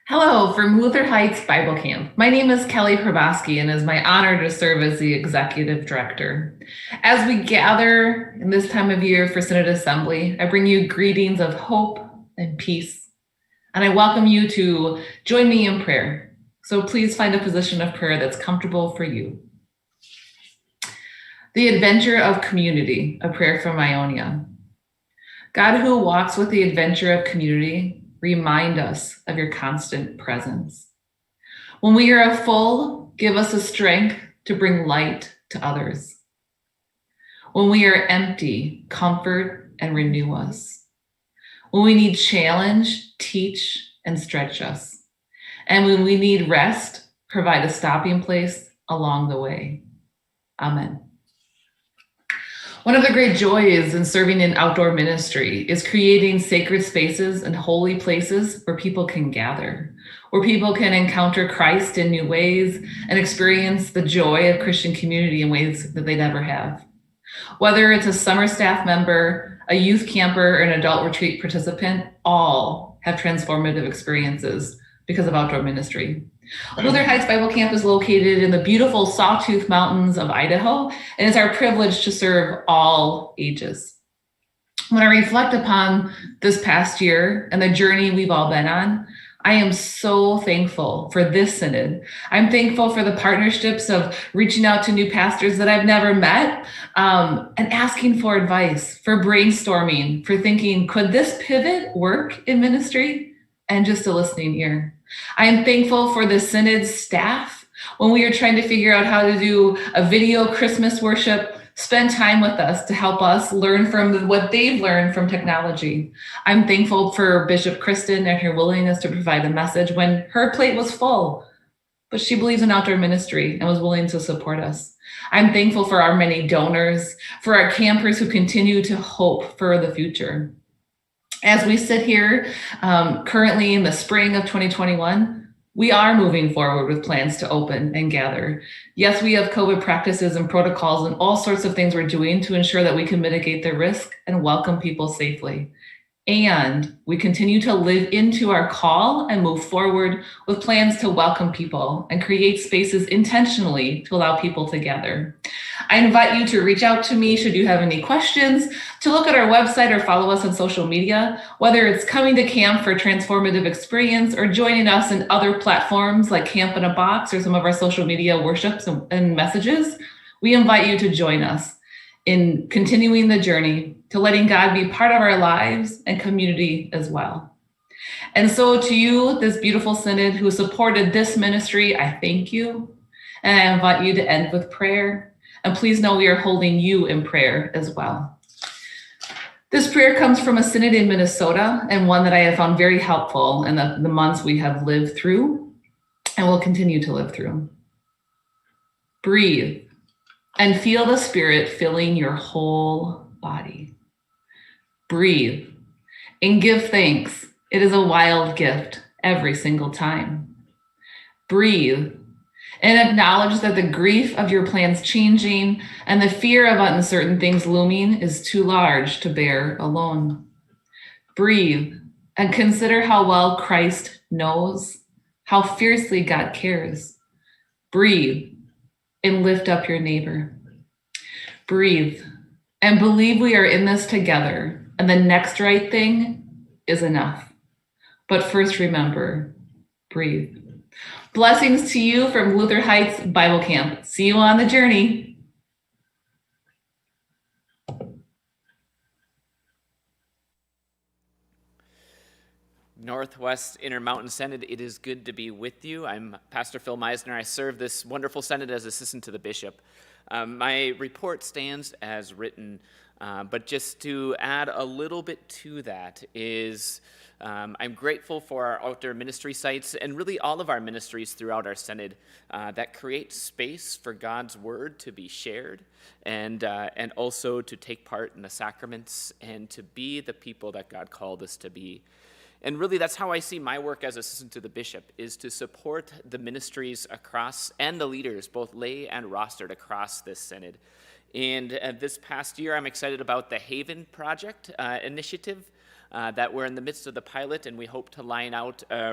Hello from Luther Heights Bible Camp. My name is Kelly Probosky, and it is my honor to serve as the executive director. As we gather in this time of year for Synod Assembly, I bring you greetings of hope and peace, and I welcome you to join me in prayer. So please find a position of prayer that's comfortable for you. The adventure of community, a prayer from Ionia. God, who walks with the adventure of community, remind us of your constant presence. When we are full, give us the strength to bring light to others. When we are empty, comfort and renew us. When we need challenge, teach and stretch us. And when we need rest, provide a stopping place along the way. Amen. One of the great joys in serving in outdoor ministry is creating sacred spaces and holy places where people can gather, where people can encounter Christ in new ways and experience the joy of Christian community in ways that they never have. Whether it's a summer staff member, a youth camper, or an adult retreat participant, all have transformative experiences because of outdoor ministry. Luther Heights Bible Camp is located in the beautiful Sawtooth Mountains of Idaho, and it's our privilege to serve all ages. When I reflect upon this past year and the journey we've all been on, I am so thankful for this synod. I'm thankful for the partnerships of reaching out to new pastors that I've never met and asking for advice, for brainstorming, for thinking, could this pivot work in ministry? And just a listening ear. I am thankful for the synod staff when we are trying to figure out how to do a video Christmas worship, spend time with us to help us learn from what they've learned from technology. I'm thankful for Bishop Kristen and her willingness to provide a message when her plate was full, but she believes in outdoor ministry and was willing to support us. I'm thankful for our many donors, for our campers who continue to hope for the future. As we sit here currently in the spring of 2021, we are moving forward with plans to open and gather. Yes, we have COVID practices and protocols and all sorts of things we're doing to ensure that we can mitigate the risk and welcome people safely. And we continue to live into our call and move forward with plans to welcome people and create spaces intentionally to allow people to gather. I invite you to reach out to me should you have any questions, to look at our website or follow us on social media, whether it's coming to camp for a transformative experience or joining us in other platforms like Camp in a Box or some of our social media worships and messages. We invite you to join us in continuing the journey to letting God be part of our lives and community as well. And so to you, this beautiful synod who supported this ministry, I thank you. And I invite you to end with prayer. And please know we are holding you in prayer as well. This prayer comes from a synod in Minnesota and one that I have found very helpful in the months we have lived through and will continue to live through. Breathe and feel the Spirit filling your whole body. Breathe and give thanks. It is a wild gift every single time. Breathe and acknowledge that the grief of your plans changing and the fear of uncertain things looming is too large to bear alone. Breathe and consider how well Christ knows, how fiercely God cares. Breathe and lift up your neighbor. Breathe and believe we are in this together, and the next right thing is enough. But first remember, breathe. Blessings to you from Luther Heights Bible Camp. See you on the journey. Northwest Intermountain Synod, it is good to be with you. I'm Pastor Phil Meisner. I serve this wonderful synod as assistant to the bishop. My report stands as written, but just to add a little bit to that is I'm grateful for our outdoor ministry sites and really all of our ministries throughout our synod that create space for God's word to be shared and also to take part in the sacraments and to be the people that God called us to be. And really, that's how I see my work as assistant to the bishop, is to support the ministries across and the leaders, both lay and rostered, across this synod. And this past year, I'm excited about the Haven Project initiative that we're in the midst of the pilot, and we hope to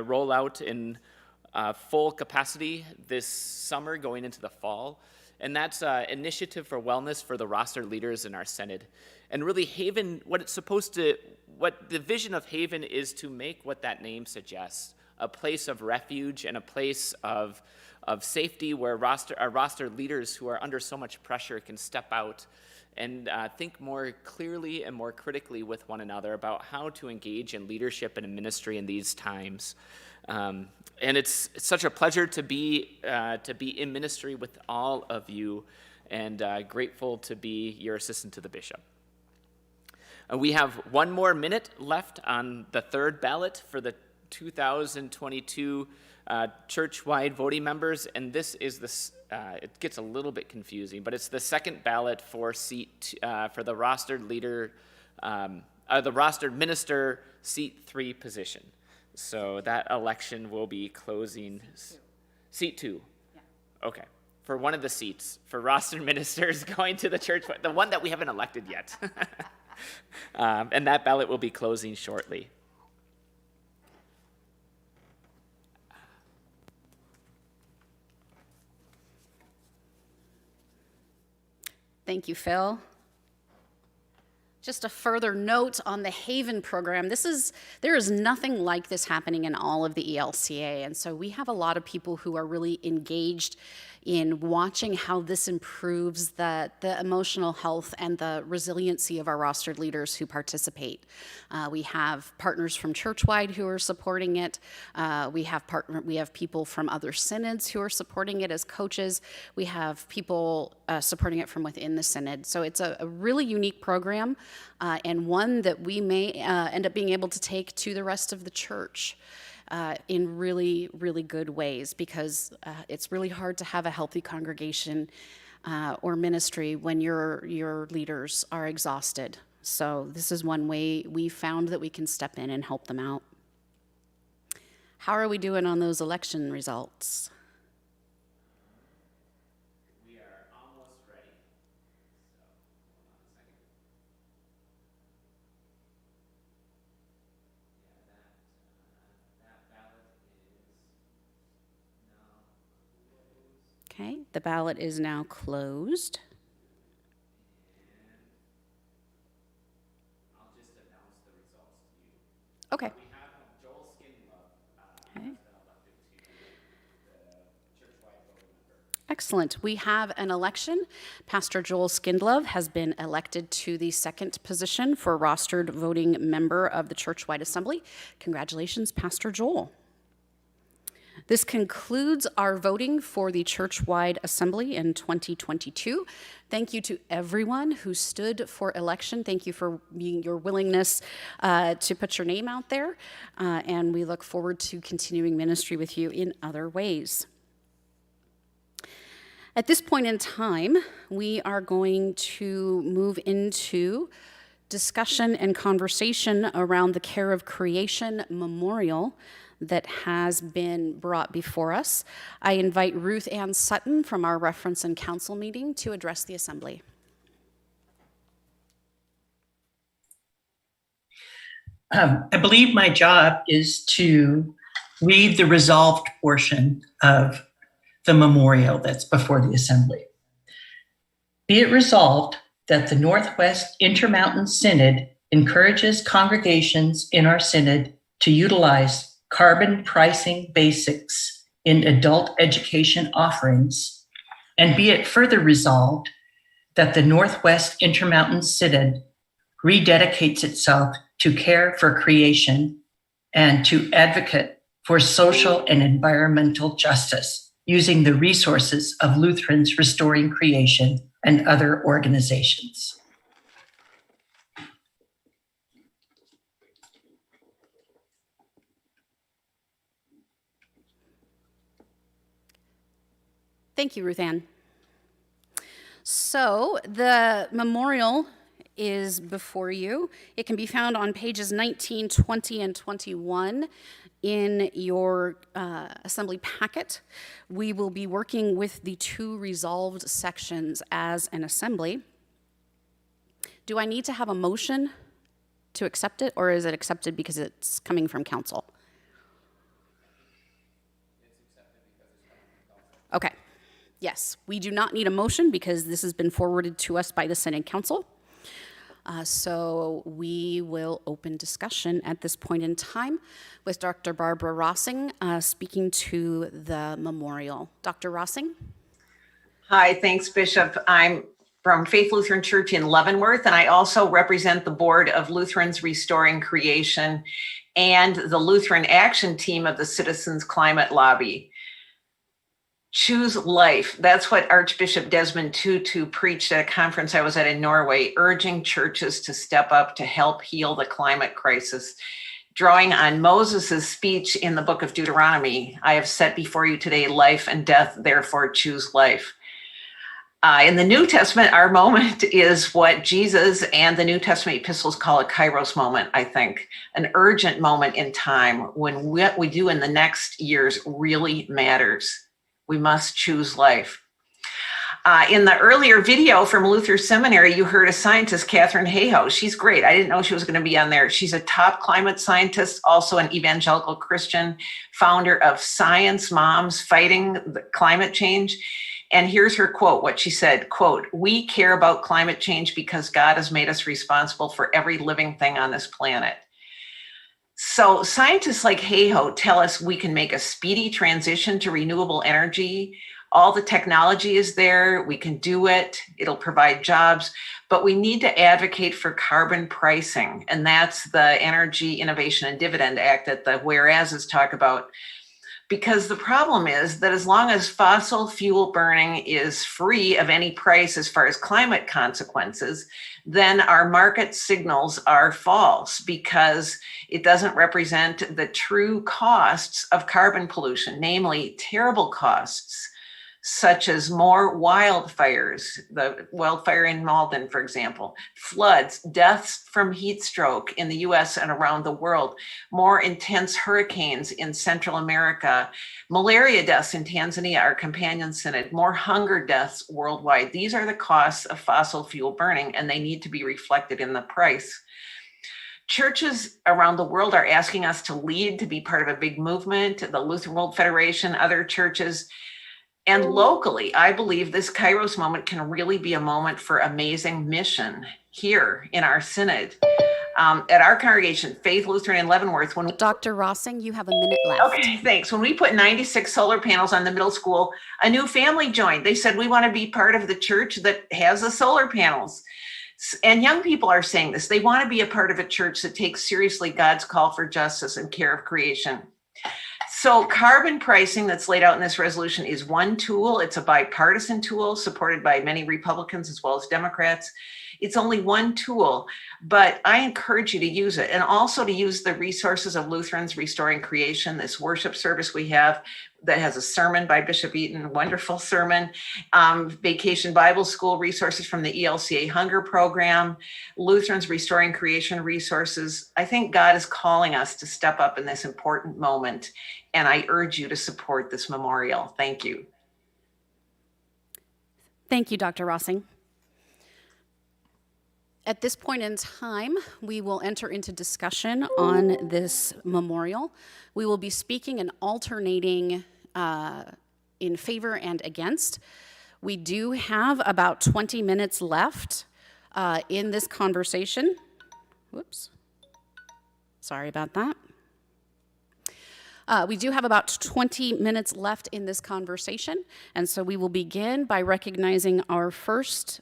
roll out in full capacity this summer going into the fall. And that's an initiative for wellness for the roster leaders in our synod. And really, Haven, what the vision of Haven is to make what that name suggests, a place of refuge and a place of safety where our roster leaders who are under so much pressure can step out and think more clearly and more critically with one another about how to engage in leadership and in ministry in these times. And it's such a pleasure to be in ministry with all of you, and grateful to be your assistant to the bishop. We have one more minute left on the third ballot for the 2022 church-wide voting members, and this is it gets a little bit confusing, but it's the second ballot for seat for the rostered leader, the rostered minister seat 3 position. So that election will be closing. Seat 2. Yeah. Okay. For one of the seats for rostered ministers going to the church, the one that we haven't elected yet. And that ballot will be closing shortly. Thank you, Phil. Just a further note on the Haven program. There is nothing like this happening in all of the ELCA, and so we have a lot of people who are really engaged in watching how this improves the emotional health and the resiliency of our rostered leaders who participate. We have partners from Churchwide who are supporting it. We have people from other synods who are supporting it as coaches. We have people supporting it from within the synod. So it's a really unique program, and one that we may end up being able to take to the rest of the church in really, really good ways, because it's really hard to have a healthy congregation or ministry when your leaders are exhausted. So this is one way we found that we can step in and help them out. How are we doing on those election results? We are almost ready. So, hold on a second. That ballot is now closed. Okay, the ballot is now closed. And I'll just announce the results to you. Okay. We have Joel Skinlove has been elected to the church-wide voting member. Excellent. We have an election. Pastor Joel Skindlove has been elected to the second position for rostered voting member of the Churchwide Assembly. Congratulations, Pastor Joel. This concludes our voting for the Churchwide Assembly in 2022. Thank you to everyone who stood for election. Thank you for your willingness to put your name out there. And we look forward to continuing ministry with you in other ways. At this point in time, we are going to move into discussion and conversation around the Care of Creation Memorial that has been brought before us. I invite Ruth Ann Sutton from our Reference and Council meeting to address the Assembly. I believe my job is to read the resolved portion of the memorial that's before the Assembly. Be it resolved that the Northwest Intermountain Synod encourages congregations in our synod to utilize carbon pricing basics in adult education offerings, and be it further resolved that the Northwest Intermountain Synod rededicates itself to care for creation and to advocate for social and environmental justice using the resources of Lutherans Restoring Creation and other organizations. Thank you, Ruth Ann. So the memorial is before you. It can be found on pages 19, 20, and 21 in your assembly packet. We will be working with the two resolved sections as an assembly. Do I need to have a motion to accept it, or is it accepted because it's coming from council? Okay. Yes, we do not need a motion because this has been forwarded to us by the Synod Council. So we will open discussion at this point in time with Dr. Barbara Rossing speaking to the memorial. Dr. Rossing? Hi, thanks, Bishop. I'm from Faith Lutheran Church in Leavenworth, and I also represent the board of Lutherans Restoring Creation and the Lutheran Action Team of the Citizens Climate Lobby. Choose life. That's what Archbishop Desmond Tutu preached at a conference I was at in Norway, urging churches to step up to help heal the climate crisis. Drawing on Moses' speech in the book of Deuteronomy, I have set before you today life and death, therefore choose life. In the New Testament, our moment is what Jesus and the New Testament epistles call a kairos moment, I think, an urgent moment in time when what we do in the next years really matters. We must choose life. In the earlier video from Luther Seminary, you heard a scientist, Katharine Hayhoe. She's great. I didn't know she was going to be on there. She's a top climate scientist, also an evangelical Christian, founder of Science Moms Fighting the Climate Change. And here's her quote, what she said, quote, "We care about climate change because God has made us responsible for every living thing on this planet." So scientists like Hayhoe tell us we can make a speedy transition to renewable energy. All the technology is there. We can do it. It'll provide jobs, but we need to advocate for carbon pricing. And that's the Energy Innovation and Dividend Act that the whereases talk about. Because the problem is that as long as fossil fuel burning is free of any price as far as climate consequences, then our market signals are false because it doesn't represent the true costs of carbon pollution, namely terrible costs such as more wildfires, the wildfire in Malden, for example, floods, deaths from heat stroke in the US and around the world, more intense hurricanes in Central America, malaria deaths in Tanzania, our companion synod, more hunger deaths worldwide. These are the costs of fossil fuel burning, and they need to be reflected in the price. Churches around the world are asking us to lead, to be part of a big movement, the Lutheran World Federation, other churches. And locally, I believe this Kairos moment can really be a moment for amazing mission here in our synod. At our congregation, Faith Lutheran in Leavenworth. When Dr. Rossing, you have a minute left. Okay, thanks. When we put 96 solar panels on the middle school, a new family joined. They said, we want to be part of the church that has the solar panels. And young people are saying this. They want to be a part of a church that takes seriously God's call for justice and care of creation. So carbon pricing that's laid out in this resolution is one tool. It's a bipartisan tool supported by many Republicans as well as Democrats. It's only one tool, but I encourage you to use it, and also to use the resources of Lutherans Restoring Creation, this worship service we have that has a sermon by Bishop Eaton, wonderful sermon, Vacation Bible School resources from the ELCA Hunger Program, Lutherans Restoring Creation resources. I think God is calling us to step up in this important moment, and I urge you to support this memorial. Thank you. Thank you, Dr. Rossing. At this point in time, we will enter into discussion on this memorial. We will be speaking and alternating in favor and against. We do have about 20 minutes left in this conversation. Whoops. Sorry about that. We do have about 20 minutes left in this conversation, and so we will begin by recognizing our first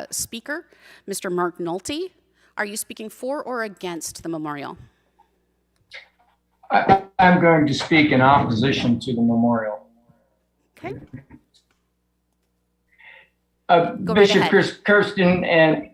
speaker, Mr. Mark Nolte. Are you speaking for or against the memorial? I'm going to speak in opposition to the memorial. Okay. Bishop Kirsten and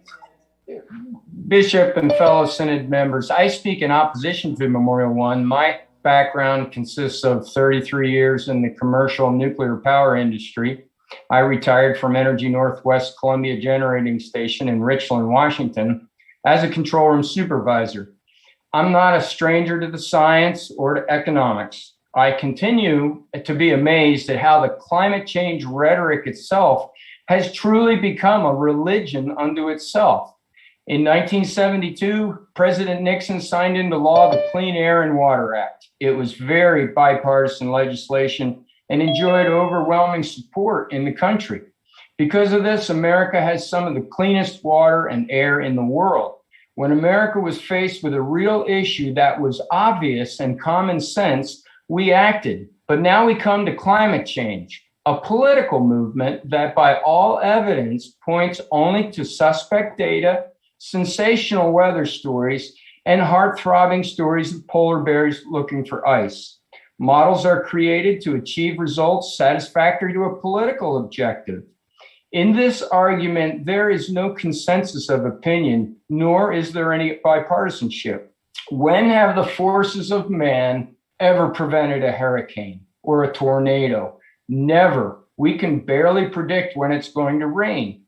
Bishop and fellow Synod members, I speak in opposition to Memorial One. My background consists of 33 years in the commercial nuclear power industry. I retired from Energy Northwest Columbia Generating Station in Richland, Washington, as a control room supervisor. I'm not a stranger to the science or to economics. I continue to be amazed at how the climate change rhetoric itself has truly become a religion unto itself. In 1972, President Nixon signed into law the Clean Air and Water Act. It was very bipartisan legislation and enjoyed overwhelming support in the country. Because of this, America has some of the cleanest water and air in the world. When America was faced with a real issue that was obvious and common sense, we acted. But now we come to climate change, a political movement that by all evidence points only to suspect data, sensational weather stories, and heart-throbbing stories of polar bears looking for ice. Models are created to achieve results satisfactory to a political objective. In this argument, there is no consensus of opinion, nor is there any bipartisanship. When have the forces of man ever prevented a hurricane or a tornado? Never. We can barely predict when it's going to rain.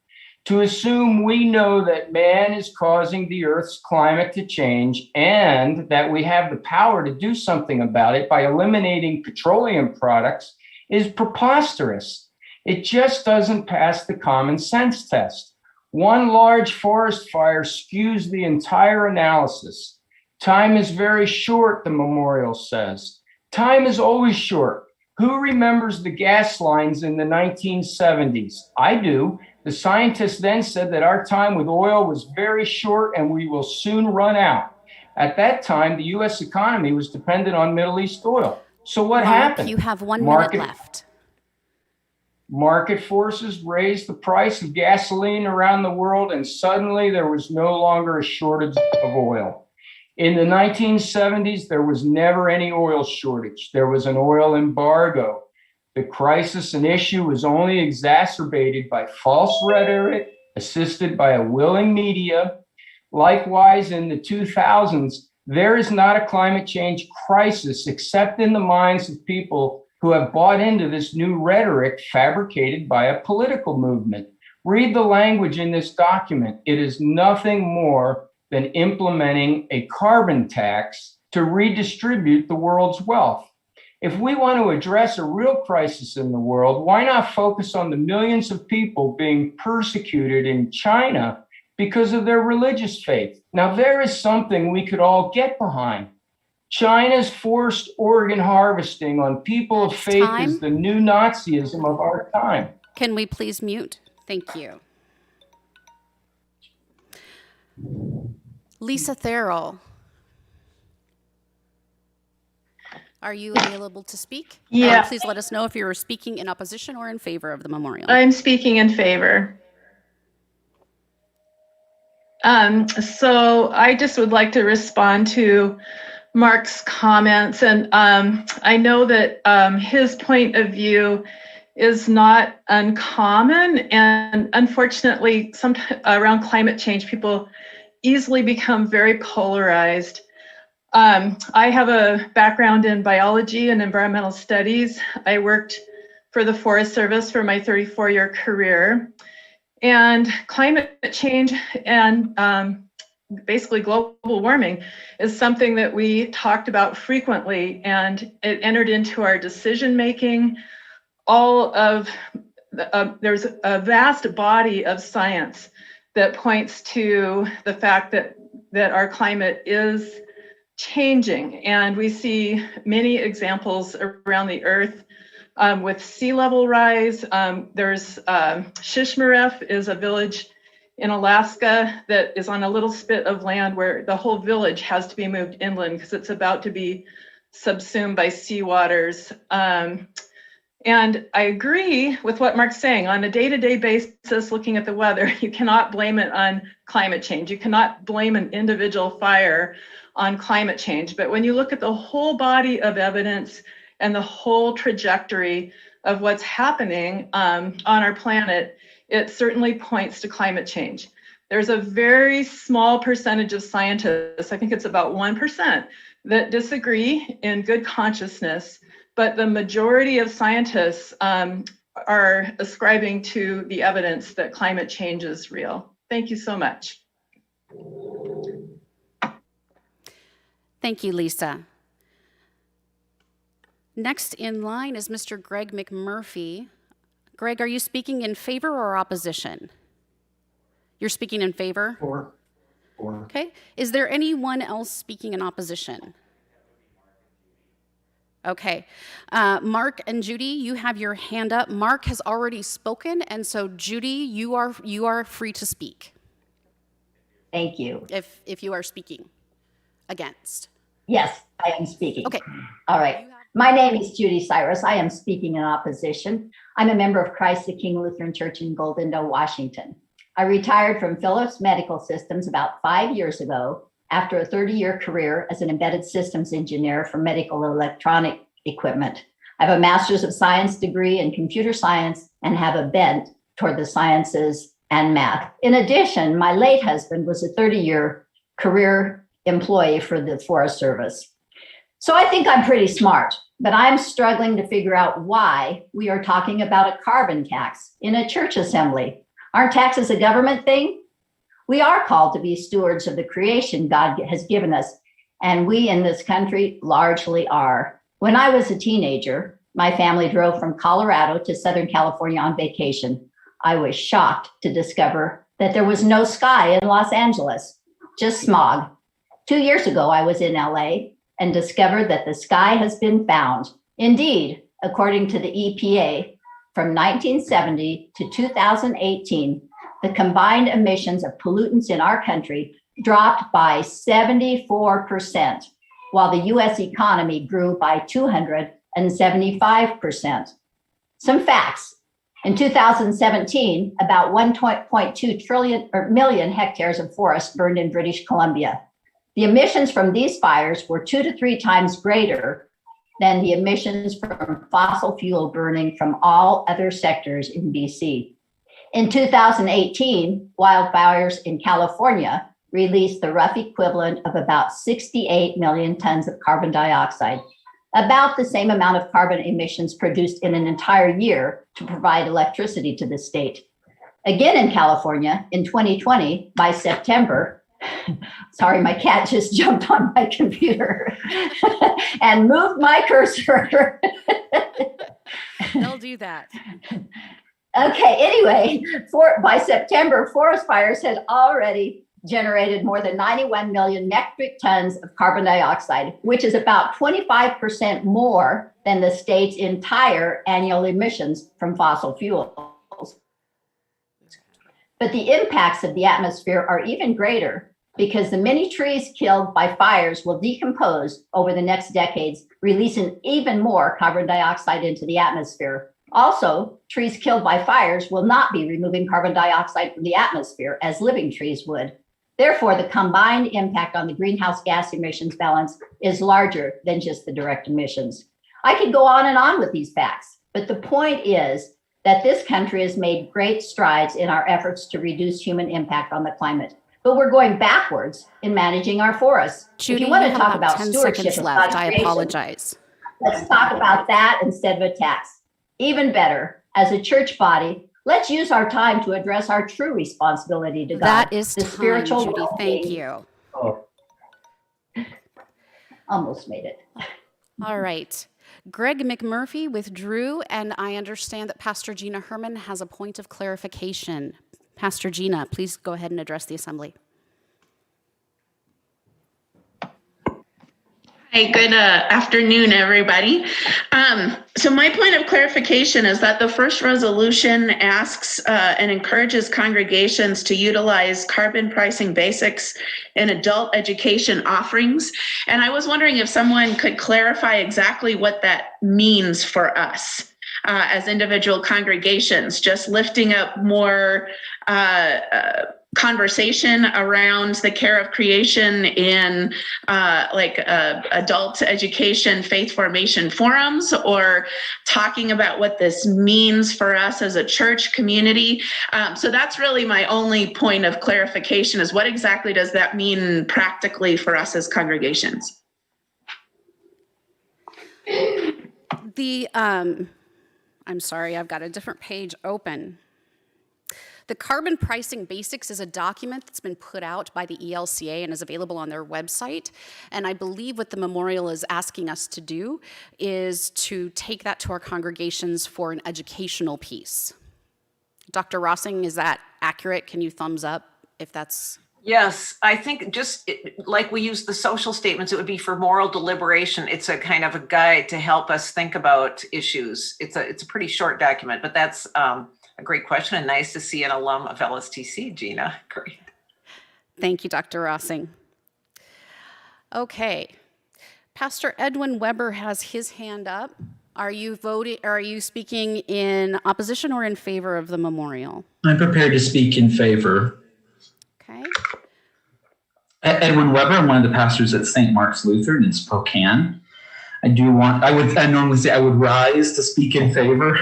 To assume we know that man is causing the Earth's climate to change and that we have the power to do something about it by eliminating petroleum products is preposterous. It just doesn't pass the common sense test. One large forest fire skews the entire analysis. Time is very short, the memorial says. Time is always short. Who remembers the gas lines in the 1970s? I do. The scientists then said that our time with oil was very short and we will soon run out. At that time, the U.S. economy was dependent on Middle East oil. So what happened? You have 1 minute left. Market forces raised the price of gasoline around the world, and suddenly there was no longer a shortage of oil. In the 1970s, there was never any oil shortage. There was an oil embargo. The crisis and issue was only exacerbated by false rhetoric, assisted by a willing media. Likewise, in the 2000s, there is not a climate change crisis except in the minds of people who have bought into this new rhetoric fabricated by a political movement. Read the language in this document. It is nothing more than implementing a carbon tax to redistribute the world's wealth. If we want to address a real crisis in the world, why not focus on the millions of people being persecuted in China because of their religious faith? Now, there is something we could all get behind. China's forced organ harvesting on people of faith is the new Nazism of our time. Can we please mute? Thank you. Lisa Therrell, are you available to speak? Yeah. Please let us know if you're speaking in opposition or in favor of the memorial. I'm speaking in favor. So I just would like to respond to Mark's comments, and I know that his point of view is not uncommon, and unfortunately, sometimes around climate change, people easily become very polarized. I have a background in biology and environmental studies. I worked for the Forest Service for my 34-year career, and climate change and basically global warming is something that we talked about frequently, and it entered into our decision making. There's a vast body of science that points to the fact that our climate is changing, and we see many examples around the earth with sea level rise. There's Shishmaref is a village in Alaska that is on a little spit of land where the whole village has to be moved inland because it's about to be subsumed by seawaters. And I agree with what Mark's saying. On a day-to-day basis, looking at the weather, you cannot blame it on climate change. You cannot blame an individual fire on climate change. But when you look at the whole body of evidence and the whole trajectory of what's happening on our planet, it certainly points to climate change. There's a very small percentage of scientists, I think it's about 1%, that disagree in good consciousness, but the majority of scientists are ascribing to the evidence that climate change is real. Thank you so much. Thank you, Lisa. Next in line is Mr. Greg McMurphy. Greg, are you speaking in favor or opposition? You're speaking in favor? For. Okay. Is there anyone else speaking in opposition? Okay. Mark and Judy, you have your hand up. Mark has already spoken, and so Judy, you are free to speak. Thank you. If you are speaking against. Yes, I am speaking. Okay. All right. My name is Judy Cyrus. I am speaking in opposition. I'm a member of Christ the King Lutheran Church in Golden, Washington. I retired from Philips Medical Systems about 5 years ago after a 30-year career as an embedded systems engineer for medical electronic equipment. I have a master's of science degree in computer science and have a bent toward the sciences and math. In addition, my late husband was a 30-year career employee for the Forest Service. So I think I'm pretty smart, but I'm struggling to figure out why we are talking about a carbon tax in a church assembly. Aren't taxes a government thing? We are called to be stewards of the creation God has given us, and we in this country largely are. When I was a teenager, my family drove from Colorado to Southern California on vacation. I was shocked to discover that there was no sky in Los Angeles, just smog. 2 years ago, I was in LA and discovered that the sky has been found. Indeed, according to the EPA, from 1970 to 2018, the combined emissions of pollutants in our country dropped by 74%, while the US economy grew by 275%. Some facts. In 2017, about 1.2 million hectares of forest burned in British Columbia. The emissions from these fires were 2 to 3 times greater than the emissions from fossil fuel burning from all other sectors in BC. In 2018, wildfires in California released the rough equivalent of about 68 million tons of carbon dioxide, about the same amount of carbon emissions produced in an entire year to provide electricity to the state. Again in California, in 2020, by September, sorry, my cat just jumped on my computer and moved my cursor. They'll do that. Okay, anyway, by September, forest fires had already generated more than 91 million metric tons of carbon dioxide, which is about 25% more than the state's entire annual emissions from fossil fuels. But the impacts of the atmosphere are even greater because the many trees killed by fires will decompose over the next decades, releasing even more carbon dioxide into the atmosphere. Also, trees killed by fires will not be removing carbon dioxide from the atmosphere as living trees would. Therefore, the combined impact on the greenhouse gas emissions balance is larger than just the direct emissions. I could go on and on with these facts, but the point is that this country has made great strides in our efforts to reduce human impact on the climate, but we're going backwards in managing our forests. Judy, if you want you to have talk about about 10 stewardship seconds of left. God's I creation, apologize. let's talk about that instead of a tax. Even better, as a church body, let's use our time to address our true responsibility to God. That is the time, spiritual Judy. well-being. Thank you. Almost made it. All right. Greg McMurphy withdrew, and I understand that Pastor Gina Herman has a point of clarification. Pastor Gina, please go ahead and address the assembly. Hi, good afternoon, everybody. So my point of clarification is that the first resolution asks and encourages congregations to utilize carbon pricing basics in adult education offerings. And I was wondering if someone could clarify exactly what that means for us as individual congregations, just lifting up more conversation around the care of creation in adult education, faith formation forums, or talking about what this means for us as a church community. So that's really my only point of clarification, is what exactly does that mean practically for us as congregations? I'm sorry, I've got a different page open. The Carbon Pricing Basics is a document that's been put out by the ELCA and is available on their website. And I believe what the memorial is asking us to do is to take that to our congregations for an educational piece. Dr. Rossing, is that accurate? Can you thumbs up if that's... Yes, I think like we use the social statements, it would be for moral deliberation. It's a kind of a guide to help us think about issues. It's a pretty short document, but that's a great question, and nice to see an alum of LSTC, Gina. Great. Thank you, Dr. Rossing. Okay, Pastor Edwin Weber has his hand up. Are you speaking in opposition or in favor of the memorial? I'm prepared to speak in favor. Okay. Edwin Weber, I'm one of the pastors at St. Mark's Lutheran in Spokane. I normally say I would rise to speak in favor,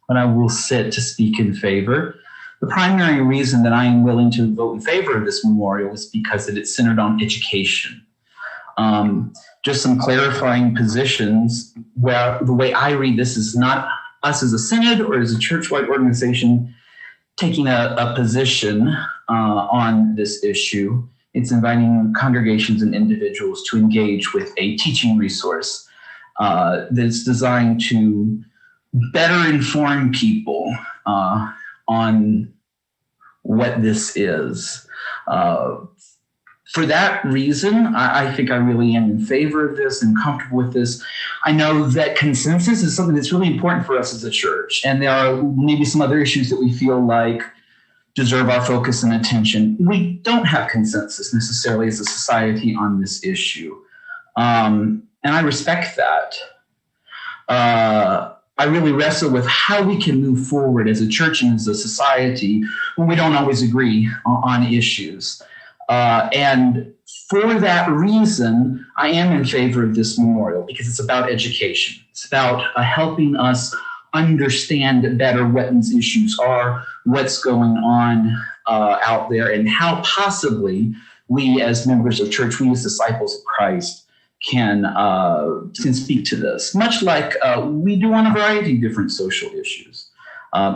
but I will sit to speak in favor. The primary reason that I am willing to vote in favor of this memorial is because it's centered on education. Just some clarifying positions, where the way I read this is not us as a synod or as a church-wide organization taking a position on this issue. It's inviting congregations and individuals to engage with a teaching resource that's designed to better inform people on what this is. For that reason, I think I really am in favor of this and comfortable with this. I know that consensus is something that's really important for us as a church, and there are maybe some other issues that we feel like deserve our focus and attention. We don't have consensus necessarily as a society on this issue, and I respect that. I really wrestle with how we can move forward as a church and as a society when we don't always agree on issues. And for that reason, I am in favor of this memorial, because it's about education. It's about helping us understand better what these issues are, what's going on out there, and how possibly we as members of church, we as disciples of Christ, can speak to this, much like we do on a variety of different social issues,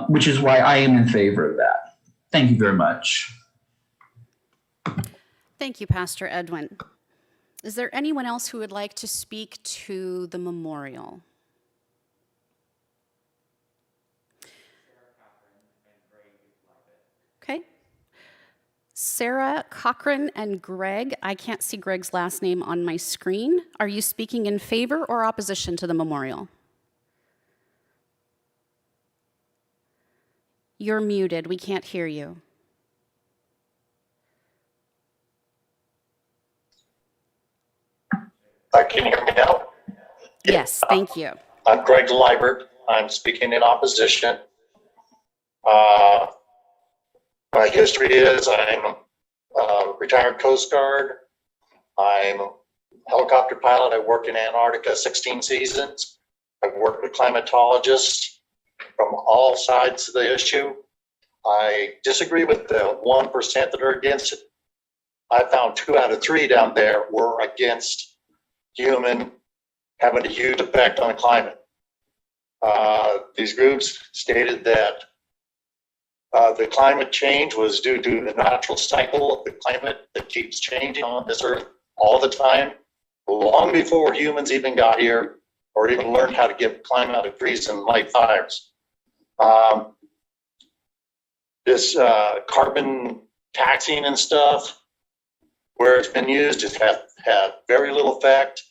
which is why I am in favor of that. Thank you very much. Thank you, Pastor Edwin. Is there anyone else who would like to speak to the memorial? Okay. Sarah, Cochran, and Greg. I can't see Greg's last name on my screen. Are you speaking in favor or opposition to the memorial? You're muted. We can't hear you. Can you hear me now? Yes, thank you. I'm Greg Liebert. I'm speaking in opposition. My history is I'm a retired Coast Guard. I'm a helicopter pilot. I worked in Antarctica 16 seasons. I've worked with climatologists from all sides of the issue. I disagree with the 1% that are against it. I found 2 out of 3 down there were against human having a huge effect on the climate. These groups stated that the climate change was due to the natural cycle of the climate that keeps changing on this earth all the time, long before humans even got here or even learned how to give climate out of trees and light fires. This carbon taxing and stuff, where it's been used, has had very little effect.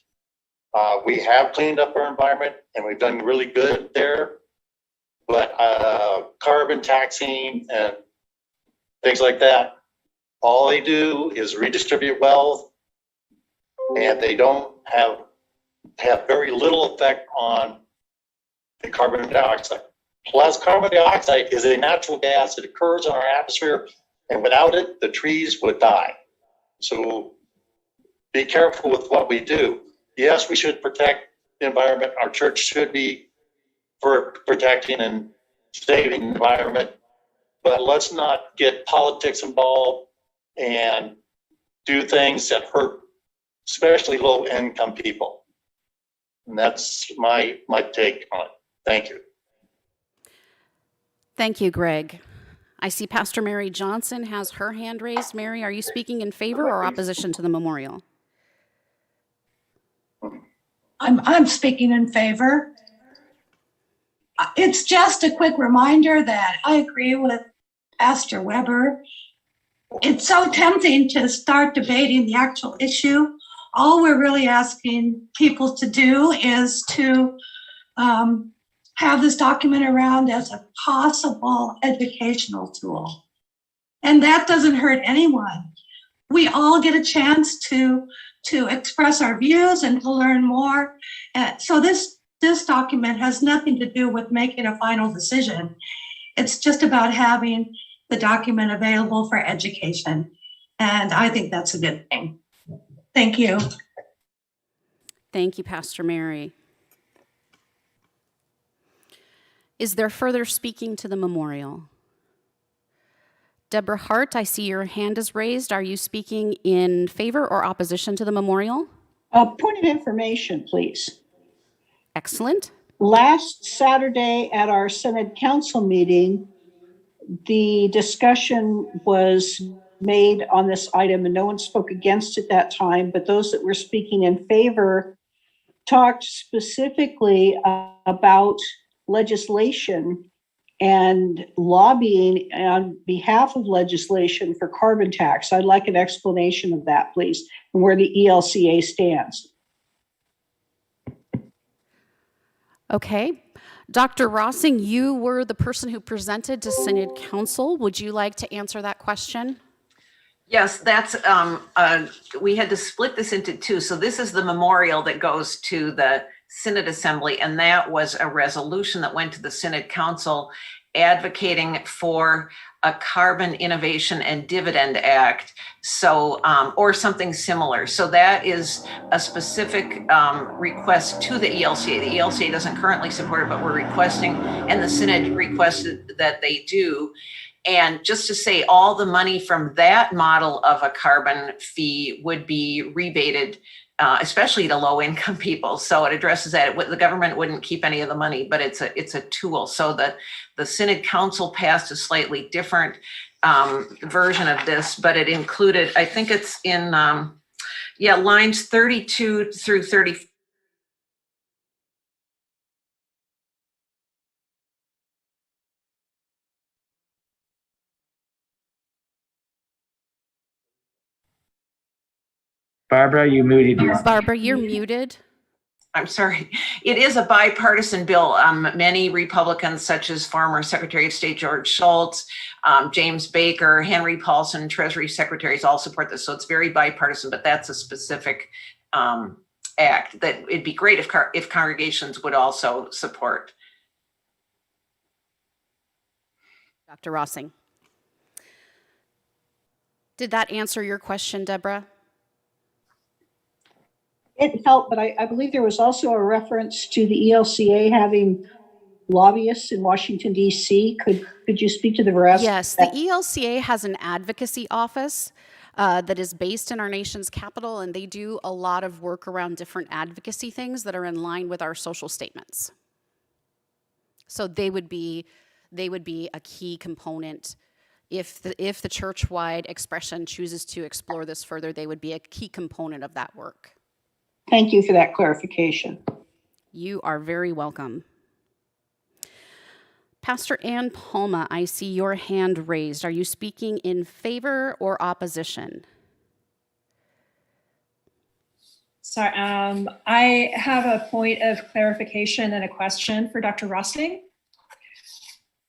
We have cleaned up our environment and we've done really good there, but carbon taxing and things like that, all they do is redistribute wealth, and they don't have very little effect on the carbon dioxide. Plus, carbon dioxide is a natural gas that occurs in our atmosphere And without it, the trees would die. So be careful with what we do. Yes, we should protect the environment. Our church should be for protecting and saving the environment, but let's not get politics involved and do things that hurt, especially low-income people. And that's my take on it. Thank you. Thank you, Greg. I see Pastor Mary Johnson has her hand raised. Mary, are you speaking in favor or opposition to the memorial? I'm speaking in favor. It's just a quick reminder that I agree with Pastor Weber. It's so tempting to start debating the actual issue. All we're really asking people to do is to have this document around as a possible educational tool. And that doesn't hurt anyone. We all get a chance to express our views and to learn more. So this document has nothing to do with making a final decision. It's just about having the document available for education. And I think that's a good thing. Thank you. Thank you, Pastor Mary. Is there further speaking to the memorial? Deborah Hart, I see your hand is raised. Are you speaking in favor or opposition to the memorial? Point of information, please. Excellent. Last Saturday at our Synod Council meeting, the discussion was made on this item and no one spoke against it that time, but those that were speaking in favor talked specifically about legislation and lobbying on behalf of legislation for carbon tax. I'd like an explanation of that, please, and where the ELCA stands. Okay. Dr. Rossing, you were the person who presented to Synod Council. Would you like to answer that question? Yes, that's, we had to split this into two. So this is the memorial that goes to the Synod Assembly, and that was a resolution that went to the Synod Council advocating for a Carbon Innovation and Dividend Act, so or something similar. So that is a specific request to the ELCA. The ELCA doesn't currently support it, but we're requesting, and the Synod requested that they do. And just to say, all the money from that model of a carbon fee would be rebated, especially to low-income people. So it addresses that. The government wouldn't keep any of the money, but it's a tool. So the Synod Council passed a slightly different version of this, but it included, I think it's in, lines 32 through 34. Barbara, you muted yourself. Barbara, you're muted. I'm sorry. It is a bipartisan bill. Many Republicans, such as former Secretary of State George Shultz, James Baker, Henry Paulson, Treasury secretaries all support this. So it's very bipartisan, but that's a specific act that it'd be great if congregations would also support. Dr. Rossing. Did that answer your question, Deborah? It helped, but I believe there was also a reference to the ELCA having lobbyists in Washington, D.C. Could you speak to the veracity? Yes, the ELCA has an advocacy office that is based in our nation's capital, and they do a lot of work around different advocacy things that are in line with our social statements. So they would be a key component. If the church-wide expression chooses to explore this further, they would be a key component of that work. Thank you for that clarification. You are very welcome. Pastor Ann Palma, I see your hand raised. Are you speaking in favor or opposition? Sorry, I have a point of clarification and a question for Dr. Rossing.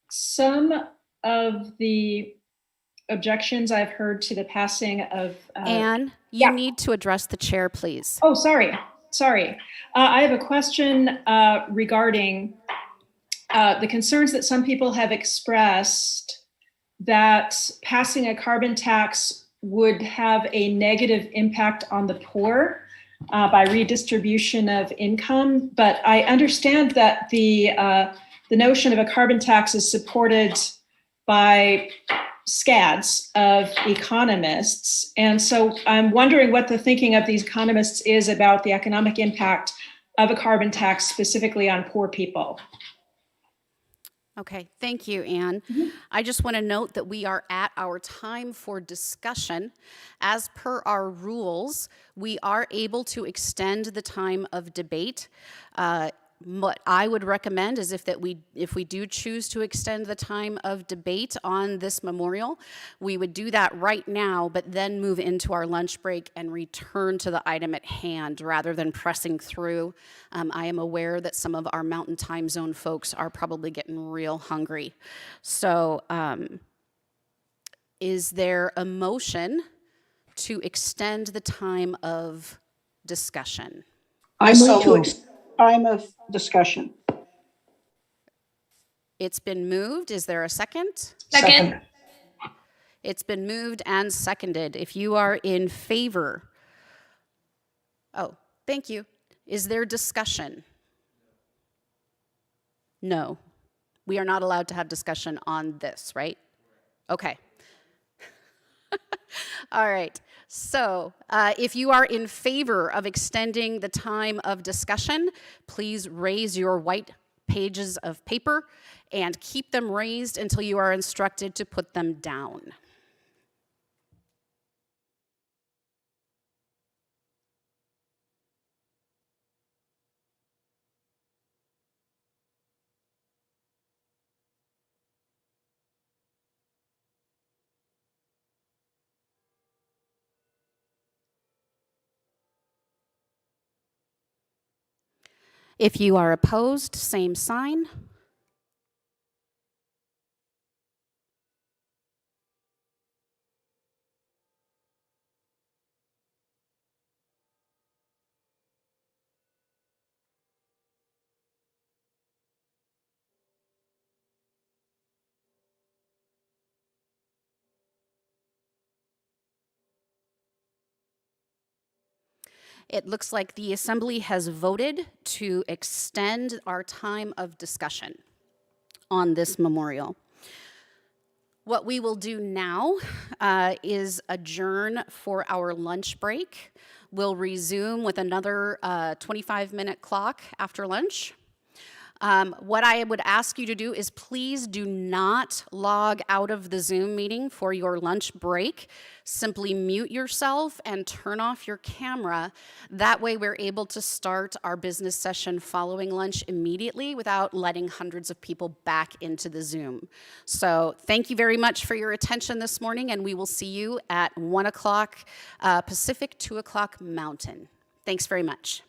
Some of the objections I've heard to the passing of... Anne, you need to address the chair, please. Oh, sorry. I have a question regarding the concerns that some people have expressed that passing a carbon tax would have a negative impact on the poor by redistribution of income. But I understand that the notion of a carbon tax is supported by scads of economists. And so I'm wondering what the thinking of these economists is about the economic impact of a carbon tax specifically on poor people. Okay, thank you, Anne. I just want to note that we are at our time for discussion. As per our rules, we are able to extend the time of debate. What I would recommend is if we do choose to extend the time of debate on this memorial, we would do that right now, but then move into our lunch break and return to the item at hand rather than pressing through. I am aware that some of our Mountain Time Zone folks are probably getting real hungry. So is there a motion to extend the time of discussion? I move to time of discussion. It's been moved. Is there a second? Second. It's been moved and seconded. If you are in favor, oh, thank you. Is there discussion? No. We are not allowed to have discussion on this, right? Okay. All right. So if you are in favor of extending the time of discussion, please raise your white pages of paper and keep them raised until you are instructed to put them down. If you are opposed, same sign. It looks like the Assembly has voted to extend our time of discussion on this memorial. What we will do now is adjourn for our lunch break. We'll resume with another 25-minute clock after lunch. What I would ask you to do is please do not log out of the Zoom meeting for your lunch break. Simply mute yourself and turn off your camera. That way we're able to start our business session following lunch immediately without letting hundreds of people back into the Zoom. So thank you very much for your attention this morning, and we will see you at 1 o'clock Pacific, 2 o'clock Mountain. Thanks very much.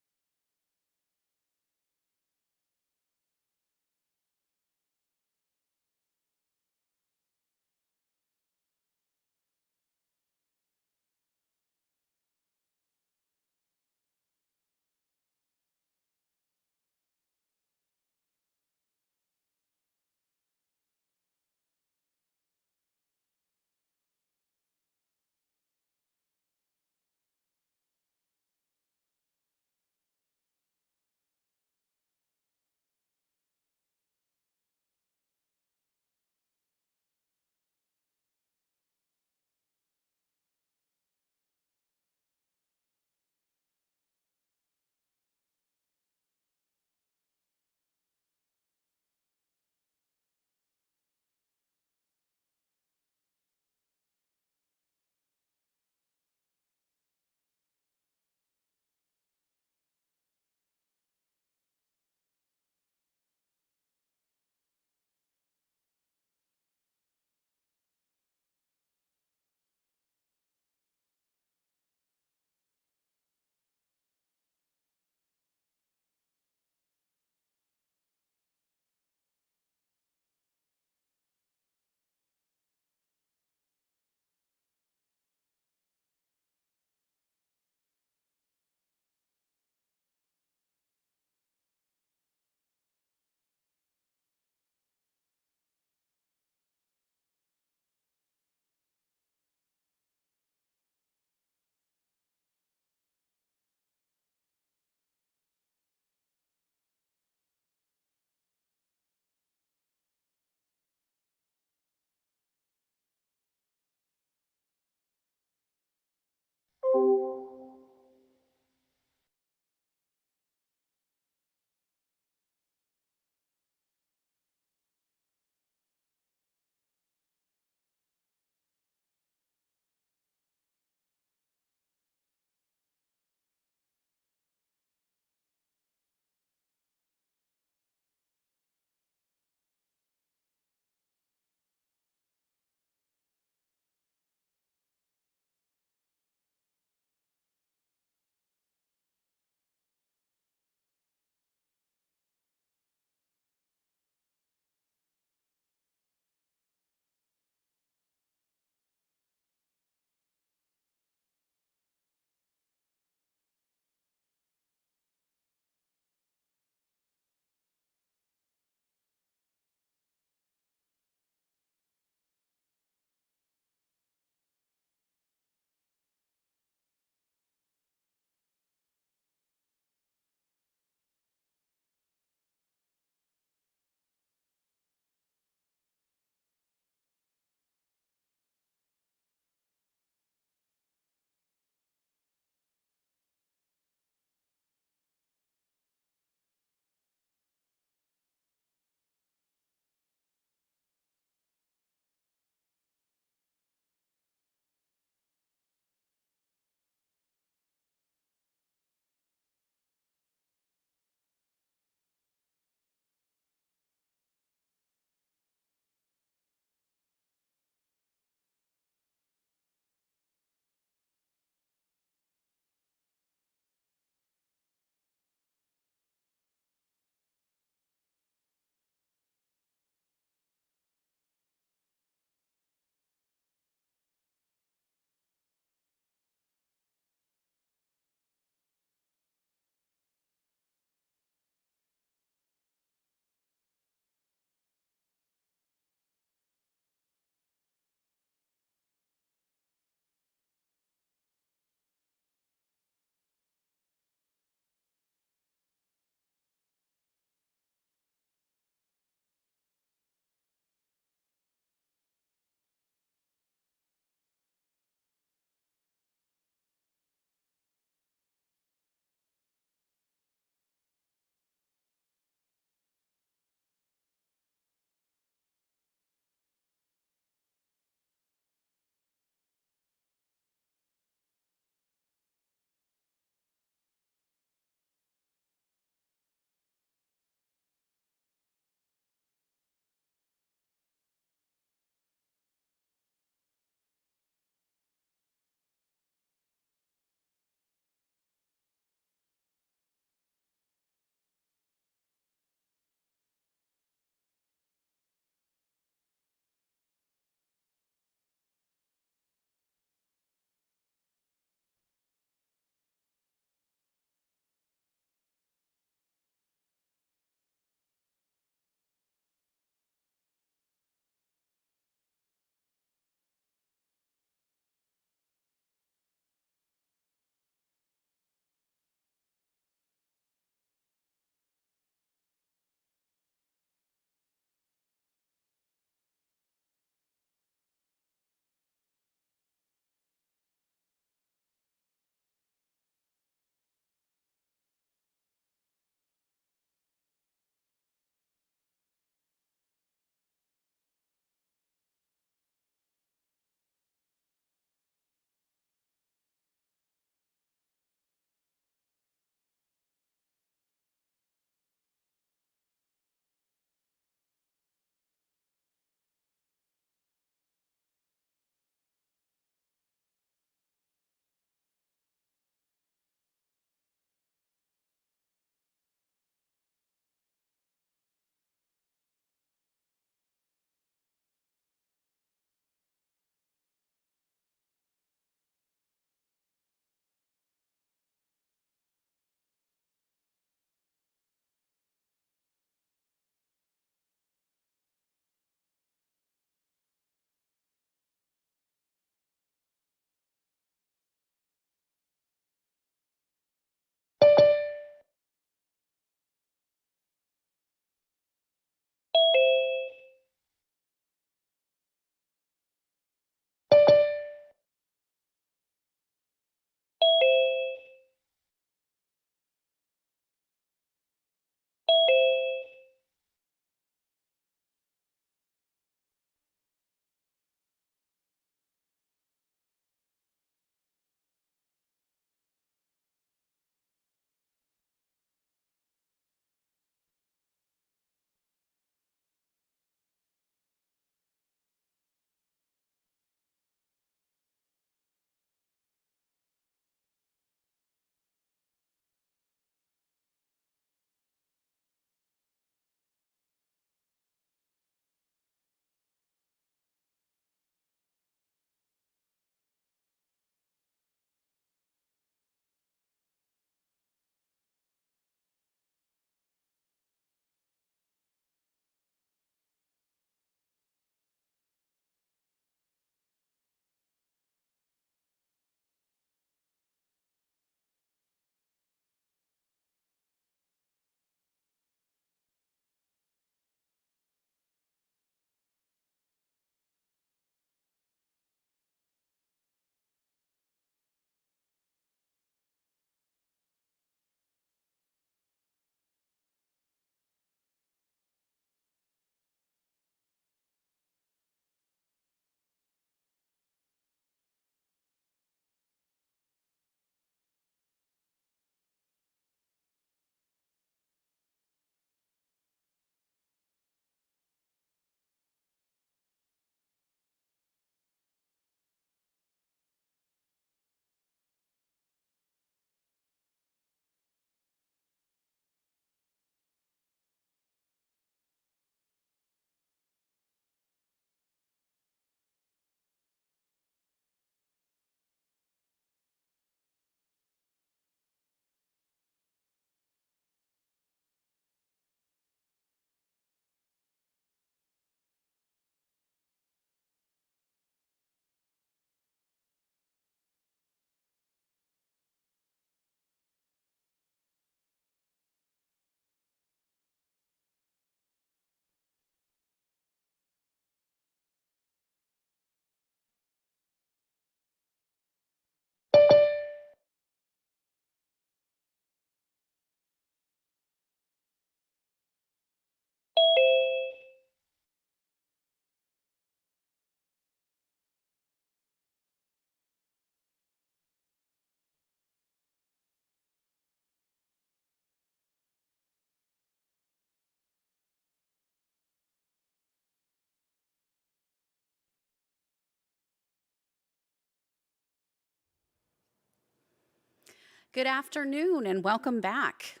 Good afternoon and welcome back.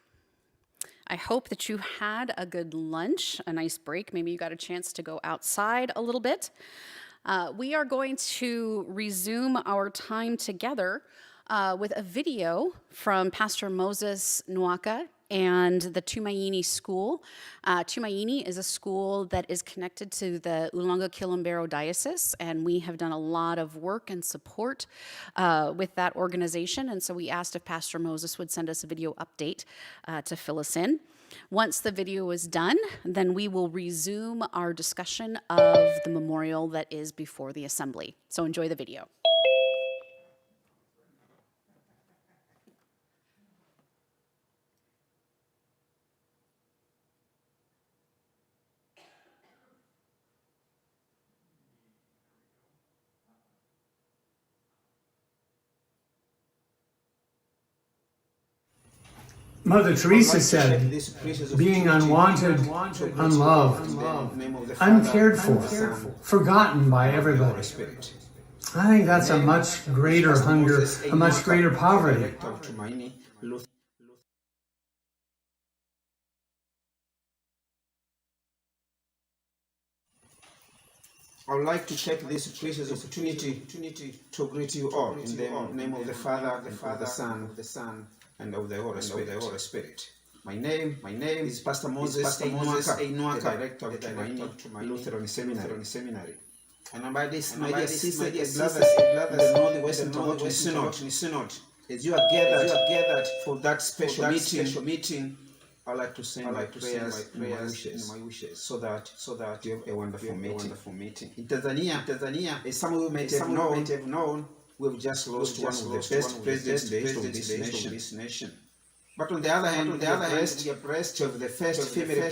I hope that you had a good lunch, a nice break. Maybe you got a chance to go outside a little bit. We are going to resume our time together with a video from Pastor Moses Nwaka and the Tumaini School. Tumaini is a school that is connected to the Ulanga-Kilombero Diocese, and we have done a lot of work and support with that organization, and so we asked if Pastor Moses would send us a video update to fill us in. Once the video is done, then we will resume our discussion of the memorial that is before the assembly. So enjoy the video. Mother Teresa said, being unwanted, unloved, uncared for, forgotten by everybody. I think that's a much greater hunger, a much greater poverty. I would like to take this precious opportunity to greet you all in the name of the Father, and of the Son, and of the Holy Spirit. My name is Pastor Moses Nwaka, the director of Tumaini Lutheran Seminary. And by this, my dear sisters and brothers in the Northwest Intermountain Synod, as you are gathered for that special meeting, I'd like to send my prayers and my wishes so that you have a wonderful meeting. In Tanzania, as some of you may have known, we've just lost one of the best presidents in this nation. But on the other hand, we are blessed to have the first female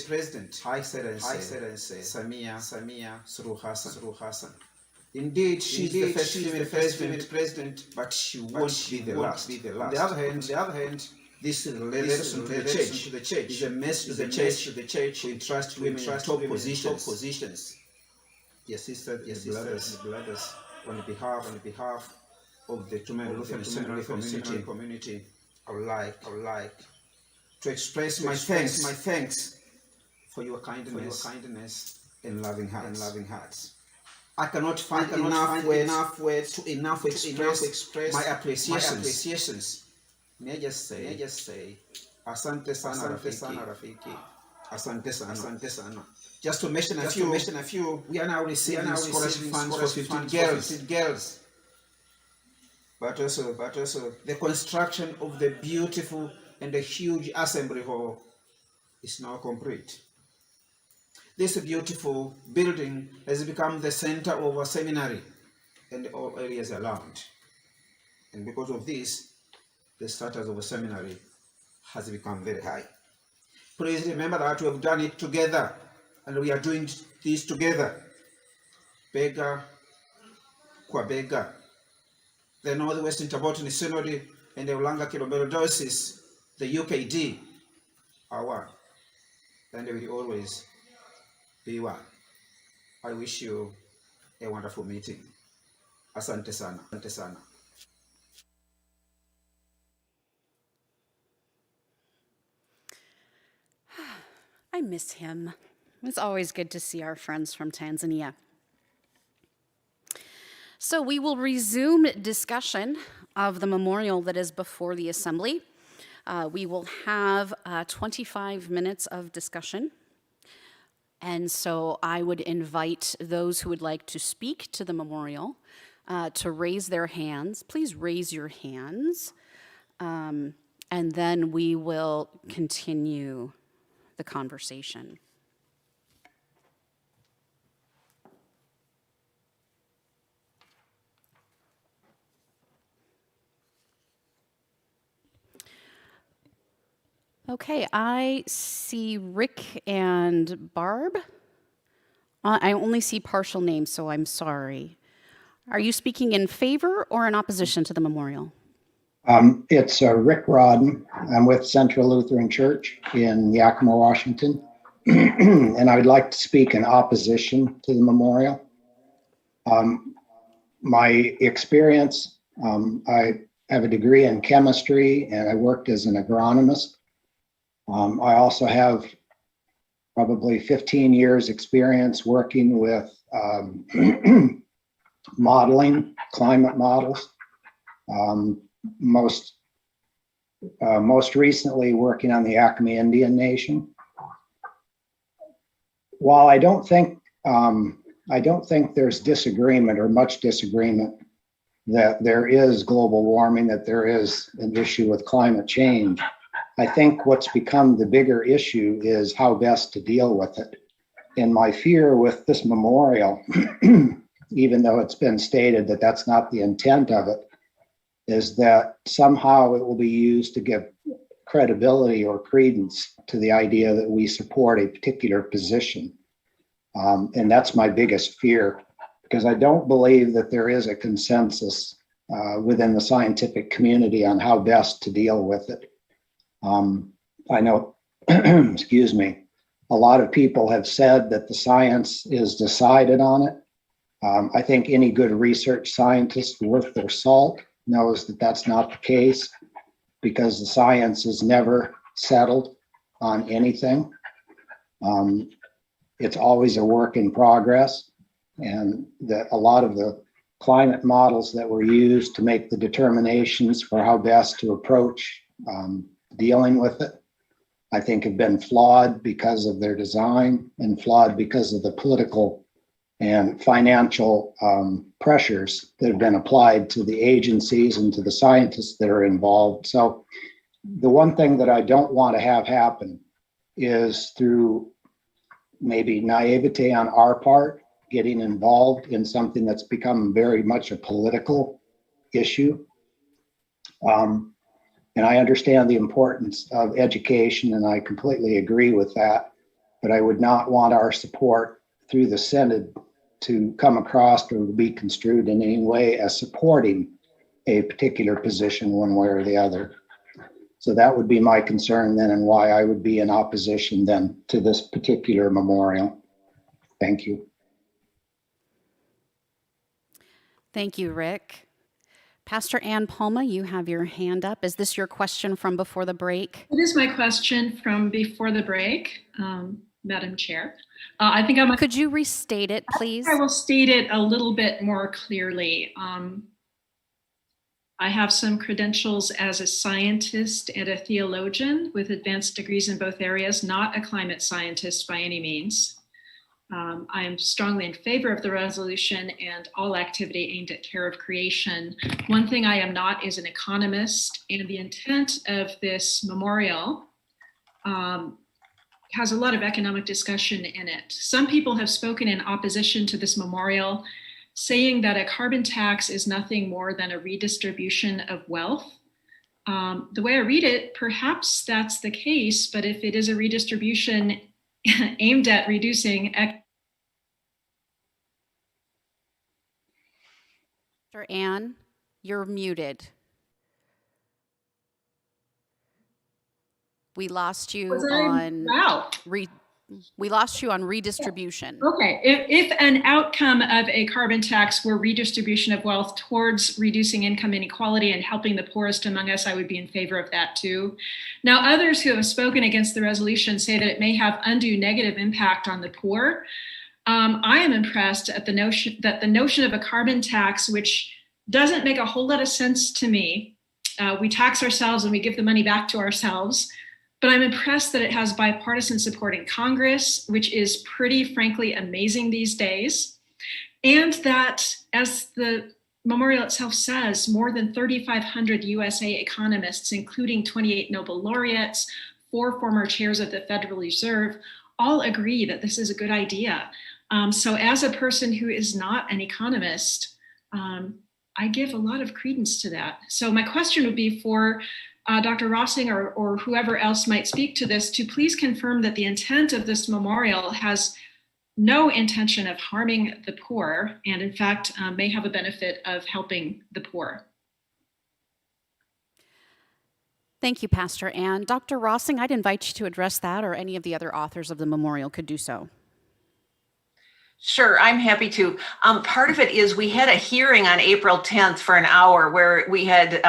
president, High Excellency Samia Suluhu Hassan. Indeed, she's the first female president, but she won't be the last. On the other hand, this relation to the church is a message to the church to entrust women in top positions. Dear sisters, brothers, on behalf of the Tumaini Lutheran Seminary community, I would like to express my thanks for your kindness and loving hearts. I cannot find enough words to express my appreciations. May I just say, asante sana rafiki. Asante sana. Just to mention a few, we are now receiving scholarship funds for 15 girls. But also, the construction of the beautiful and the huge assembly hall is now complete. This beautiful building has become the center of our seminary and all areas around. And because of this, the status of a seminary has become very high. Please remember that we have done it together, and we are doing this together. Bega kwa bega. The Northwest Intermountain Synod and the Ulanga-Kilombero Diocese, the UKD, are one, and they will always be one. I wish you a wonderful meeting. Asante sana. Asante sana. I miss him. It's always good to see our friends from Tanzania. So we will resume discussion of the memorial that is before the assembly. We will have 25 minutes of discussion. And so I would invite those who would like to speak to the memorial to raise their hands. Please raise your hands. And then we will continue the conversation. Okay, I see Rick and Barb. I only see partial names, so I'm sorry. Are you speaking in favor or in opposition to the memorial? It's Rick Rodden. I'm with Central Lutheran Church in Yakima, Washington. And I would like to speak in opposition to the memorial. My experience, I have a degree in chemistry, and I worked as an agronomist. I also have probably 15 years experience working with modeling, climate models. Most recently working on the Acme Indian Nation. While I don't think there's disagreement or much disagreement that there is global warming, that there is an issue with climate change, I think what's become the bigger issue is how best to deal with it. And my fear with this memorial, even though it's been stated that that's not the intent of it, is that somehow it will be used to give credibility or credence to the idea that we support a particular position. And that's my biggest fear, because I don't believe that there is a consensus within the scientific community on how best to deal with it. I know, excuse me, a lot of people have said that the science is decided on it. I think any good research scientist worth their salt knows that that's not the case, because the science is never settled on anything. It's always a work in progress, and that a lot of the climate models that were used to make the determinations for how best to approach dealing with it, I think have been flawed because of their design and flawed because of the political and financial pressures that have been applied to the agencies and to the scientists that are involved. So the one thing that I don't want to have happen is, through maybe naivete on our part, getting involved in something that's become very much a political issue. And I understand the importance of education, and I completely agree with that, but I would not want our support through the Synod to come across or be construed in any way as supporting a particular position one way or the other. So that would be my concern then, and why I would be in opposition then to this particular memorial. Thank you. Thank you, Rick. Pastor Ann Palma, you have your hand up. Is this your question from before the break? It is my question from before the break, Madam Chair. I think I'm. Could you restate it, please? I will state it a little bit more clearly. I have some credentials as a scientist and a theologian with advanced degrees in both areas, not a climate scientist by any means. I am strongly in favor of the resolution and all activity aimed at care of creation. One thing I am not is an economist, and the intent of this memorial has a lot of economic discussion in it. Some people have spoken in opposition to this memorial, saying that a carbon tax is nothing more than a redistribution of wealth. The way I read it, perhaps that's the case, but if it is a redistribution aimed at reducing. Dr. Ann, you're muted. We lost you on we lost you on redistribution. Okay, if an outcome of a carbon tax were redistribution of wealth towards reducing income inequality and helping the poorest among us, I would be in favor of that too. Now, others who have spoken against the resolution say that it may have undue negative impact on the poor. I am impressed at the notion of a carbon tax, which doesn't make a whole lot of sense to me. We tax ourselves and we give the money back to ourselves. But I'm impressed that it has bipartisan support in Congress, which is pretty frankly amazing these days. And that, as the memorial itself says, more than 3,500 USA economists, including 28 Nobel laureates, 4 former chairs of the Federal Reserve, all agree that this is a good idea. So as a person who is not an economist, I give a lot of credence to that. So my question would be for Dr. Rossing or whoever else might speak to this, to please confirm that the intent of this memorial has no intention of harming the poor, and in fact may have a benefit of helping the poor. Thank you, Pastor Ann. Dr. Rossing, I'd invite you to address that, or any of the other authors of the memorial could do so. Sure, I'm happy to. Part of it is we had a hearing on April 10th for an hour where we had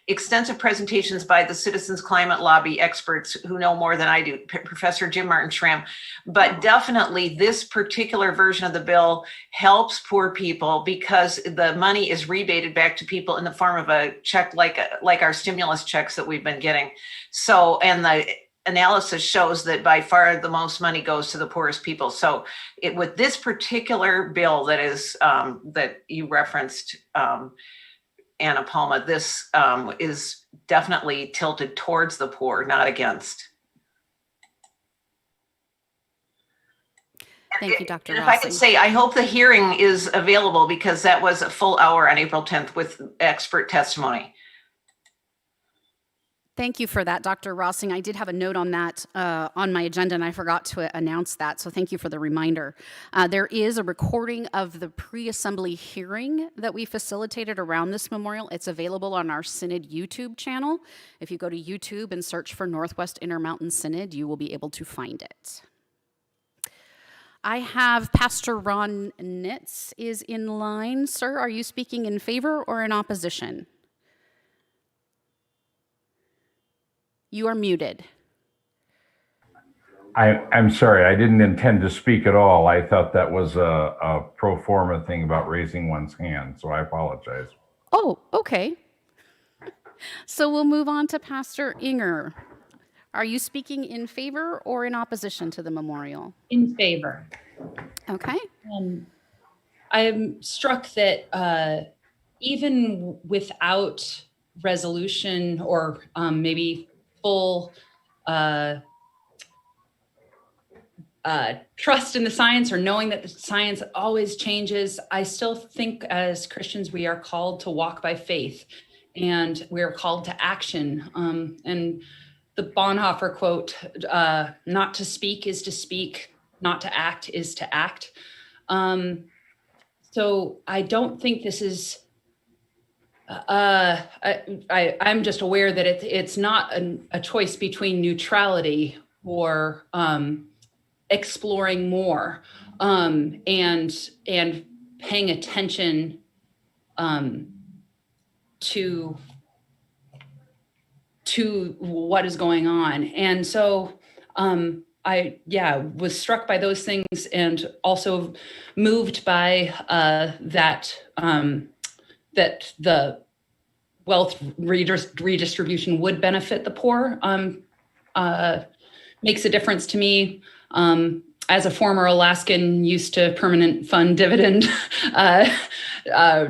extensive presentations by the Citizens Climate Lobby experts who know more than I do, Professor Jim Martin Schramm. But definitely this particular version of the bill helps poor people because the money is rebated back to people in the form of a check like our stimulus checks that we've been getting. So, and the analysis shows that by far the most money goes to the poorest people. So with this particular bill that is that you referenced, Anna Palma, this is definitely tilted towards the poor, not against. Thank you, Dr. If Rossi. I could say, I hope the hearing is available because that was a full hour on April 10th with expert testimony. Thank you for that, Dr. Rossing. I did have a note on that on my agenda, and I forgot to announce that, so thank you for the reminder. There is a recording of the pre-assembly hearing that we facilitated around this memorial. It's available on our Synod YouTube channel. If you go to YouTube and search for Northwest Intermountain Synod, you will be able to find it. I have Pastor Ron Nitz is in line. Sir, are you speaking in favor or in opposition? You are muted. I'm sorry, I didn't intend to speak at all. I thought that was a pro forma thing about raising one's hand, so I apologize. Oh, okay. So we'll move on to Pastor Inger. Are you speaking in favor or in opposition to the memorial? In favor. Okay. I'm struck that even without resolution or maybe full trust in the science or knowing that the science always changes, I still think as Christians we are called to walk by faith and we are called to action. And the Bonhoeffer quote, not to speak is to speak, not to act is to act. So I don't think this is I'm just aware that it's not a choice between neutrality or exploring more and paying attention to what is going on. And so I was struck by those things and also moved by that the wealth redistribution would benefit the poor. Makes a difference to me. As a former Alaskan used to permanent fund dividend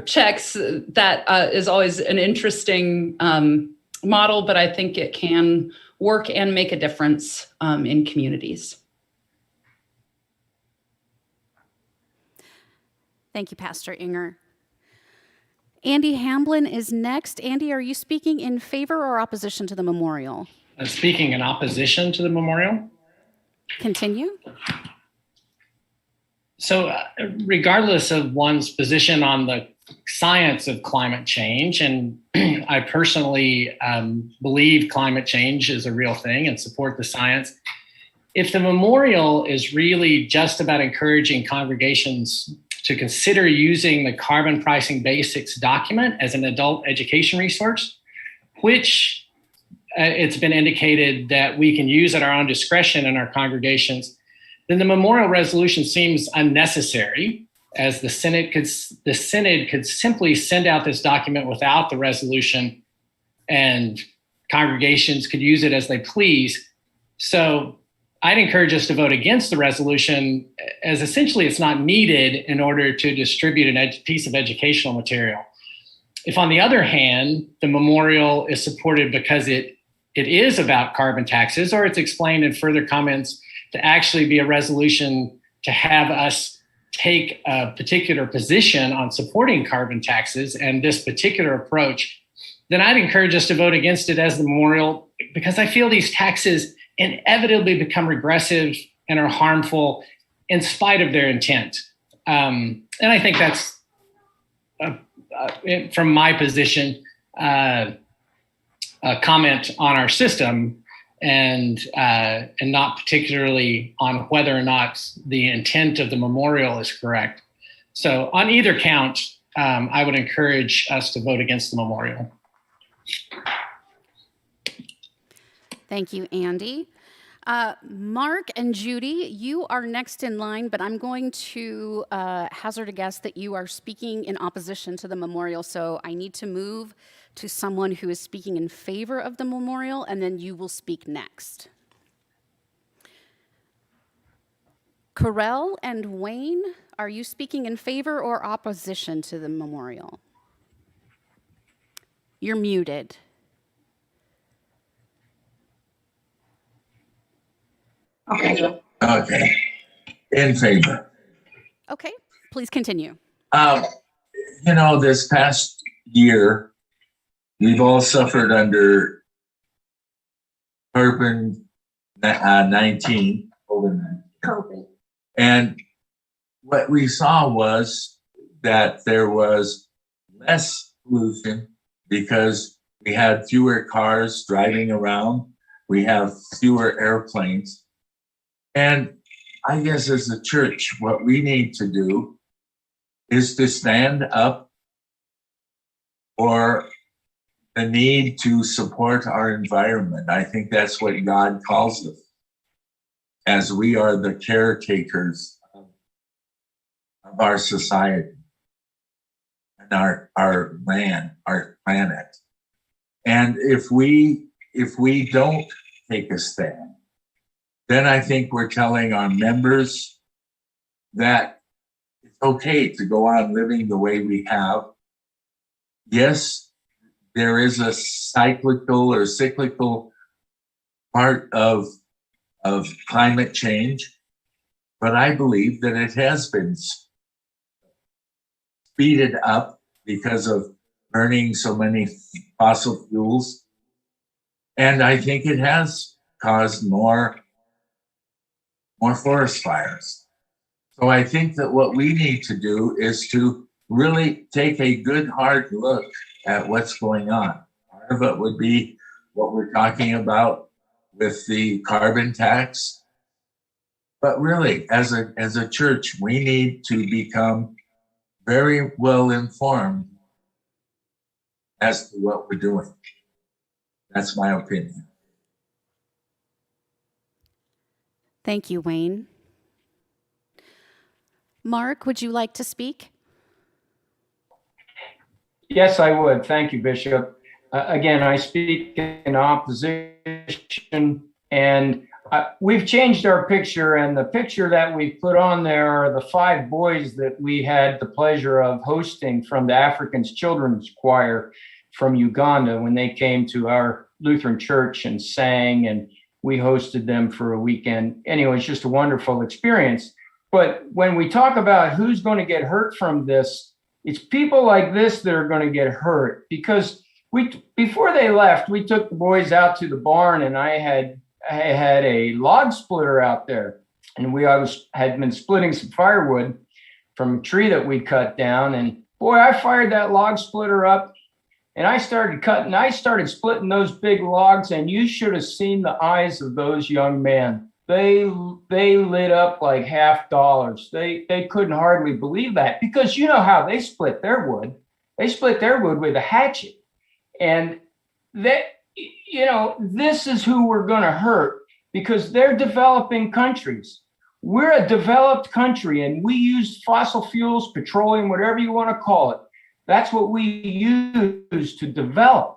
checks, that is always an interesting model, but I think it can work and make a difference in communities. Thank you, Pastor Inger. Andy Hamblin is next. Andy, are you speaking in favor or opposition to the memorial? Speaking in opposition to the memorial. Continue. So regardless of one's position on the science of climate change, and I personally believe climate change is a real thing and support the science, if the memorial is really just about encouraging congregations to consider using the Carbon Pricing Basics document as an adult education resource, which it's been indicated that we can use at our own discretion in our congregations, then the memorial resolution seems unnecessary, as the Synod could simply send out this document without the resolution and congregations could use it as they please. So I'd encourage us to vote against the resolution, as essentially it's not needed in order to distribute a piece of educational material. If, on the other hand, the memorial is supported because it is about carbon taxes, or it's explained in further comments to actually be a resolution to have us take a particular position on supporting carbon taxes and this particular approach, then I'd encourage us to vote against it as the memorial, because I feel these taxes inevitably become regressive and are harmful in spite of their intent. And I think that's, from my position, a comment on our system and not particularly on whether or not the intent of the memorial is correct. So on either count, I would encourage us to vote against the memorial. Thank you, Andy. Mark and Judy, you are next in line, but I'm going to hazard a guess that you are speaking in opposition to the memorial. So I need to move to someone who is speaking in favor of the memorial, and then you will speak next. Correll and Wayne, are you speaking in favor or opposition to the memorial? You're muted. Okay. In favor. Okay, please continue. This past year, we've all suffered under COVID-19. And what we saw was that there was less pollution because we had fewer cars driving around. We have fewer airplanes. And I guess as a church, what we need to do is to stand up for the need to support our environment. I think that's what God calls us, as we are the caretakers of our society and our land, our planet. And if we don't take a stand, then I think we're telling our members that it's okay to go on living the way we have. Yes, there is a cyclical part of climate change, but I believe that it has been speeded up because of burning so many fossil fuels. And I think it has caused more forest fires. So I think that what we need to do is to really take a good hard look at what's going on. Part of it would be what we're talking about with the carbon tax. But really, as a church, we need to become very well informed as to what we're doing. That's my opinion. Thank you, Wayne. Mark, would you like to speak? Yes, I would. Thank you, Bishop. Again, I speak in opposition, and we've changed our picture, and the picture that we put on there are the 5 boys that we had the pleasure of hosting from the African Children's Choir from Uganda when they came to our Lutheran church and sang, and we hosted them for a weekend. Anyway, it's just a wonderful experience. But when we talk about who's going to get hurt from this, it's people like this that are going to get hurt, because before they left, we took the boys out to the barn, and I had a log splitter out there, and had been splitting some firewood from a tree that we cut down, and boy, I fired that log splitter up, and I started splitting those big logs, and you should have seen the eyes of those young men. They lit up like $50. They couldn't hardly believe that, because you know how they split their wood. They split their wood with a hatchet. And this is who we're going to hurt, because they're developing countries. We're a developed country, and we use fossil fuels, petroleum, whatever you want to call it. That's what we use to develop.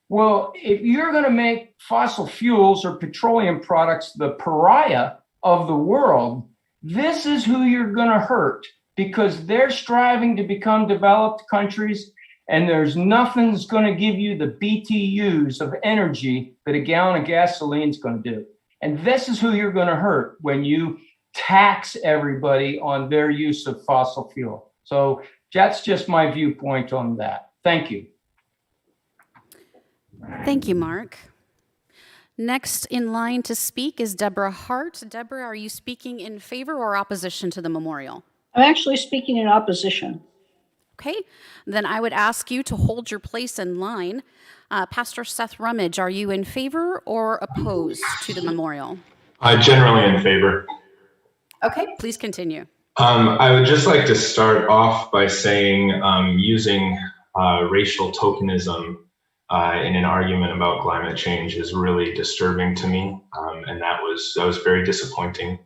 Well, if you're going to make fossil fuels or petroleum products the pariah of the world, this is who you're going to hurt, because they're striving to become developed countries, and there's nothing's going to give you the BTUs of energy that a gallon of gasoline is going to do. And this is who you're going to hurt when you tax everybody on their use of fossil fuel. So that's just my viewpoint on that. Thank you. Thank you, Mark. Next in line to speak is Deborah Hart. Deborah, are you speaking in favor or opposition to the memorial? I'm actually speaking in opposition. Okay, then I would ask you to hold your place in line. Pastor Seth Rummage, are you in favor or opposed to the memorial? Generally in favor. Okay, please continue. I would just like to start off by saying using racial tokenism in an argument about climate change is really disturbing to me, and that was very disappointing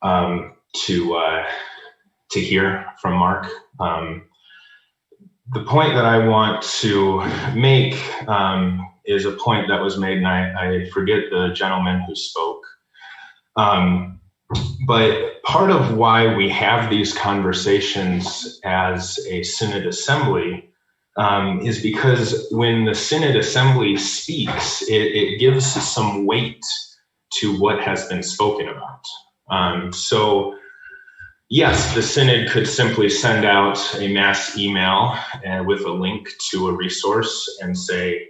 to hear from Mark. The point that I want to make is a point that was made, and I forget the gentleman who spoke. But part of why we have these conversations as a Synod assembly is because when the Synod assembly speaks, it gives some weight to what has been spoken about. So yes, the Synod could simply send out a mass email with a link to a resource and say,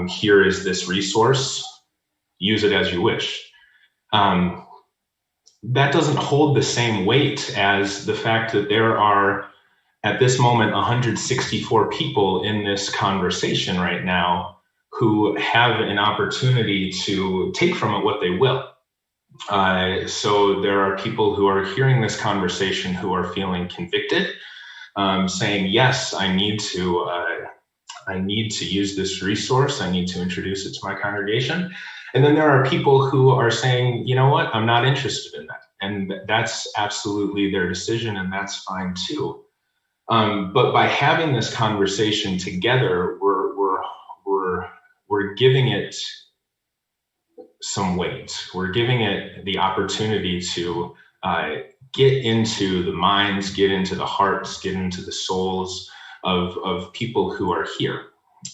here is this resource, use it as you wish. That doesn't hold the same weight as the fact that there are, at this moment, 164 people in this conversation right now who have an opportunity to take from it what they will. So there are people who are hearing this conversation who are feeling convicted, saying, yes, I need to use this resource. I need to introduce it to my congregation. And then there are people who are saying, you know what, I'm not interested in that. And that's absolutely their decision, and that's fine too. But by having this conversation together, we're giving it some weight. We're giving it the opportunity to get into the minds, get into the hearts, get into the souls of people who are here.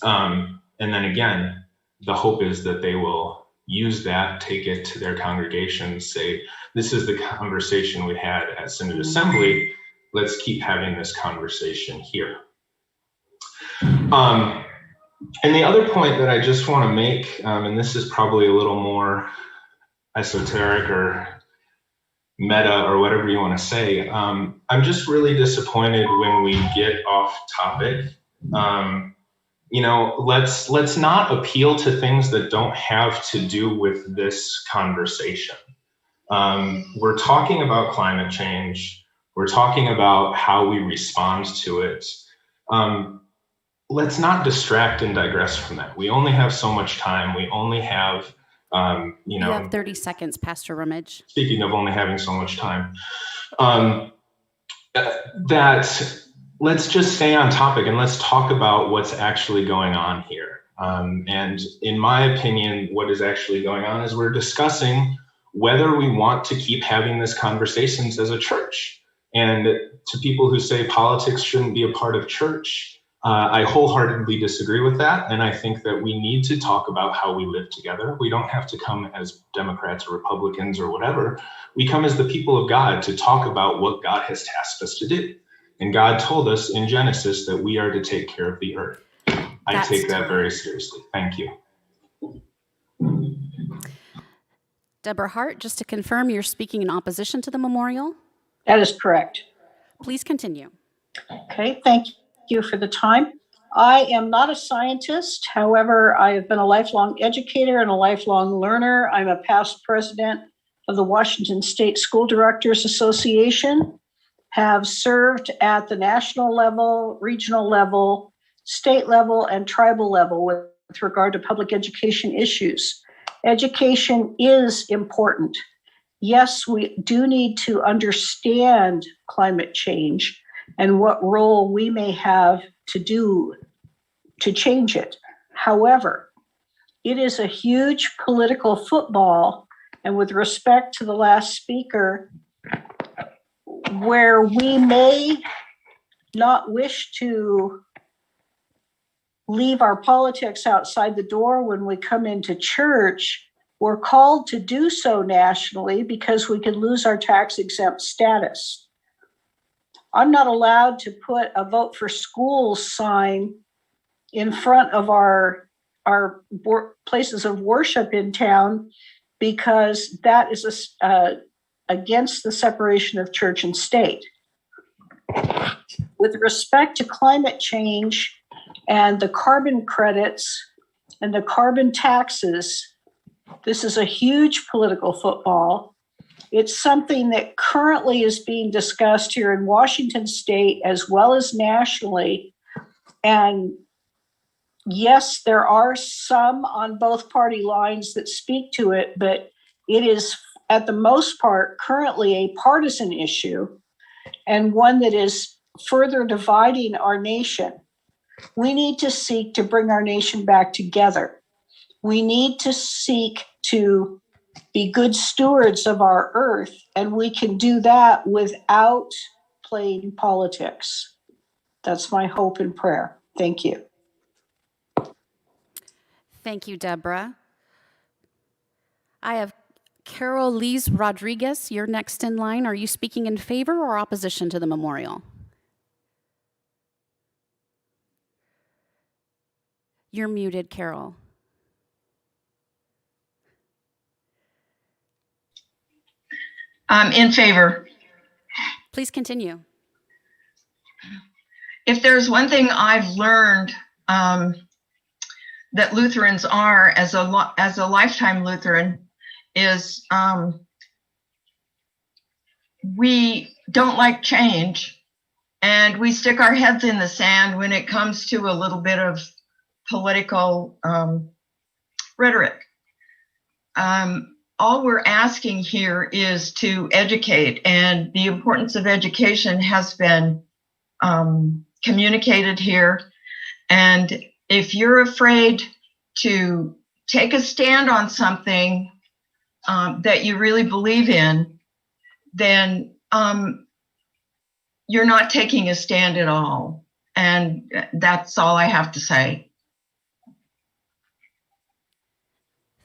And then again, the hope is that they will use that, take it to their congregations, say, this is the conversation we had at Synod Assembly. Let's keep having this conversation here. And the other point that I just want to make, and this is probably a little more esoteric or meta or whatever you want to say, I'm just really disappointed when we get off topic. Let's not appeal to things that don't have to do with this conversation. We're talking about climate change. We're talking about how we respond to it. Let's not distract and digress from that. We only have so much time. We only have, You have 30 seconds, Pastor Rummage. Speaking of only having so much time, that let's just stay on topic and let's talk about what's actually going on here. And in my opinion, what is actually going on is we're discussing whether we want to keep having these conversations as a church. And to people who say politics shouldn't be a part of church, I wholeheartedly disagree with that. And I think that we need to talk about how we live together. We don't have to come as Democrats or Republicans or whatever. We come as the people of God to talk about what God has tasked us to do. And God told us in Genesis that we are to take care of the earth. I take that very seriously. Thank you. Deborah Hart, just to confirm, you're speaking in opposition to the memorial? That is correct. Please continue. Okay, thank you for the time. I am not a scientist. However, I have been a lifelong educator and a lifelong learner. I'm a past president of the Washington State School Directors Association, have served at the national level, regional level, state level, and tribal level with regard to public education issues. Education is important. Yes, we do need to understand climate change and what role we may have to do to change it. However, it is a huge political football, and with respect to the last speaker, where we may not wish to leave our politics outside the door when we come into church, we're called to do so nationally because we could lose our tax-exempt status. I'm not allowed to put a vote for schools sign in front of our places of worship in town because that is against the separation of church and state. with respect to climate change and the carbon credits and the carbon taxes, this is a huge political football. It's something that currently is being discussed here in Washington state as well as nationally. And yes, there are some on both party lines that speak to it, but it is, at the most part, currently a partisan issue and one that is further dividing our nation. We need to seek to bring our nation back together. We need to seek to be good stewards of our earth, and we can do that without playing politics. That's my hope and prayer. Thank you. Thank you, Deborah. I have Carol Lees Rodriguez. You're next in line. Are you speaking in favor or opposition to the memorial? You're muted, Carol. In favor. Please continue. If there's one thing I've learned that Lutherans are as a lifetime Lutheran is we don't like change, and we stick our heads in the sand when it comes to a little bit of political rhetoric. All we're asking here is to educate, and the importance of education has been communicated here. And if you're afraid to take a stand on something that you really believe in, then you're not taking a stand at all. And that's all I have to say.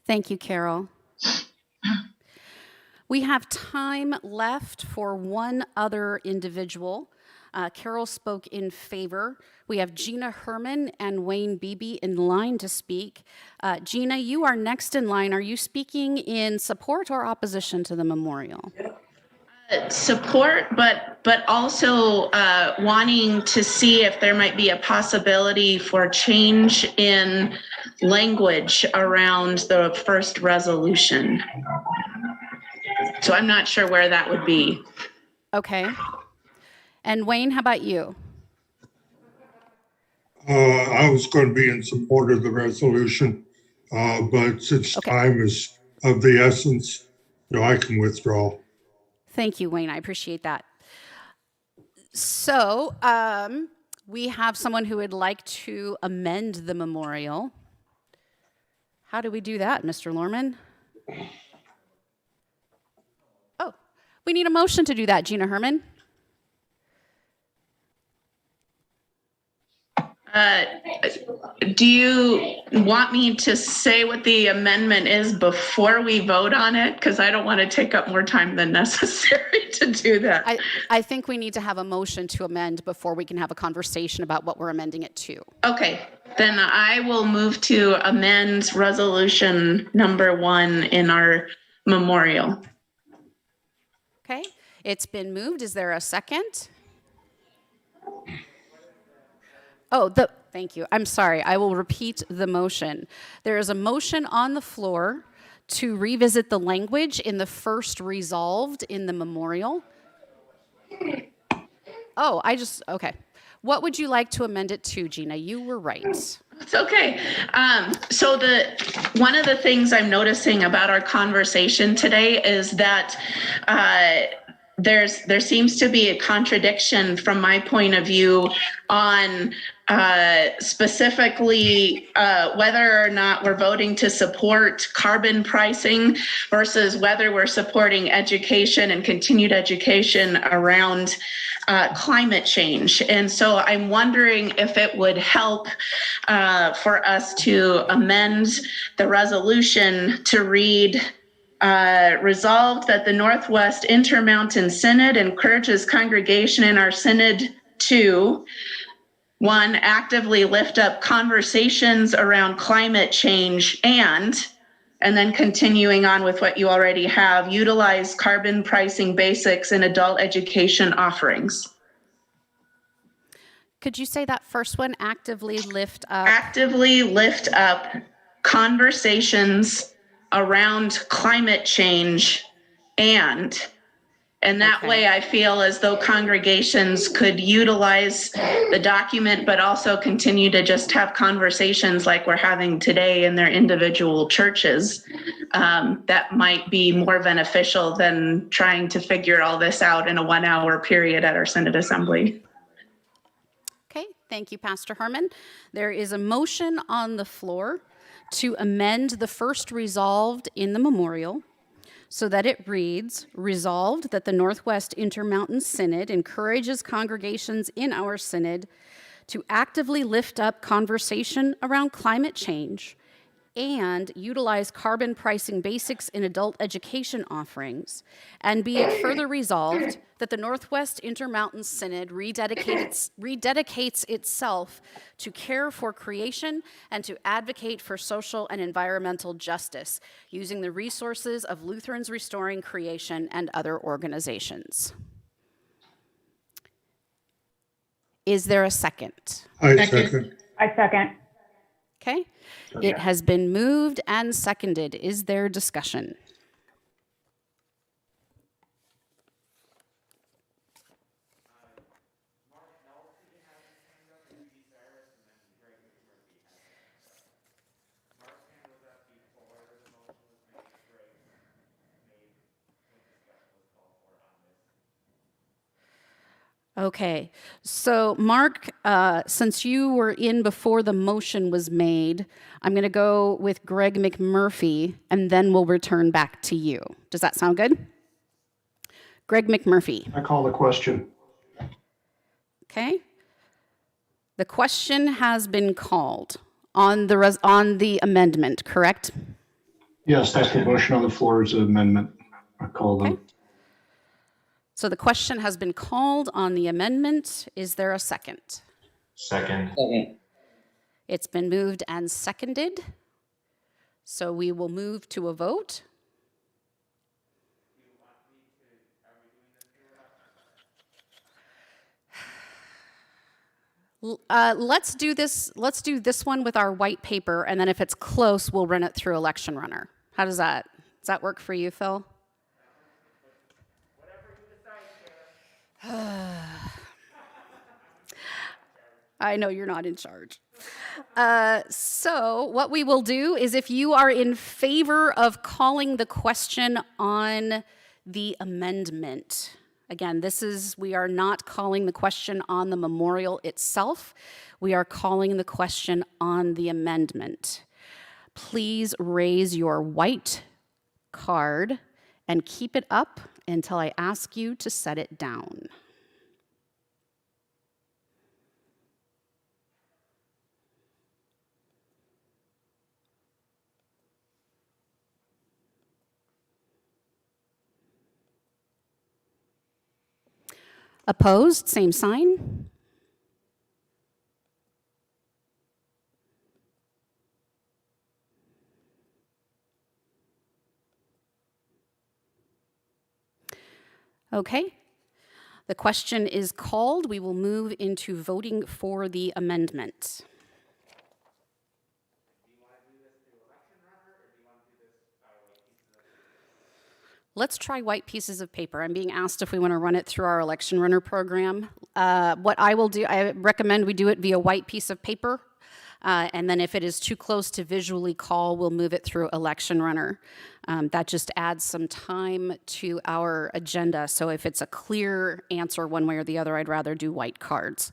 Thank you, Carol. We have time left for one other individual. Carol spoke in favor. We have Gina Herman and Wayne Beebe in line to speak. Gina, you are next in line. Are you speaking in support or opposition to the memorial? Support, but also wanting to see if there might be a possibility for change in language around the first resolution. So I'm not sure where that would be. Okay. And Wayne, how about you? I was going to be in support of the resolution, but since time is of the essence, I can withdraw. Thank you, Wayne. I appreciate that. So we have someone who would like to amend the memorial. How do we do that, Mr. Lorman? Oh, we need a motion to do that, Gina Herman. Do you want me to say what the amendment is before we vote on it? Because I don't want to take up more time than necessary to do that. I think we need to have a motion to amend before we can have a conversation about what we're amending it to. Okay, then I will move to amend resolution number 1 in our memorial. Okay, it's been moved. Is there a second? Thank you. I'm sorry. I will repeat the motion. There is a motion on the floor to revisit the language in the first resolved in the memorial. Okay. What would you like to amend it to, Gina? You were right. It's okay. So one of the things I'm noticing about our conversation today is that there seems to be a contradiction from my point of view on specifically whether or not we're voting to support carbon pricing versus whether we're supporting education and continued education around climate change. And so I'm wondering if it would help for us to amend the resolution to read resolved that the Northwest Intermountain Synod encourages congregation in our synod to 1, actively lift up conversations around climate change and then continuing on with what you already have, utilize carbon pricing basics in adult education offerings. Could you say that first one? Actively lift up. Actively lift up conversations around climate change and that way I feel as though congregations could utilize the document, but also continue to just have conversations like we're having today in their individual churches. That might be more beneficial than trying to figure all this out in a 1 hour period at our Synod Assembly. Okay, thank you, Pastor Herman. There is a motion on the floor to amend the first resolved in the memorial so that it reads, resolved that the Northwest Intermountain Synod encourages congregations in our synod to actively lift up conversation around climate change and utilize carbon pricing basics in adult education offerings, and be it further resolved that the Northwest Intermountain Synod rededicates itself to care for creation and to advocate for social and environmental justice, using the resources of Lutherans Restoring Creation and other organizations. Is there a second? I second. I second. Okay. It has been moved and seconded. Is there discussion? Okay, so Mark, since you were in before the motion was made, I'm going to go with Greg McMurphy, and then we'll return back to you. Does that sound good? Greg McMurphy. I call the question. Okay. The question has been called on the amendment, correct? Yes, that's the motion on the floor is an amendment. I call them. Okay. So the question has been called on the amendment. Is there a second? Second. It's been moved and seconded. So we will move to a vote. Let's do this one with our white paper, and then if it's close, we'll run it through Election Runner. How does that work for you, Phil? I know you're not in charge. So what we will do is, if you are in favor of calling the question on the amendment, again, we are not calling the question on the memorial itself. We are calling the question on the amendment. Please raise your white card and keep it up until I ask you to set it down. Opposed, same sign. Okay, the question is called. We will move into voting for the amendment. Let's try white pieces of paper. I'm being asked if we want to run it through our Election Runner program. What I will do, I recommend we do it via white piece of paper. And then if it is too close to visually call, we'll move it through Election Runner. That just adds some time to our agenda. So if it's a clear answer one way or the other, I'd rather do white cards.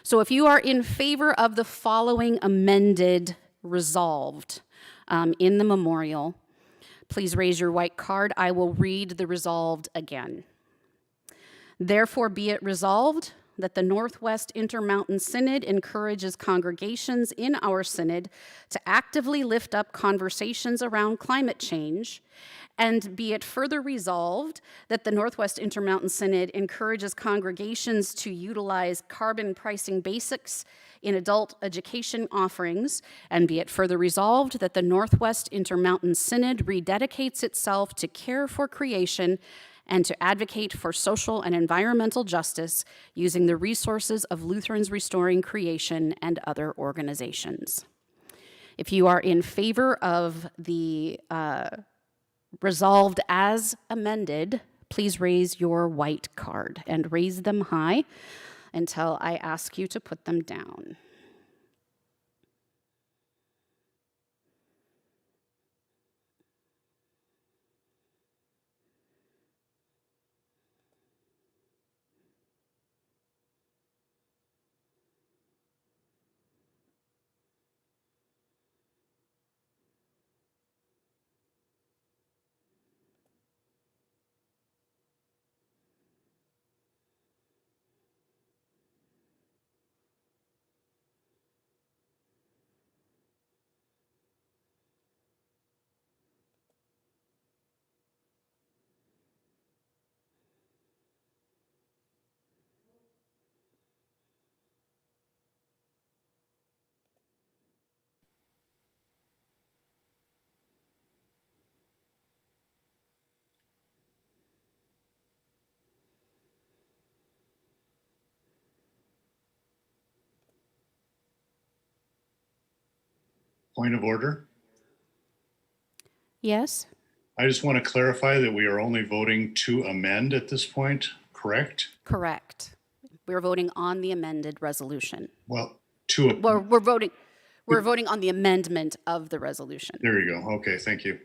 So if you are in favor of the following amended resolved in the memorial, please raise your white card. I will read the resolved again. Therefore be it resolved that the Northwest Intermountain Synod encourages congregations in our synod to actively lift up conversations around climate change, and be it further resolved that the Northwest Intermountain Synod encourages congregations to utilize carbon pricing basics in adult education offerings, and be it further resolved that the Northwest Intermountain Synod rededicates itself to care for creation and to advocate for social and environmental justice using the resources of Lutherans Restoring Creation and other organizations. If you are in favor of the resolved as amended, please raise your white card and raise them high until I ask you to put them down. Point of order. Yes. I just want to clarify that we are only voting to amend at this point, correct? Correct. We're voting on the amended resolution. Well, we're voting on the amendment of the resolution. There you go. Okay, thank you.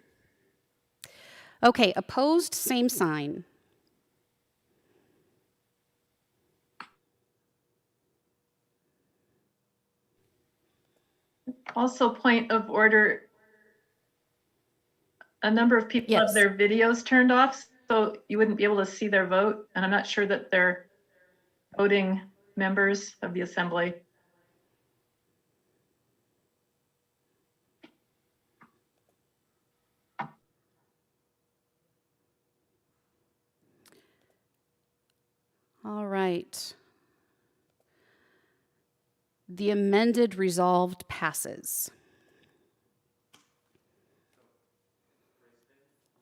Okay, opposed, same sign. Also, point of order, a number of people have their videos turned off, so you wouldn't be able to see their vote, and I'm not sure that they're voting members of the assembly. All right. The amended resolved passes.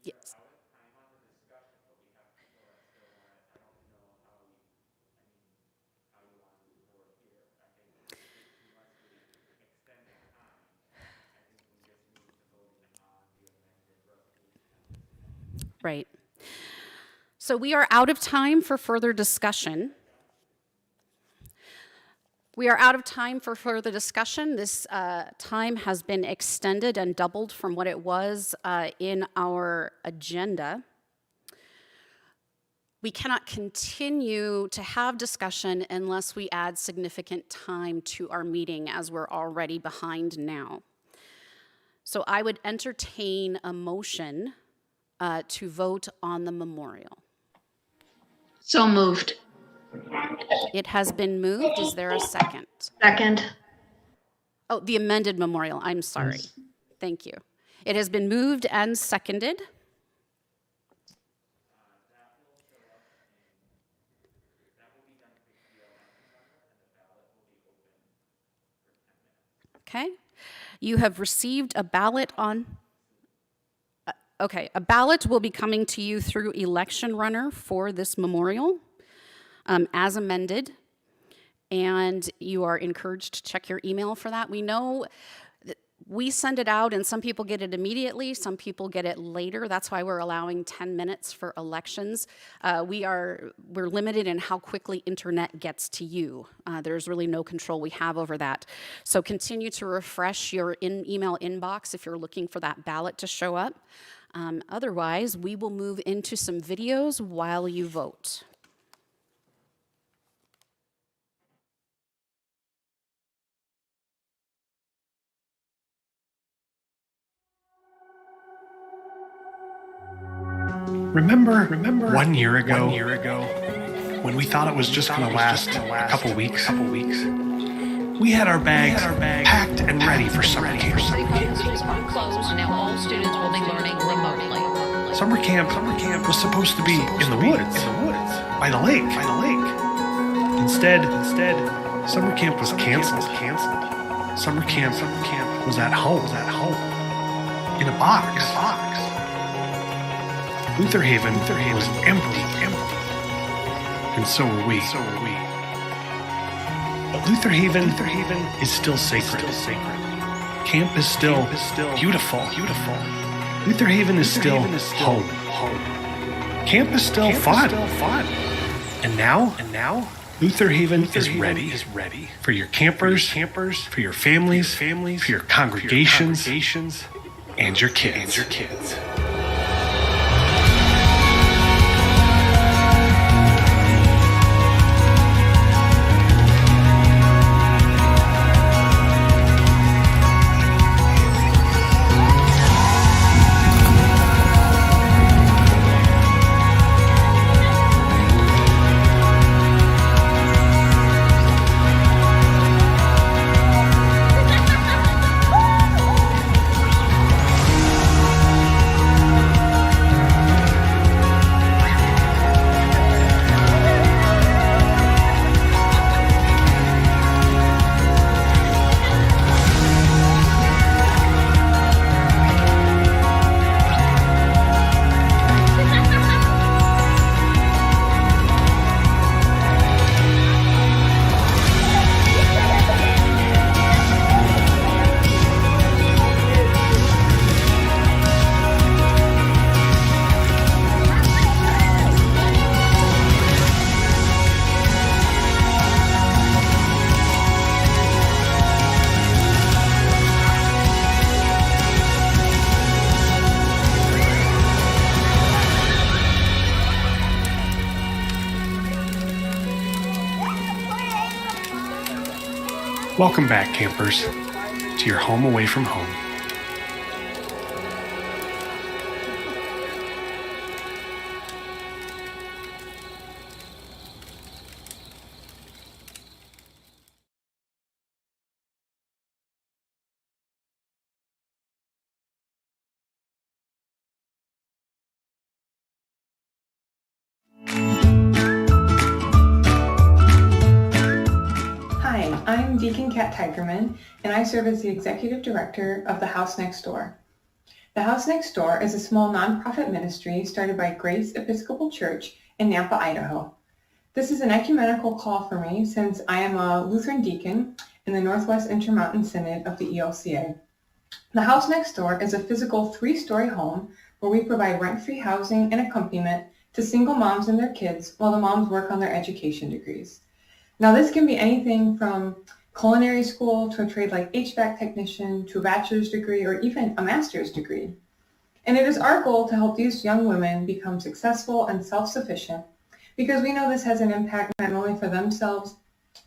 Yes. Right. So we are out of time for further discussion. We are out of time for further discussion. This time has been extended and doubled from what it was in our agenda. We cannot continue to have discussion unless we add significant time to our meeting, as we're already behind now. So I would entertain a motion to vote on the memorial. So moved. It has been moved. Is there a second? Second. Oh, the amended memorial. I'm sorry. Yes. Thank you. It has been moved and seconded. Okay. You have received a ballot on... Okay, a ballot will be coming to you through Election Runner for this memorial as amended, and you are encouraged to check your email for that. We know that we send it out and some people get it immediately, some people get it later. That's why we're allowing 10 minutes for elections. We're limited in how quickly internet gets to you. There's really no control we have over that. So continue to refresh your email inbox if you're looking for that ballot to show up. Otherwise, we will move into some videos while you vote. Remember 1 year ago, when we thought it was just going to last a couple weeks? We had our bags packed and ready for summer camp. Now all students will be learning remotely. Summer camp was supposed to be in the woods, by the lake. Instead, Summer camp was canceled. Summer camp was at home. In a box. Luther Haven was empty. And so were we. But Luther Haven is still sacred. Camp is still beautiful. Luther Haven is still home. Camp is still fun. And now, Luther Haven is ready for your campers, for your families, for your congregations, and your kids. Welcome back, campers, to your home away from home. I'm Deacon Kat Tigerman, and I serve as the Executive Director of the House Next Door. The House Next Door is a small nonprofit ministry started by Grace Episcopal Church in Nampa, Idaho. This is an ecumenical call for me since I am a Lutheran deacon in the Northwest Intermountain Synod of the ELCA. The House Next Door is a physical 3-story home where we provide rent-free housing and accompaniment to single moms and their kids while the moms work on their education degrees. Now, this can be anything from culinary school to a trade like HVAC technician to a bachelor's degree or even a master's degree. And it is our goal to help these young women become successful and self-sufficient because we know this has an impact not only for themselves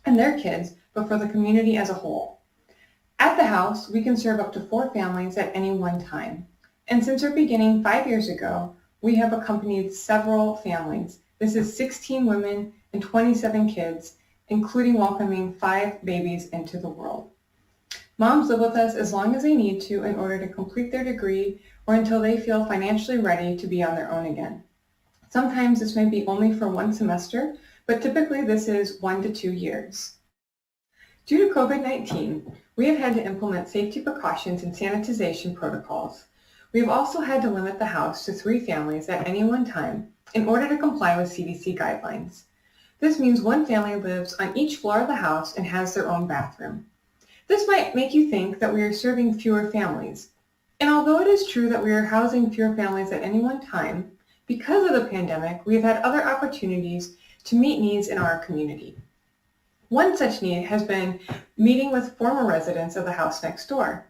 and their kids, but for the community as a whole. At the house, we can serve up to 4 families at any one time. And since our beginning 5 years ago, we have accompanied several families. This is 16 women and 27 kids, including welcoming 5 babies into the world. Moms live with us as long as they need to in order to complete their degree or until they feel financially ready to be on their own again. Sometimes this may be only for 1 semester, but typically this is 1 to 2 years. Due to COVID-19, we have had to implement safety precautions and sanitization protocols. We have also had to limit the house to 3 families at any one time in order to comply with CDC guidelines. This means 1 family lives on each floor of the house and has their own bathroom. This might make you think that we are serving fewer families. And although it is true that we are housing fewer families at any one time, because of the pandemic, we have had other opportunities to meet needs in our community. One such need has been meeting with former residents of the House Next Door.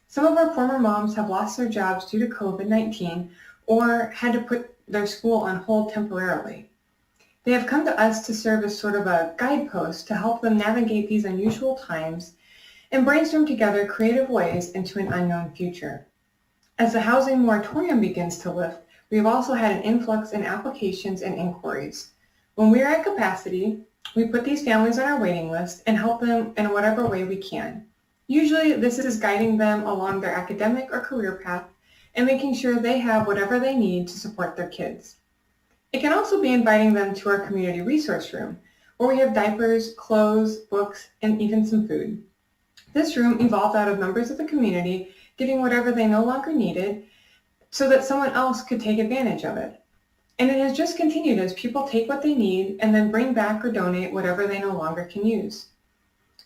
Some of our former moms have lost their jobs due to COVID-19 or had to put their school on hold temporarily. They have come to us to serve as sort of a guidepost to help them navigate these unusual times and brainstorm together creative ways into an unknown future. As the housing moratorium begins to lift, we have also had an influx in applications and inquiries. When we are at capacity, we put these families on our waiting list and help them in whatever way we can. Usually this is guiding them along their academic or career path and making sure they have whatever they need to support their kids. It can also be inviting them to our community resource room, where we have diapers, clothes, books, and even some food. This room evolved out of members of the community giving whatever they no longer needed so that someone else could take advantage of it. And it has just continued as people take what they need and then bring back or donate whatever they no longer can use.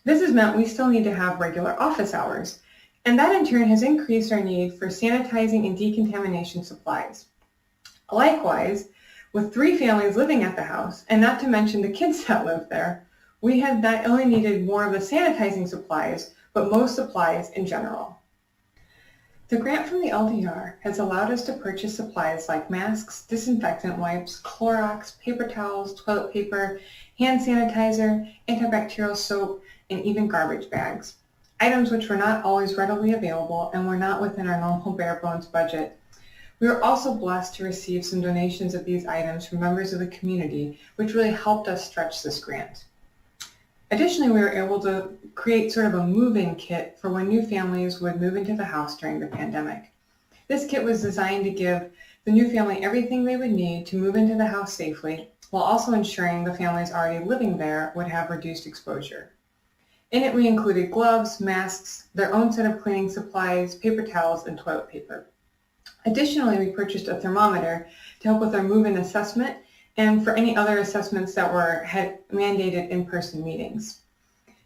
This has meant we still need to have regular office hours, and that in turn has increased our need for sanitizing and decontamination supplies. Likewise, with 3 families living at the house, and not to mention the kids that live there, we have not only needed more of the sanitizing supplies, but most supplies in general. The grant from the LDR has allowed us to purchase supplies like masks, disinfectant wipes, Clorox, paper towels, toilet paper, hand sanitizer, antibacterial soap, and even garbage bags. Items which were not always readily available and were not within our normal bare bones budget. We were also blessed to receive some donations of these items from members of the community, which really helped us stretch this grant. Additionally, we were able to create sort of a move-in kit for when new families would move into the house during the pandemic. This kit was designed to give the new family everything they would need to move into the house safely, while also ensuring the families already living there would have reduced exposure. In it, we included gloves, masks, their own set of cleaning supplies, paper towels, and toilet paper. Additionally, we purchased a thermometer to help with our move-in assessment and for any other assessments that had mandated in-person meetings.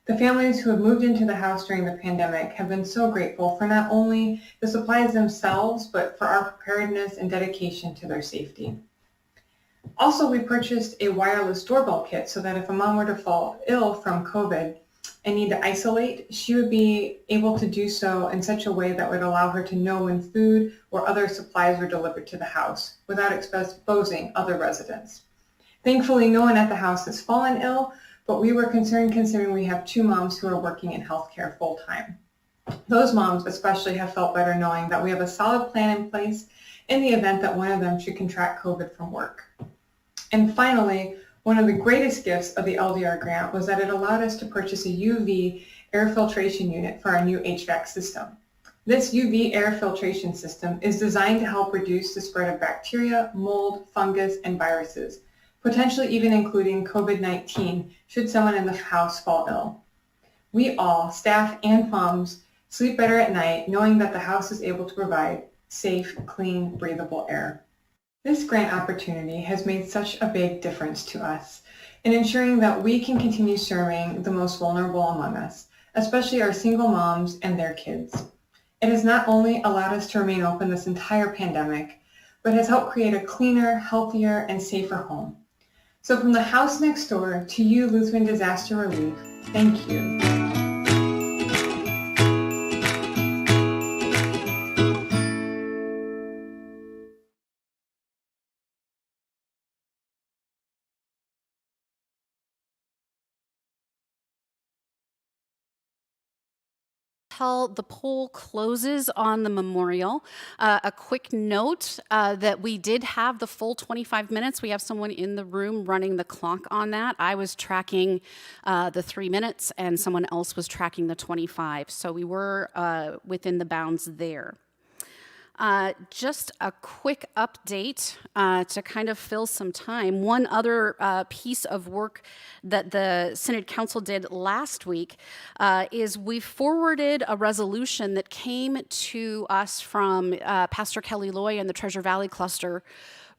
The families who have moved into the house during the pandemic have been so grateful for not only the supplies themselves, but for our preparedness and dedication to their safety. Also, we purchased a wireless doorbell kit so that if a mom were to fall ill from COVID and need to isolate, she would be able to do so in such a way that would allow her to know when food or other supplies were delivered to the house without exposing other residents. Thankfully, no one at the house has fallen ill, but we were concerned considering we have 2 moms who are working in healthcare full-time. Those moms especially have felt better knowing that we have a solid plan in place in the event that one of them should contract COVID from work. And finally, one of the greatest gifts of the LDR grant was that it allowed us to purchase a UV air filtration unit for our new HVAC system. This UV air filtration system is designed to help reduce the spread of bacteria, mold, fungus, and viruses, potentially even including COVID-19 should someone in the house fall ill. We all, staff and moms, sleep better at night knowing that the house is able to provide safe, clean, breathable air. This grant opportunity has made such a big difference to us in ensuring that we can continue serving the most vulnerable among us, especially our single moms and their kids. It has not only allowed us to remain open this entire pandemic, but has helped create a cleaner, healthier, and safer home. So from the house next door to you, Lutheran Disaster Relief, thank you. Until the poll closes on the memorial. A quick note that we did have the full 25 minutes. We have someone in the room running the clock on that. I was tracking the 3 minutes and someone else was tracking the 25. So we were within the bounds there. Just a quick update to kind of fill some time. One other piece of work that the Synod Council did last week is we forwarded a resolution that came to us from Pastor Kelly Loy and the Treasure Valley Cluster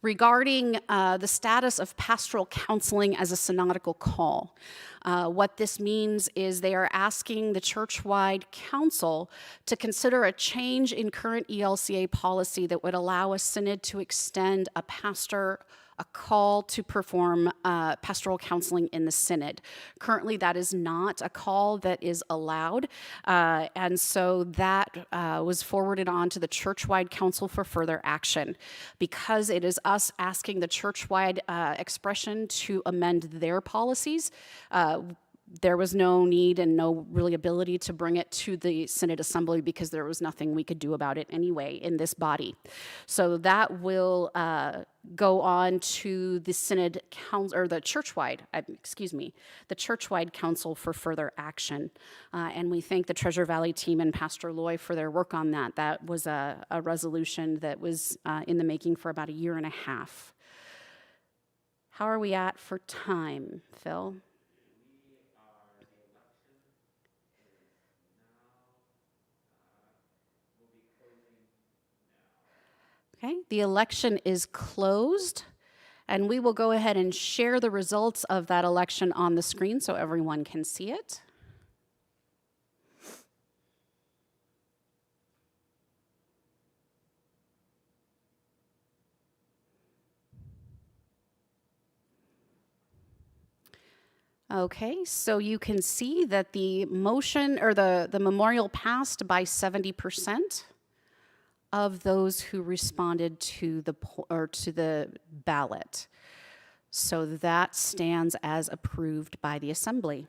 regarding the status of pastoral counseling as a synodical call. What this means is they are asking the church-wide council to consider a change in current ELCA policy that would allow a synod to extend a pastor a call to perform pastoral counseling in the synod. Currently, that is not a call that is allowed, and so that was forwarded on to the church-wide council for further action. Because it is us asking the church-wide expression to amend their policies, there was no need and no really ability to bring it to the Synod Assembly because there was nothing we could do about it anyway in this body. So that will go on to the Synod Council, or the church-wide, the church-wide council for further action. And we thank the Treasure Valley team and Pastor Loy for their work on that. That was a resolution that was in the making for about 1.5 years. How are we at for time, Phil? Okay, the election is closed, and we will go ahead and share the results of that election on the screen so everyone can see it. Okay, so you can see that the motion or the memorial passed by 70% of those who responded to the ballot. So that stands as approved by the Assembly.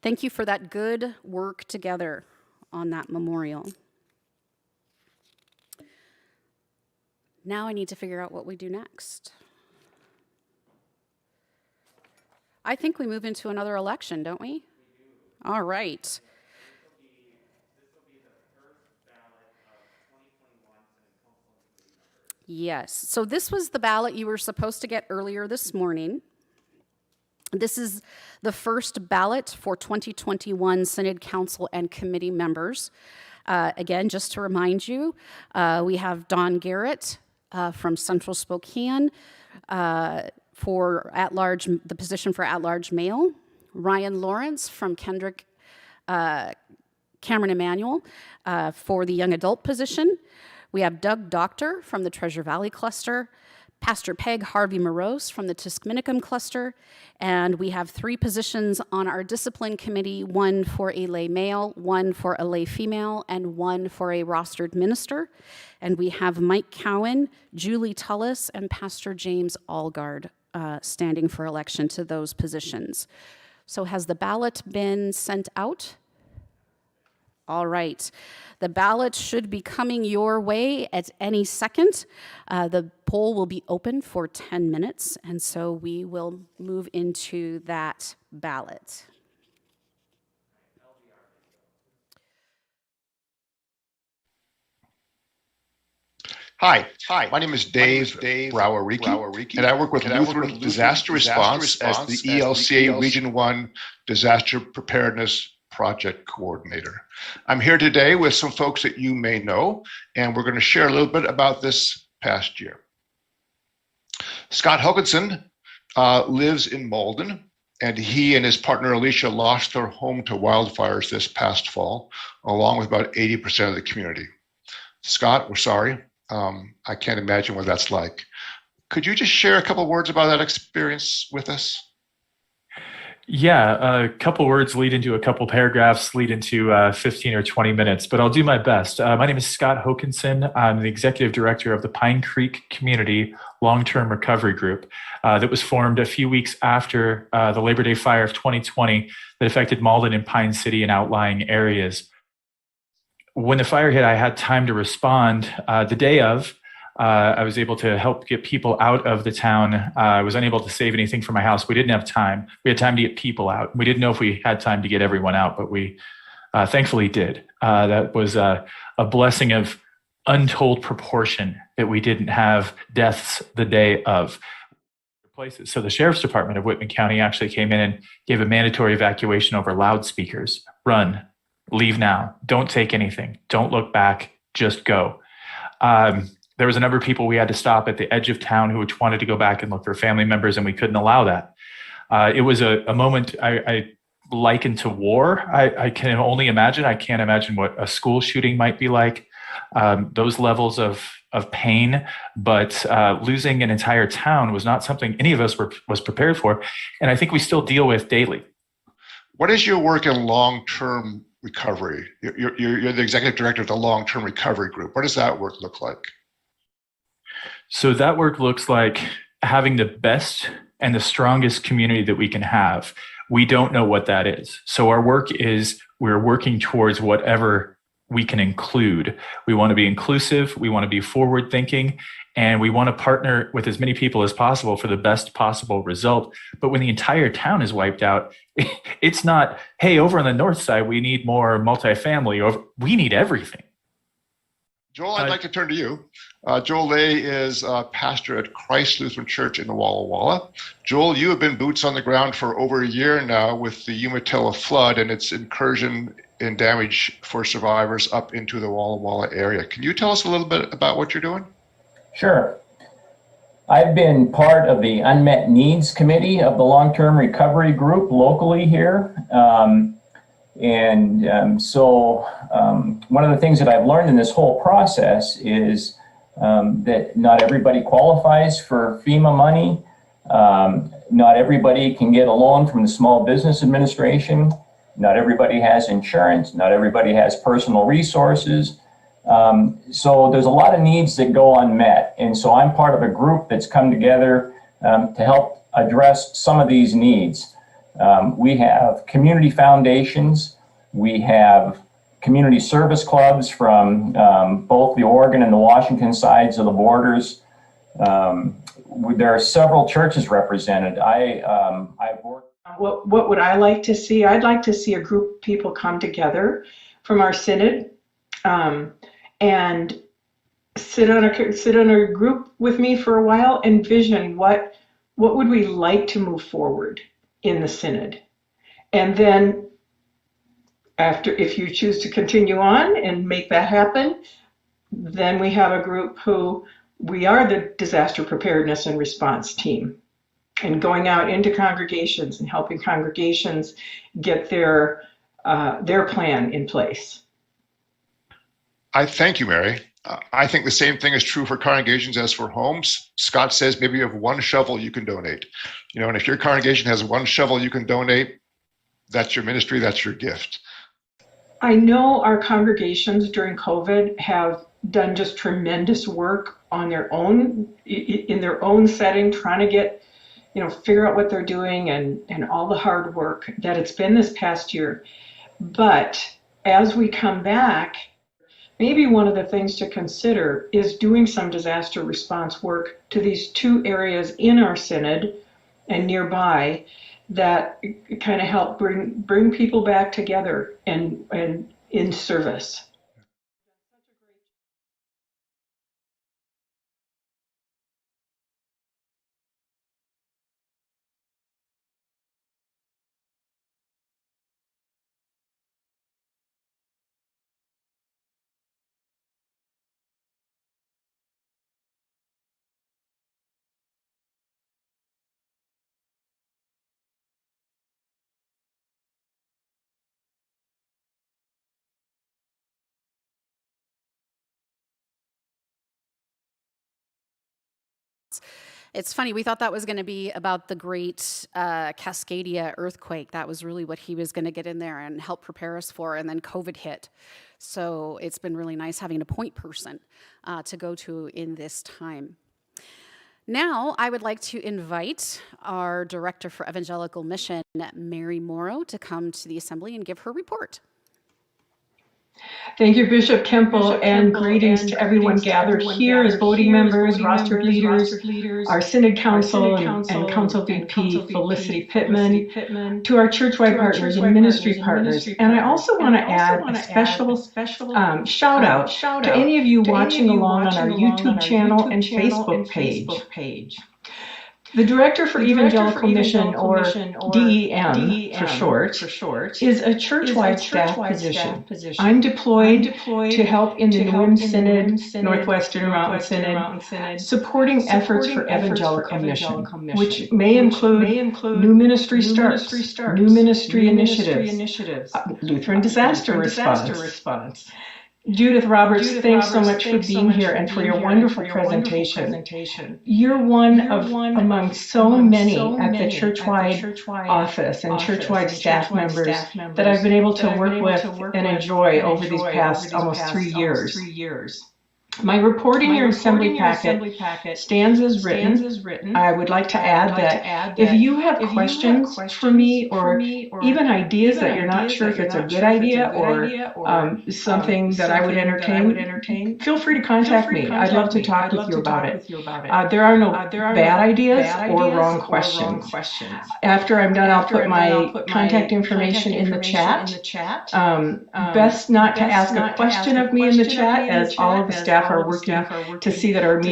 Thank you for that good work together on that memorial. Now I need to figure out what we do next. I think we move into another election, don't we? All right. Yes. So this was the ballot you were supposed to get earlier this morning. This is the first ballot for 2021 Synod Council and Committee members. Again, just to remind you, we have Don Garrett from Central Spokane, for at-large, the position for at-large male, Ryan Lawrence from Kendrick, Cameron Emanuel for the young adult position. We have Doug Doctor from the Treasure Valley cluster, Pastor Peg Harvey Morose from the Tiskminicum cluster, and we have 3 positions on our discipline committee, 1 for a lay male, 1 for a lay female, and 1 for a rostered minister. And we have Mike Cowan, Julie Tullis, and Pastor James Allgard standing for election to those positions. So has the ballot been sent out? All right. The ballot should be coming your way at any second. The poll will be open for 10 minutes, and so we will move into that ballot. Hi, my name is Dave Brower-Riki, and I work with Lutheran Disaster Response as the ELCA Region 1 Disaster Preparedness Project Coordinator. I'm here today with some folks that you may know, and we're going to share a little bit about this past year. Scott Hoganson lives in Malden, and he and his partner Alicia lost their home to wildfires this past fall, along with about 80% of the community. Scott, we're sorry. I can't imagine what that's like. Could you just share a couple words about that experience with us? Yeah, a couple words lead into a couple paragraphs, lead into 15 or 20 minutes, but I'll do my best. My name is Scott Hokanson. I'm the executive director of the Pine Creek Community Long-Term Recovery Group that was formed a few weeks after the Labor Day fire of 2020 that affected Malden and Pine City and outlying areas. When the fire hit, I had time to respond. The day of, I was able to help get people out of the town. I was unable to save anything from my house. We didn't have time. We had time to get people out. We didn't know if we had time to get everyone out, but we thankfully did. That was a blessing of untold proportion that we didn't have deaths the day of. Places. So the Sheriff's Department of Whitman County actually came in and gave a mandatory evacuation over loudspeakers. Run. Leave now. Don't take anything. Don't look back. Just go. There was a number of people we had to stop at the edge of town who wanted to go back and look for family members, and we couldn't allow that. It was a moment I likened to war. I can only imagine. I can't imagine what a school shooting might be like. Those levels of pain, but losing an entire town was not something any of us was prepared for, and I think we still deal with daily. What is your work in long-term recovery? You're the executive director of the long-term recovery group. What does that work look like? So that work looks like having the best and the strongest community that we can have. We don't know what that is. So our work is we're working towards whatever we can include. We want to be inclusive. We want to be forward thinking, and we want to partner with as many people as possible for the best possible result. But when the entire town is wiped out, it's not, hey, over on the north side, we need more multifamily, or we need everything. Joel, I'd like to turn to you. Joel Lay is a pastor at Christ Lutheran Church in Walla Walla. Joel, you have been boots on the ground for over a year now with the Umatilla flood and its incursion and damage for survivors up into the Walla Walla area. Can you tell us a little bit about what you're doing? Sure. I've been part of the Unmet Needs Committee of the Long-Term Recovery Group locally here. So one of the things that I've learned in this whole process is that not everybody qualifies for FEMA money. Not everybody can get a loan from the Small Business Administration. Not everybody has insurance. Not everybody has personal resources. So there's a lot of needs that go unmet. And so I'm part of a group that's come together to help address some of these needs. We have community foundations. We have community service clubs from both the Oregon and the Washington sides of the borders. There are several churches represented. I've worked. What would I like to see? I'd like to see a group of people come together from our synod and sit on a group with me for a while and vision what would we like to move forward in the synod. And then if you choose to continue on and make that happen, then we have a group who we are the disaster preparedness and response team, and going out into congregations and helping congregations get their plan in place. I thank you, Mary. I think the same thing is true for congregations as for homes. Scott says maybe you have one shovel you can donate. And if your congregation has one shovel you can donate, that's your ministry, that's your gift. I know our congregations during COVID have done just tremendous work on their own, in their own setting, trying to get, figure out what they're doing and all the hard work that it's been this past year. But as we come back, maybe one of the things to consider is doing some disaster response work to these two areas in our synod and nearby that kind of help bring people back together and in service. It's funny, we thought that was going to be about the great Cascadia earthquake. That was really what he was going to get in there and help prepare us for, and then COVID hit. So it's been really nice having a point person to go to in this time. Now, I would like to invite our Director for Evangelical Mission, Mary Morrow, to come to the Assembly and give her report. Thank you, Bishop Kemple, and greetings to everyone gathered here as voting members, rostered leaders, our Synod Council and Council VP Felicity Pittman, to our church-wide partners and ministry partners. And I also want to add a special shout out to any of you watching along on our YouTube channel and Facebook page. The Director for Evangelical Mission, or DEM for short, is a church-wide staff position. I'm deployed to help in the New Synod, Northwestern Mountain Synod, supporting efforts for Evangelical Mission, which may include new ministry starts, new ministry initiatives, Lutheran disaster response. Judith Roberts, thanks so much for being here and for your wonderful presentation. You're one among so many at the church-wide office and church-wide staff members that I've been able to work with and enjoy over these past almost 3 years. My report in your assembly packet stands as written. I would like to add that if you have questions for me or even ideas that you're not sure if it's a good idea or something that I would entertain, feel free to contact me. I'd love to talk with you about it. There are no bad ideas or wrong questions. After I'm done, I'll put my contact information in the chat. Best not to ask a question of me in the chat, as all of the staff are working to see that our meeting